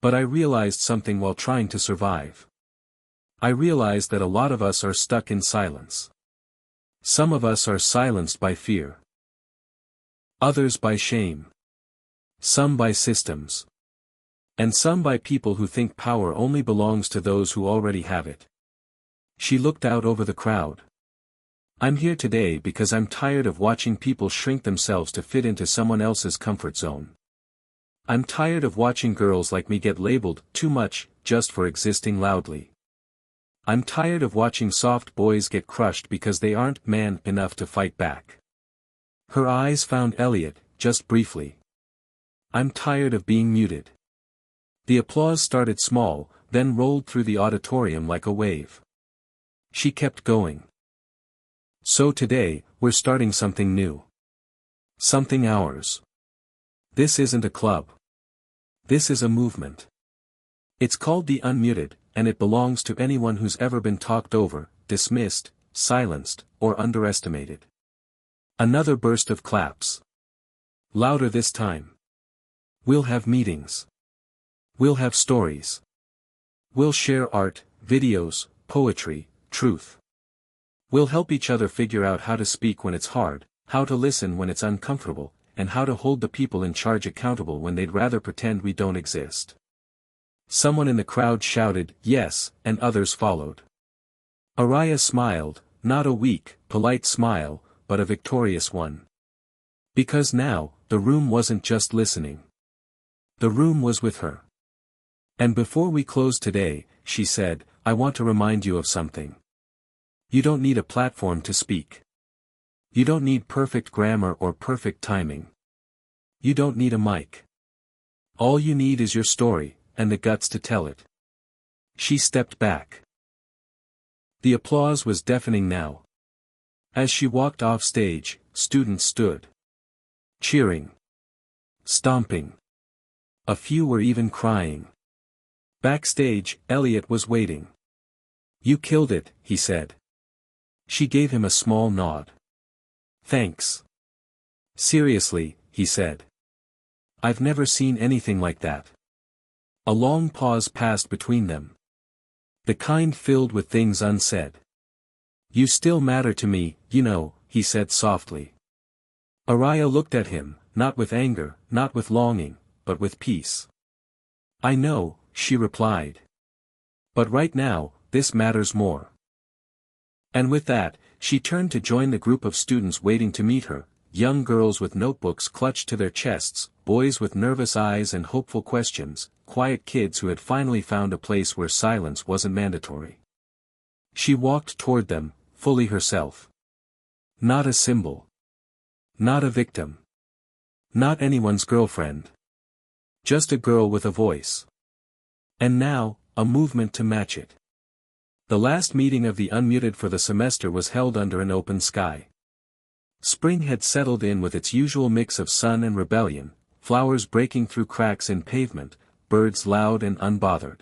But I realized something while trying to survive. I realized that a lot of us are stuck in silence. Some of us are silenced by fear. Others by shame. Some by systems. And some by people who think power only belongs to those who already have it." She looked out over the crowd. "I'm here today because I'm tired of watching people shrink themselves to fit into someone else's comfort zone. I'm tired of watching girls like me get labeled too much just for existing loudly. I'm tired of watching soft boys get crushed because they aren't man enough to fight back." Her eyes found Elliot, just briefly. "I'm tired of being muted." The applause started small, then rolled through the auditorium like a wave. She kept going. "So today, we're starting something new. Something ours. This isn't a club. This is a movement. It's called the Unmuted, and it belongs to anyone who's ever been talked over, dismissed, silenced, or underestimated." Another burst of claps. Louder this time. "We'll have meetings. We'll have stories. We'll share art, videos, poetry, truth. We'll help each other figure out how to speak when it's hard, how to listen when it's uncomfortable, and how to hold the people in charge accountable when they'd rather pretend we don't exist." Someone in the crowd shouted, "Yes," and others followed. Araya smiled, not a weak, polite smile, but a victorious one. Because now, the room wasn't just listening. The room was with her. "And before we close today," she said, "I want to remind you of something. You don't need a platform to speak. You don't need perfect grammar or perfect timing. You don't need a mic. All you need is your story, and the guts to tell it." She stepped back. The applause was deafening now. As she walked off stage, students stood. Cheering. Stomping. A few were even crying. Backstage, Elliot was waiting. "You killed it," he said. She gave him a small nod. "Thanks." "Seriously," he said. "I've never seen anything like that." A long pause passed between them. The kind filled with things unsaid. "You still matter to me, you know," he said softly. Araya looked at him, not with anger, not with longing, but with peace. "I know," she replied. "But right now, this matters more." And with that, she turned to join the group of students waiting to meet her, young girls with notebooks clutched to their chests, boys with nervous eyes and hopeful questions, quiet kids who had finally found a place where silence wasn't mandatory. She walked toward them, fully herself. Not a symbol. Not a victim. Not anyone's girlfriend. Just a girl with a voice. And now, a movement to match it. The last meeting of the Unmuted for the semester was held under an open sky. Spring had settled in with its usual mix of sun and rebellion, flowers breaking through cracks in pavement, birds loud and unbothered.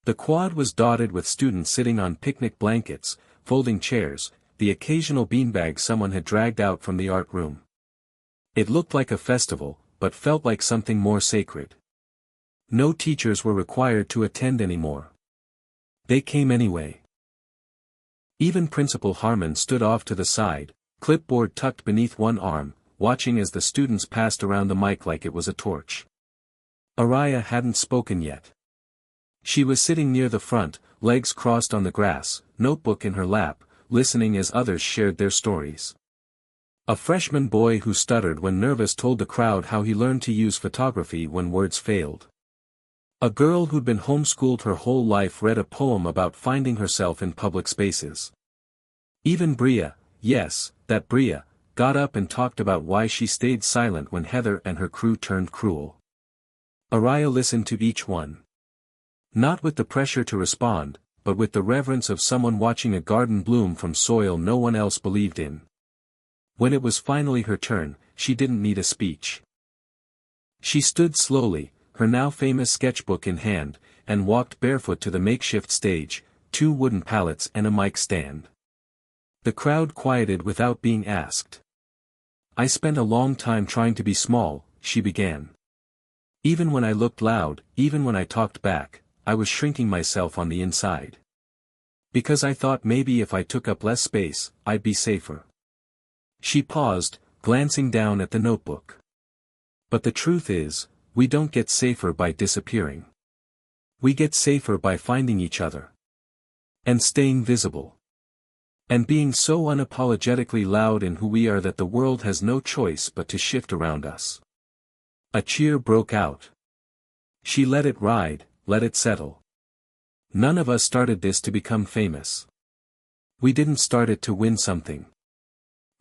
The quad was dotted with students sitting on picnic blankets, folding chairs, the occasional beanbag someone had dragged out from the art room. It looked like a festival, but felt like something more sacred. No teachers were required to attend anymore. They came anyway. Even Principal Harmon stood off to the side, clipboard tucked beneath one arm, watching as the students passed around the mic like it was a torch. Araya hadn't spoken yet. She was sitting near the front, legs crossed on the grass, notebook in her lap, listening as others shared their stories. A freshman boy who stuttered when nervous told the crowd how he learned to use photography when words failed. A girl who'd been homeschooled her whole life read a poem about finding herself in public spaces. Even Bria, yes, that Bria, got up and talked about why she stayed silent when Heather and her crew turned cruel. Araya listened to each one. Not with the pressure to respond, but with the reverence of someone watching a garden bloom from soil no one else believed in. When it was finally her turn, she didn't need a speech. She stood slowly, her now famous sketchbook in hand, and walked barefoot to the makeshift stage, 2 wooden pallets and a mic stand. The crowd quieted without being asked. I spent a long time trying to be small, she began. Even when I looked loud, even when I talked back, I was shrinking myself on the inside. Because I thought maybe if I took up less space, I'd be safer. She paused, glancing down at the notebook. But the truth is, we don't get safer by disappearing. We get safer by finding each other. And staying visible. And being so unapologetically loud in who we are that the world has no choice but to shift around us. A cheer broke out. She let it ride, let it settle. None of us started this to become famous. We didn't start it to win something.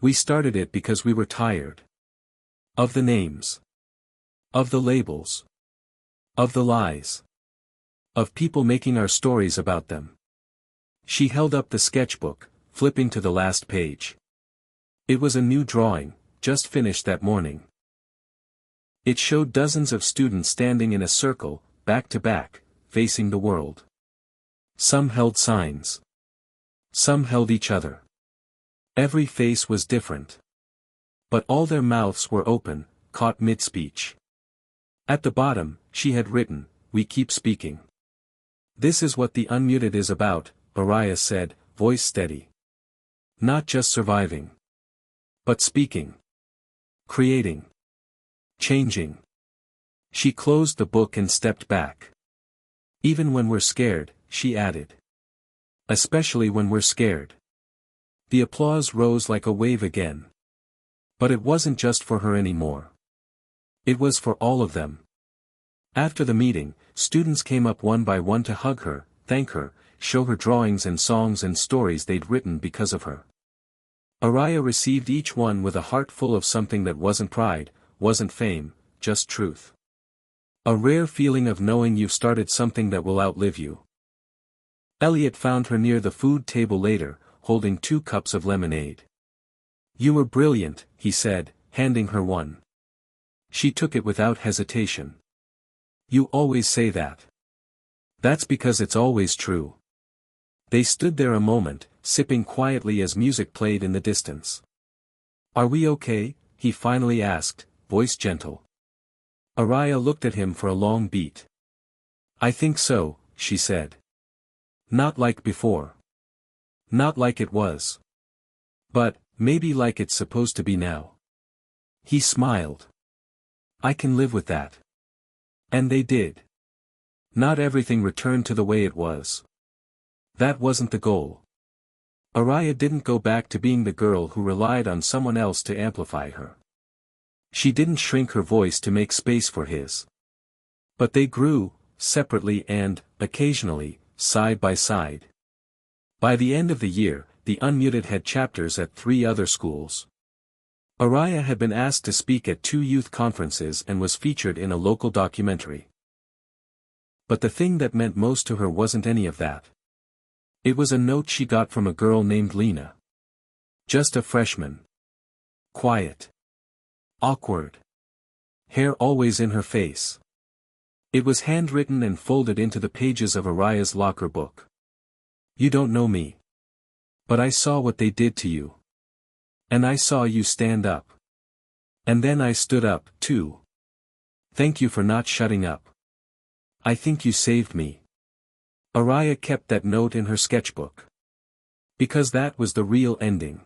We started it because we were tired. Of the names. Of the labels. Of the lies. Of people making our stories about them. She held up the sketchbook, flipping to the last page. It was a new drawing, just finished that morning. It showed dozens of students standing in a circle, back to back, facing the world. Some held signs. Some held each other. Every face was different. But all their mouths were open, caught mid-speech. At the bottom, she had written, "We keep speaking." This is what the unmuted is about, Araya said, voice steady. Not just surviving. But speaking. Creating. Changing. She closed the book and stepped back. Even when we're scared, she added. Especially when we're scared. The applause rose like a wave again. But it wasn't just for her anymore. It was for all of them. After the meeting, students came up one by one to hug her, thank her, show her drawings and songs and stories they'd written because of her. Araya received each one with a heart full of something that wasn't pride, wasn't fame, just truth. A rare feeling of knowing you've started something that will outlive you. Elliot found her near the food table later, holding 2 cups of lemonade. "You were brilliant," he said, handing her one. She took it without hesitation. "You always say that." "That's because it's always true." They stood there a moment, sipping quietly as music played in the distance. "Are we okay?" he finally asked, voice gentle. Araya looked at him for a long beat. "I think so," she said. "Not like before. Not like it was. But, maybe like it's supposed to be now." He smiled. "I can live with that." And they did. Not everything returned to the way it was. That wasn't the goal. Araya didn't go back to being the girl who relied on someone else to amplify her. She didn't shrink her voice to make space for his. But they grew, separately and, occasionally, side by side. By the end of the year, the Unmuted had chapters at 3 other schools. Araya had been asked to speak at 2 youth conferences and was featured in a local documentary. But the thing that meant most to her wasn't any of that. It was a note she got from a girl named Lena. Just a freshman. Quiet. Awkward. Hair always in her face. It was handwritten and folded into the pages of Araya's locker book. "You don't know me. But I saw what they did to you. And I saw you stand up. And then I stood up, too. Thank you for not shutting up. I think you saved me." Araya kept that note in her sketchbook. Because that was the real ending.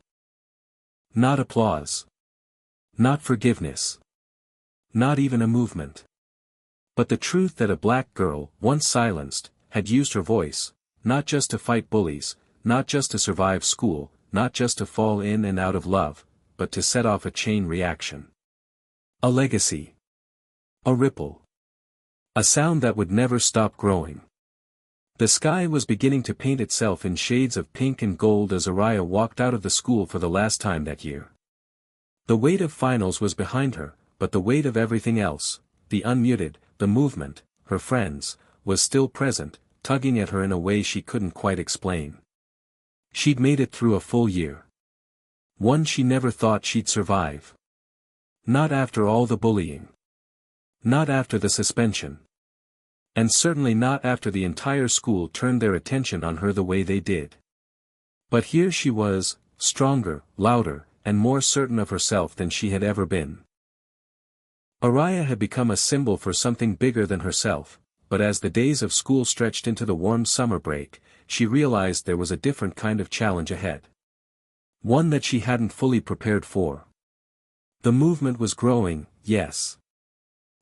Not applause. Not forgiveness. Not even a movement. But the truth that a black girl, once silenced, had used her voice, not just to fight bullies, not just to survive school, not just to fall in and out of love, but to set off a chain reaction. A legacy. A ripple. A sound that would never stop growing. The sky was beginning to paint itself in shades of pink and gold as Araya walked out of the school for the last time that year. The weight of finals was behind her, but the weight of everything else, the unmuted, the movement, her friends, was still present, tugging at her in a way she couldn't quite explain. She'd made it through a full year. One she never thought she'd survive. Not after all the bullying. Not after the suspension. And certainly not after the entire school turned their attention on her the way they did. But here she was, stronger, louder, and more certain of herself than she had ever been. Araya had become a symbol for something bigger than herself, but as the days of school stretched into the warm summer break, she realized there was a different kind of challenge ahead. One that she hadn't fully prepared for. The movement was growing, yes.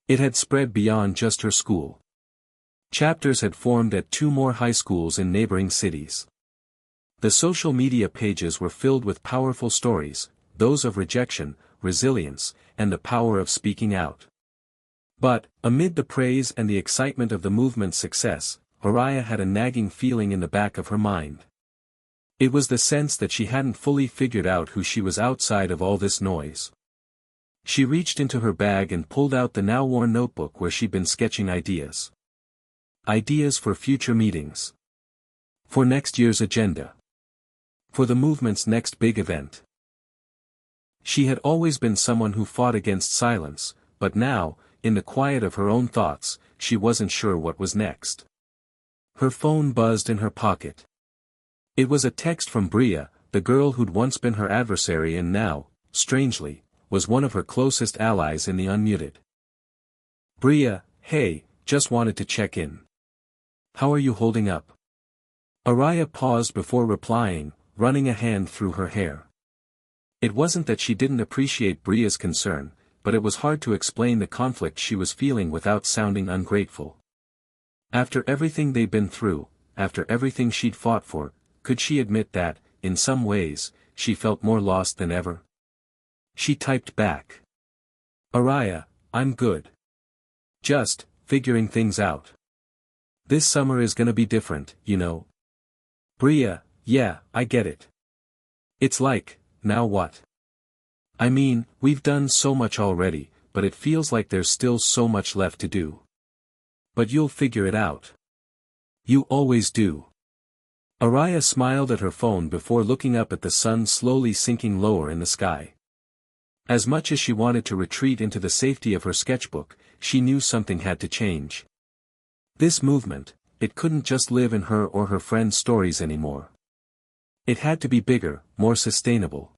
It had spread beyond just her school. Chapters had formed at 2 more high schools in neighboring cities. The social media pages were filled with powerful stories, those of rejection, resilience, and the power of speaking out. But, amid the praise and the excitement of the movement's success, Araya had a nagging feeling in the back of her mind. It was the sense that she hadn't fully figured out who she was outside of all this noise. She reached into her bag and pulled out the now-worn notebook where she'd been sketching ideas. Ideas for future meetings. For next year's agenda. For the movement's next big event. She had always been someone who fought against silence, but now, in the quiet of her own thoughts, she wasn't sure what was next. Her phone buzzed in her pocket. It was a text from Bria, the girl who'd once been her adversary and now, strangely, was one of her closest allies in the unmuted. Bria, hey, just wanted to check in. How are you holding up? Araya paused before replying, running a hand through her hair. It wasn't that she didn't appreciate Bria's concern, but it was hard to explain the conflict she was feeling without sounding ungrateful. After everything they'd been through, after everything she'd fought for, could she admit that, in some ways, she felt more lost than ever? She typed back. Araya, I'm good. Just, figuring things out. This summer is gonna be different, you know. Bria, yeah, I get it. It's like, now what? I mean, we've done so much already, but it feels like there's still so much left to do. But you'll figure it out. You always do. Araya smiled at her phone before looking up at the sun slowly sinking lower in the sky. As much as she wanted to retreat into the safety of her sketchbook, she knew something had to change. This movement, it couldn't just live in her or her friends' stories anymore. It had to be bigger, more sustainable.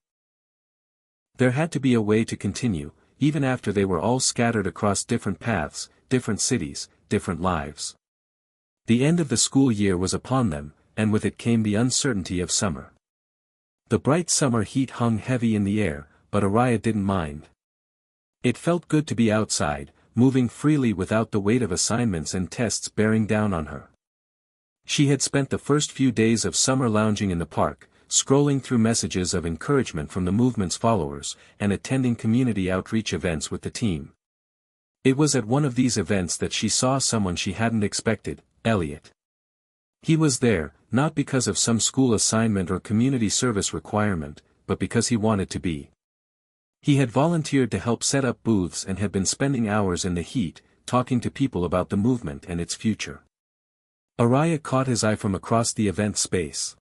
There had to be a way to continue, even after they were all scattered across different paths, different cities, different lives. The end of the school year was upon them, and with it came the uncertainty of summer. The bright summer heat hung heavy in the air, but Araya didn't mind. It felt good to be outside, moving freely without the weight of assignments and tests bearing down on her. She had spent the first few days of summer lounging in the park, scrolling through messages of encouragement from the movement's followers, and attending community outreach events with the team. It was at one of these events that she saw someone she hadn't expected, Elliot. He was there, not because of some school assignment or community service requirement, but because he wanted to be. He had volunteered to help set up booths and had been spending hours in the heat, talking to people about the movement and its future. Araya caught his eye from across the event space.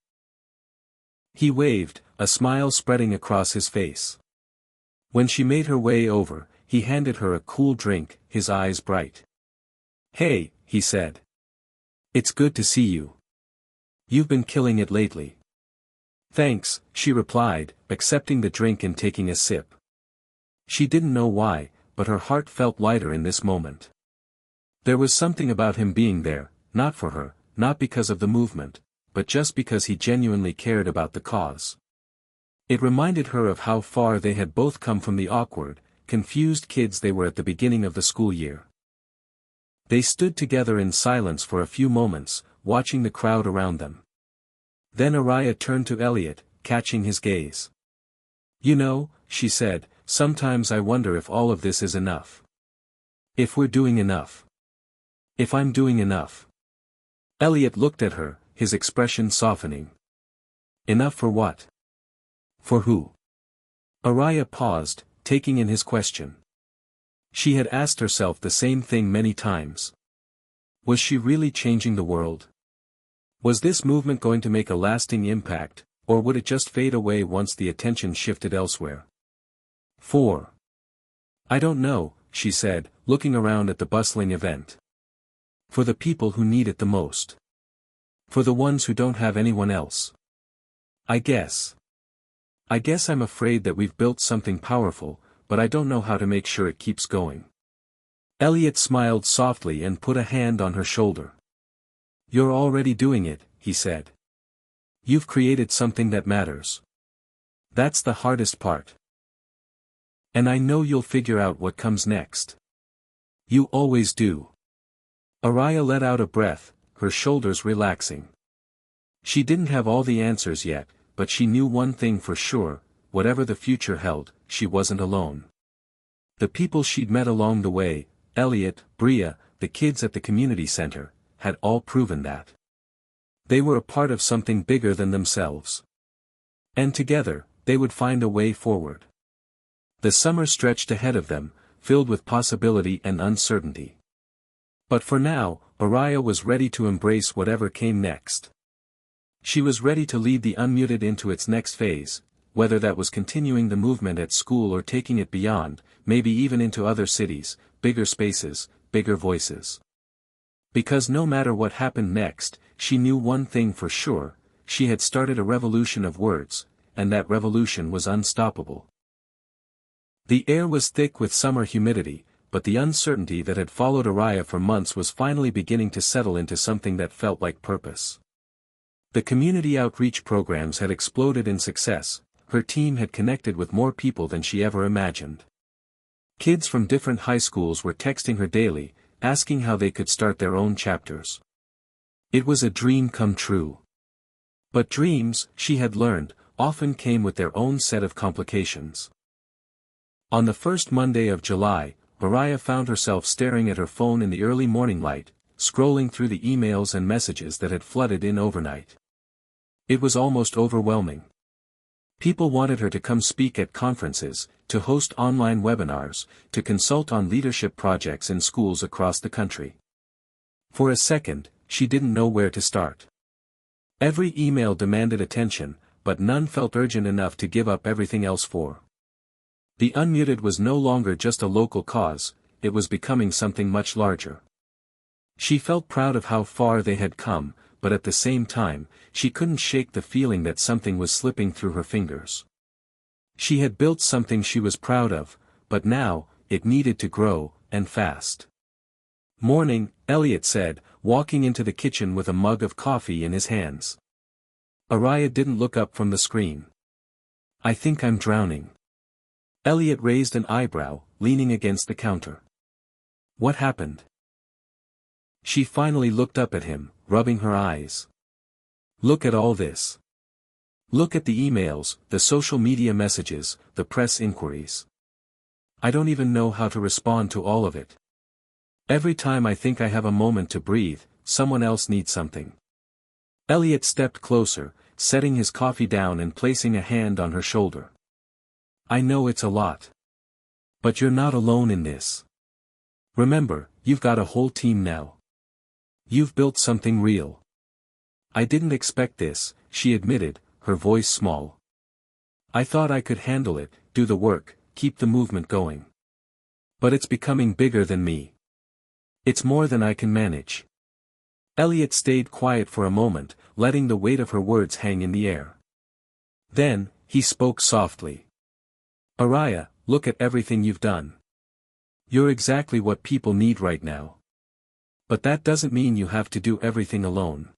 He waved, a smile spreading across his face. When she made her way over, he handed her a cool drink, his eyes bright. Hey, he said. It's good to see you. You've been killing it lately. Thanks, she replied, accepting the drink and taking a sip. She didn't know why, but her heart felt lighter in this moment. There was something about him being there, not for her, not because of the movement, but just because he genuinely cared about the cause. It reminded her of how far they had both come from the awkward, confused kids they were at the beginning of the school year. They stood together in silence for a few moments, watching the crowd around them. Then Araya turned to Elliot, catching his gaze. "You know," she said, "sometimes I wonder if all of this is enough. If we're doing enough. If I'm doing enough." Elliot looked at her, his expression softening. "Enough for what? For who?" Araya paused, taking in his question. She had asked herself the same thing many times. Was she really changing the world? Was this movement going to make a lasting impact, or would it just fade away once the attention shifted elsewhere? 4. "I don't know," she said, looking around at the bustling event. "For the people who need it the most. For the ones who don't have anyone else. I guess I'm afraid that we've built something powerful, but I don't know how to make sure it keeps going." Elliot smiled softly and put a hand on her shoulder. "You're already doing it," he said. "You've created something that matters. That's the hardest part. And I know you'll figure out what comes next. You always do." Araya let out a breath, her shoulders relaxing. She didn't have all the answers yet, but she knew one thing for sure: whatever the future held, she wasn't alone. The people she'd met along the way, Elliot, Bria, the kids at the community center, had all proven that. They were a part of something bigger than themselves. And together, they would find a way forward. The summer stretched ahead of them, filled with possibility and uncertainty. But for now, Araya was ready to embrace whatever came next. She was ready to lead the Unmuted into its next phase, whether that was continuing the movement at school or taking it beyond, maybe even into other cities, bigger spaces, bigger voices. Because no matter what happened next, she knew one thing for sure: she had started a revolution of words, and that revolution was unstoppable. The air was thick with summer humidity, but the uncertainty that had followed Araya for months was finally beginning to settle into something that felt like purpose. The community outreach programs had exploded in success. Her team had connected with more people than she ever imagined. Kids from different high schools were texting her daily, asking how they could start their own chapters. It was a dream come true. But dreams, she had learned, often came with their own set of complications. On the first Monday of July, Araya found herself staring at her phone in the early morning light, scrolling through the emails and messages that had flooded in overnight. It was almost overwhelming. People wanted her to come speak at conferences, to host online webinars, to consult on leadership projects in schools across the country. For a second, she didn't know where to start. Every email demanded attention, but none felt urgent enough to give up everything else for. The Unmuted was no longer just a local cause, it was becoming something much larger. She felt proud of how far they had come, but at the same time, she couldn't shake the feeling that something was slipping through her fingers. She had built something she was proud of, but now, it needed to grow, and fast. "Morning," Elliot said, walking into the kitchen with a mug of coffee in his hands. Araya didn't look up from the screen. "I think I'm drowning." Elliot raised an eyebrow, leaning against the counter. "What happened?" She finally looked up at him, rubbing her eyes. "Look at all this. Look at the emails, the social media messages, the press inquiries. I don't even know how to respond to all of it. Every time I think I have a moment to breathe, someone else needs something." Elliot stepped closer, setting his coffee down and placing a hand on her shoulder. "I know it's a lot. But you're not alone in this. Remember, you've got a whole team now. You've built something real." "I didn't expect this," she admitted, her voice small. "I thought I could handle it, do the work, keep the movement going. But it's becoming bigger than me. It's more than I can manage." Elliot stayed quiet for a moment, letting the weight of her words hang in the air. Then, he spoke softly. "Araya, look at everything you've done. You're exactly what people need right now. But that doesn't mean you have to do everything alone.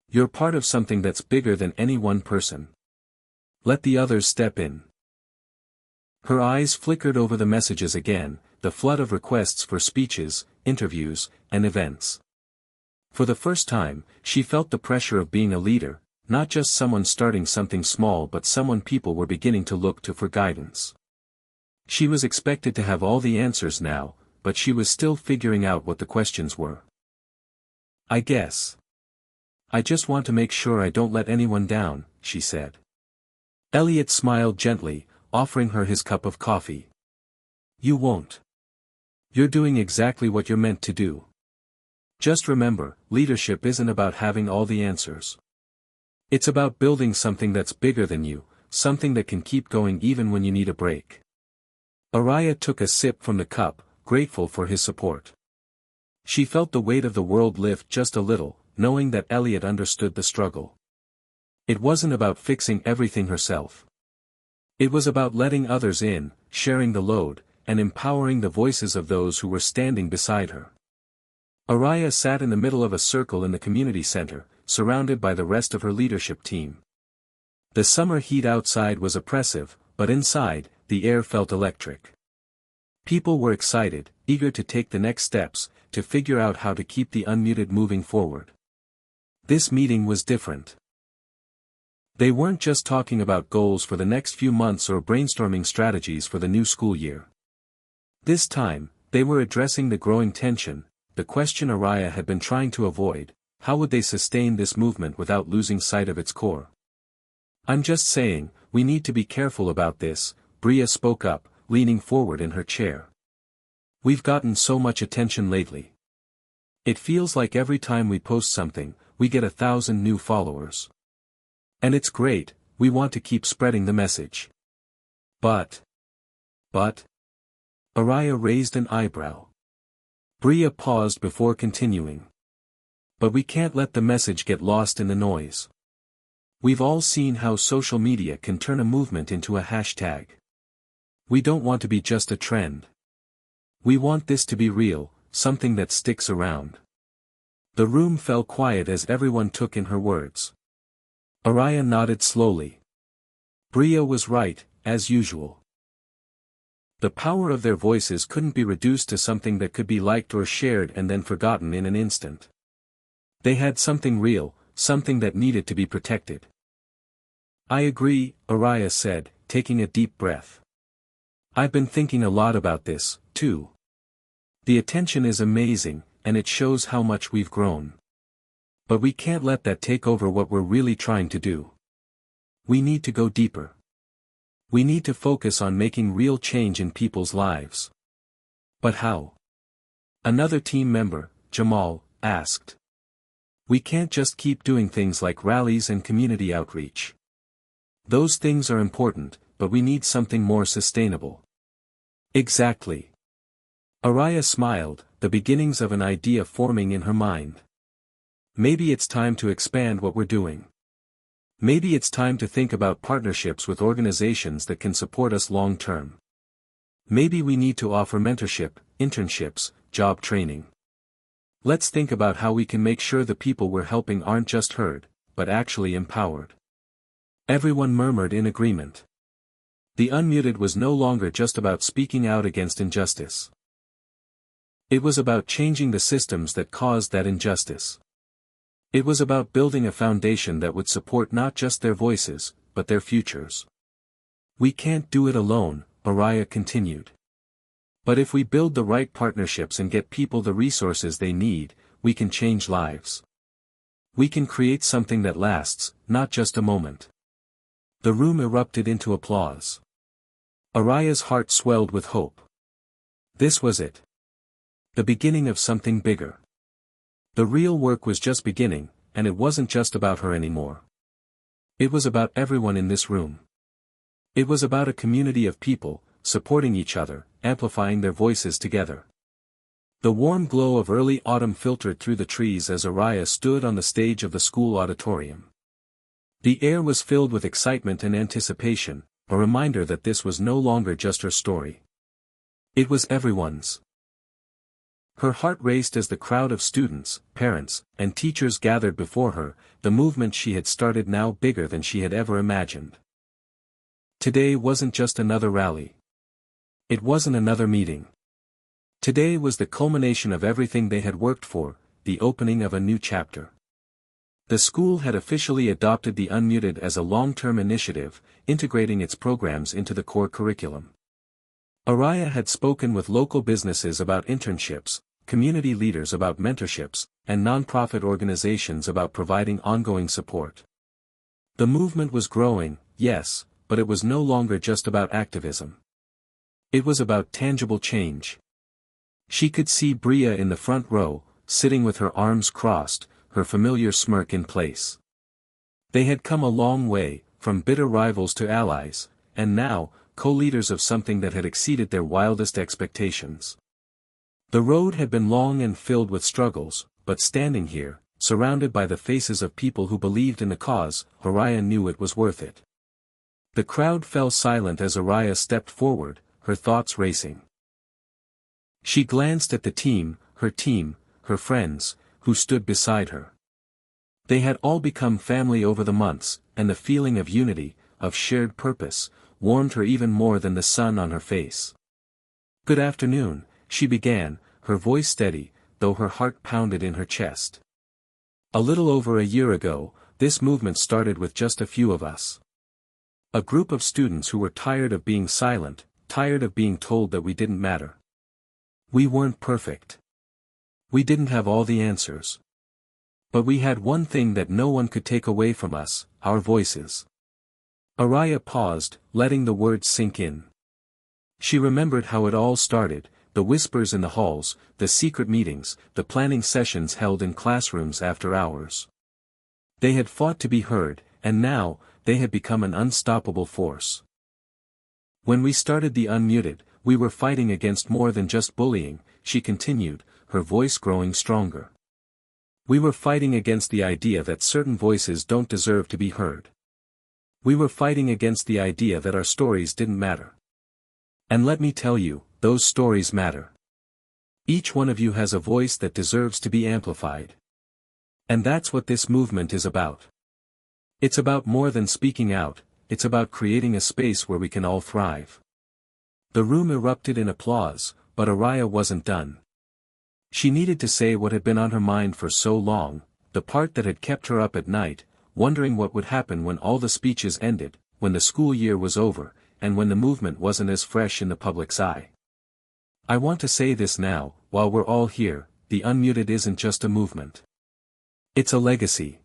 You're part of something that's bigger than any one person. Let the others step in." Her eyes flickered over the messages again, the flood of requests for speeches, interviews, and events. For the first time, she felt the pressure of being a leader, not just someone starting something small but someone people were beginning to look to for guidance. She was expected to have all the answers now, but she was still figuring out what the questions were. "I guess. I just want to make sure I don't let anyone down," she said. Elliot smiled gently, offering her his cup of coffee. "You won't. You're doing exactly what you're meant to do. Just remember, leadership isn't about having all the answers. It's about building something that's bigger than you, something that can keep going even when you need a break." Araya took a sip from the cup, grateful for his support. She felt the weight of the world lift just a little, knowing that Elliot understood the struggle. It wasn't about fixing everything herself. It was about letting others in, sharing the load, and empowering the voices of those who were standing beside her. Araya sat in the middle of a circle in the community center, surrounded by the rest of her leadership team. The summer heat outside was oppressive, but inside, the air felt electric. People were excited, eager to take the next steps, to figure out how to keep the unmuted moving forward. This meeting was different. They weren't just talking about goals for the next few months or brainstorming strategies for the new school year. This time, they were addressing the growing tension, the question Araya had been trying to avoid: how would they sustain this movement without losing sight of its core? "I'm just saying, we need to be careful about this," Bria spoke up, leaning forward in her chair. "We've gotten so much attention lately. It feels like every time we post something, we get 1,000 new followers. And it's great, we want to keep spreading the message. But... Araya raised an eyebrow. Bria paused before continuing. "But we can't let the message get lost in the noise. We've all seen how social media can turn a movement into a hashtag. We don't want to be just a trend. We want this to be real, something that sticks around." The room fell quiet as everyone took in her words. Araya nodded slowly. Bria was right, as usual. The power of their voices couldn't be reduced to something that could be liked or shared and then forgotten in an instant. They had something real, something that needed to be protected. "I agree," Araya said, taking a deep breath. "I've been thinking a lot about this, too. The attention is amazing, and it shows how much we've grown. But we can't let that take over what we're really trying to do. We need to go deeper. We need to focus on making real change in people's lives." "But how?" another team member, Jamal, asked. "We can't just keep doing things like rallies and community outreach. Those things are important, but we need something more sustainable." "Exactly." Araya smiled, the beginnings of an idea forming in her mind. "Maybe it's time to expand what we're doing. Maybe it's time to think about partnerships with organizations that can support us long-term. Maybe we need to offer mentorship, internships, job training. Let's think about how we can make sure the people we're helping aren't just heard, but actually empowered." Everyone murmured in agreement. The unmuted was no longer just about speaking out against injustice. It was about changing the systems that caused that injustice. It was about building a foundation that would support not just their voices, but their futures. "We can't do it alone," Araya continued. "But if we build the right partnerships and get people the resources they need, we can change lives. We can create something that lasts, not just a moment." The room erupted into applause. Araya's heart swelled with hope. This was it. The beginning of something bigger. The real work was just beginning, and it wasn't just about her anymore. It was about everyone in this room. It was about a community of people, supporting each other, amplifying their voices together. The warm glow of early autumn filtered through the trees as Araya stood on the stage of the school auditorium. The air was filled with excitement and anticipation, a reminder that this was no longer just her story. It was everyone's. Her heart raced as the crowd of students, parents, and teachers gathered before her, the movement she had started now bigger than she had ever imagined. Today wasn't just another rally. It wasn't another meeting. Today was the culmination of everything they had worked for, the opening of a new chapter. The school had officially adopted the Unmuted as a long-term initiative, integrating its programs into the core curriculum. Araya had spoken with local businesses about internships, community leaders about mentorships, and nonprofit organizations about providing ongoing support. The movement was growing, yes, but it was no longer just about activism. It was about tangible change. She could see Bria in the front row, sitting with her arms crossed, her familiar smirk in place. They had come a long way, from bitter rivals to allies, and now, co-leaders of something that had exceeded their wildest expectations. The road had been long and filled with struggles, but standing here, surrounded by the faces of people who believed in the cause, Araya knew it was worth it. The crowd fell silent as Araya stepped forward, her thoughts racing. She glanced at the team, her friends, who stood beside her. They had all become family over the months, and the feeling of unity, of shared purpose, warmed her even more than the sun on her face. "Good afternoon," she began, her voice steady, though her heart pounded in her chest. "A little over a year ago, this movement started with just a few of us. A group of students who were tired of being silent, tired of being told that we didn't matter. We weren't perfect. We didn't have all the answers. But we had one thing that no one could take away from us, our voices." Araya paused, letting the words sink in. She remembered how it all started, the whispers in the halls, the secret meetings, the planning sessions held in classrooms after hours. They had fought to be heard, and now, they had become an unstoppable force. "When we started the Unmuted, we were fighting against more than just bullying," she continued, her voice growing stronger. "We were fighting against the idea that certain voices don't deserve to be heard. We were fighting against the idea that our stories didn't matter. And let me tell you, those stories matter. Each one of you has a voice that deserves to be amplified. And that's what this movement is about. It's about more than speaking out, it's about creating a space where we can all thrive." The room erupted in applause, but Araya wasn't done. She needed to say what had been on her mind for so long, the part that had kept her up at night, wondering what would happen when all the speeches ended, when the school year was over, and when the movement wasn't as fresh in the public's eye. "I want to say this now, while we're all here, the Unmuted isn't just a movement. It's a legacy.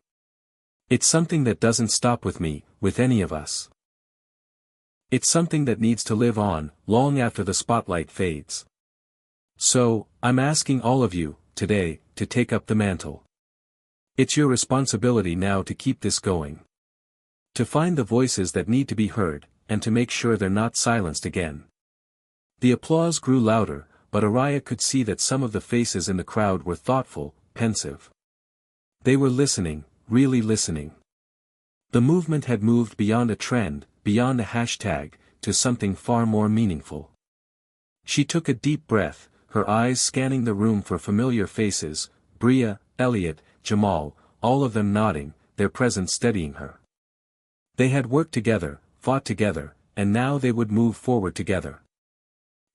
It's something that doesn't stop with me, with any of us. It's something that needs to live on, long after the spotlight fades. So, I'm asking all of you, today, to take up the mantle. It's your responsibility now to keep this going. To find the voices that need to be heard, and to make sure they're not silenced again." The applause grew louder, but Araya could see that some of the faces in the crowd were thoughtful, pensive. They were listening, really listening. The movement had moved beyond a trend, beyond a hashtag, to something far more meaningful. She took a deep breath, her eyes scanning the room for familiar faces, Bria, Elliot, Jamal, all of them nodding, their presence steadying her. They had worked together, fought together, and now they would move forward together.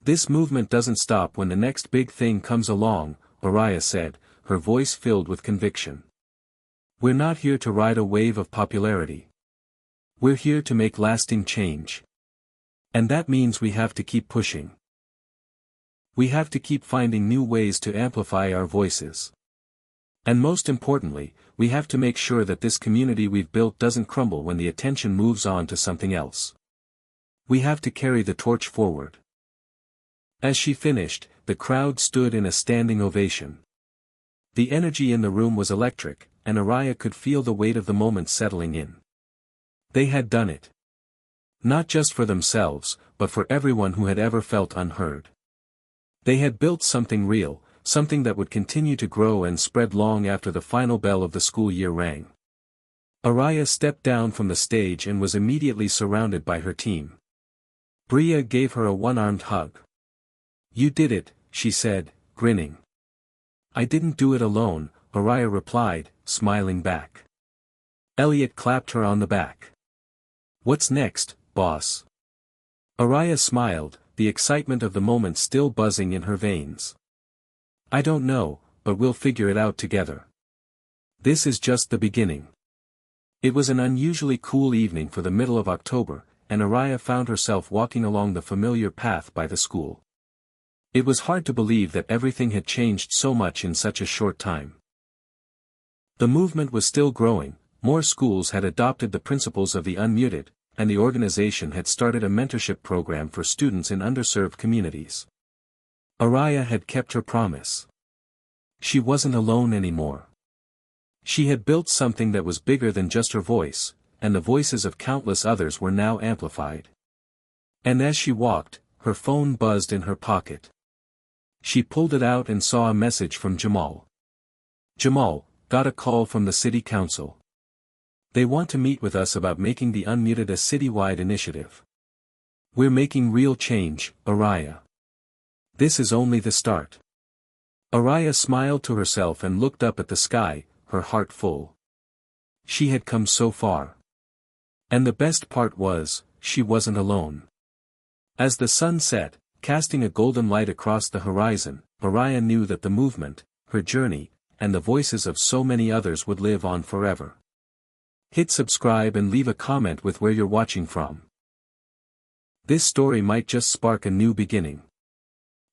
"This movement doesn't stop when the next big thing comes along," Araya said, her voice filled with conviction. "We're not here to ride a wave of popularity. We're here to make lasting change. And that means we have to keep pushing. We have to keep finding new ways to amplify our voices. And most importantly, we have to make sure that this community we've built doesn't crumble when the attention moves on to something else. We have to carry the torch forward." As she finished, the crowd stood in a standing ovation. The energy in the room was electric, and Araya could feel the weight of the moment settling in. They had done it. Not just for themselves, but for everyone who had ever felt unheard. They had built something real, something that would continue to grow and spread long after the final bell of the school year rang. Araya stepped down from the stage and was immediately surrounded by her team. Bria gave her a one-armed hug. "You did it," she said, grinning. "I didn't do it alone," Araya replied, smiling back. Elliot clapped her on the back. "What's next, boss?" Araya smiled, the excitement of the moment still buzzing in her veins. "I don't know, but we'll figure it out together. This is just the beginning." It was an unusually cool evening for the middle of October, and Araya found herself walking along the familiar path by the school. It was hard to believe that everything had changed so much in such a short time. The movement was still growing, more schools had adopted the principles of the unmuted, and the organization had started a mentorship program for students in underserved communities. Araya had kept her promise. She wasn't alone anymore. She had built something that was bigger than just her voice, and the voices of countless others were now amplified. And as she walked, her phone buzzed in her pocket. She pulled it out and saw a message from Jamal. "Jamal, got a call from the city council. They want to meet with us about making the Unmuted a citywide initiative. We're making real change, Araya. This is only the start." Araya smiled to herself and looked up at the sky, her heart full. She had come so far. And the best part was, she wasn't alone. As the sun set, casting a golden light across the horizon, Araya knew that the movement, her journey, and the voices of so many others would live on forever. Hit subscribe and leave a comment with where you're watching from. This story might just spark a new beginning.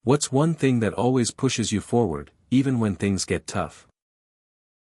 What's one thing that always pushes you forward, even when things get tough?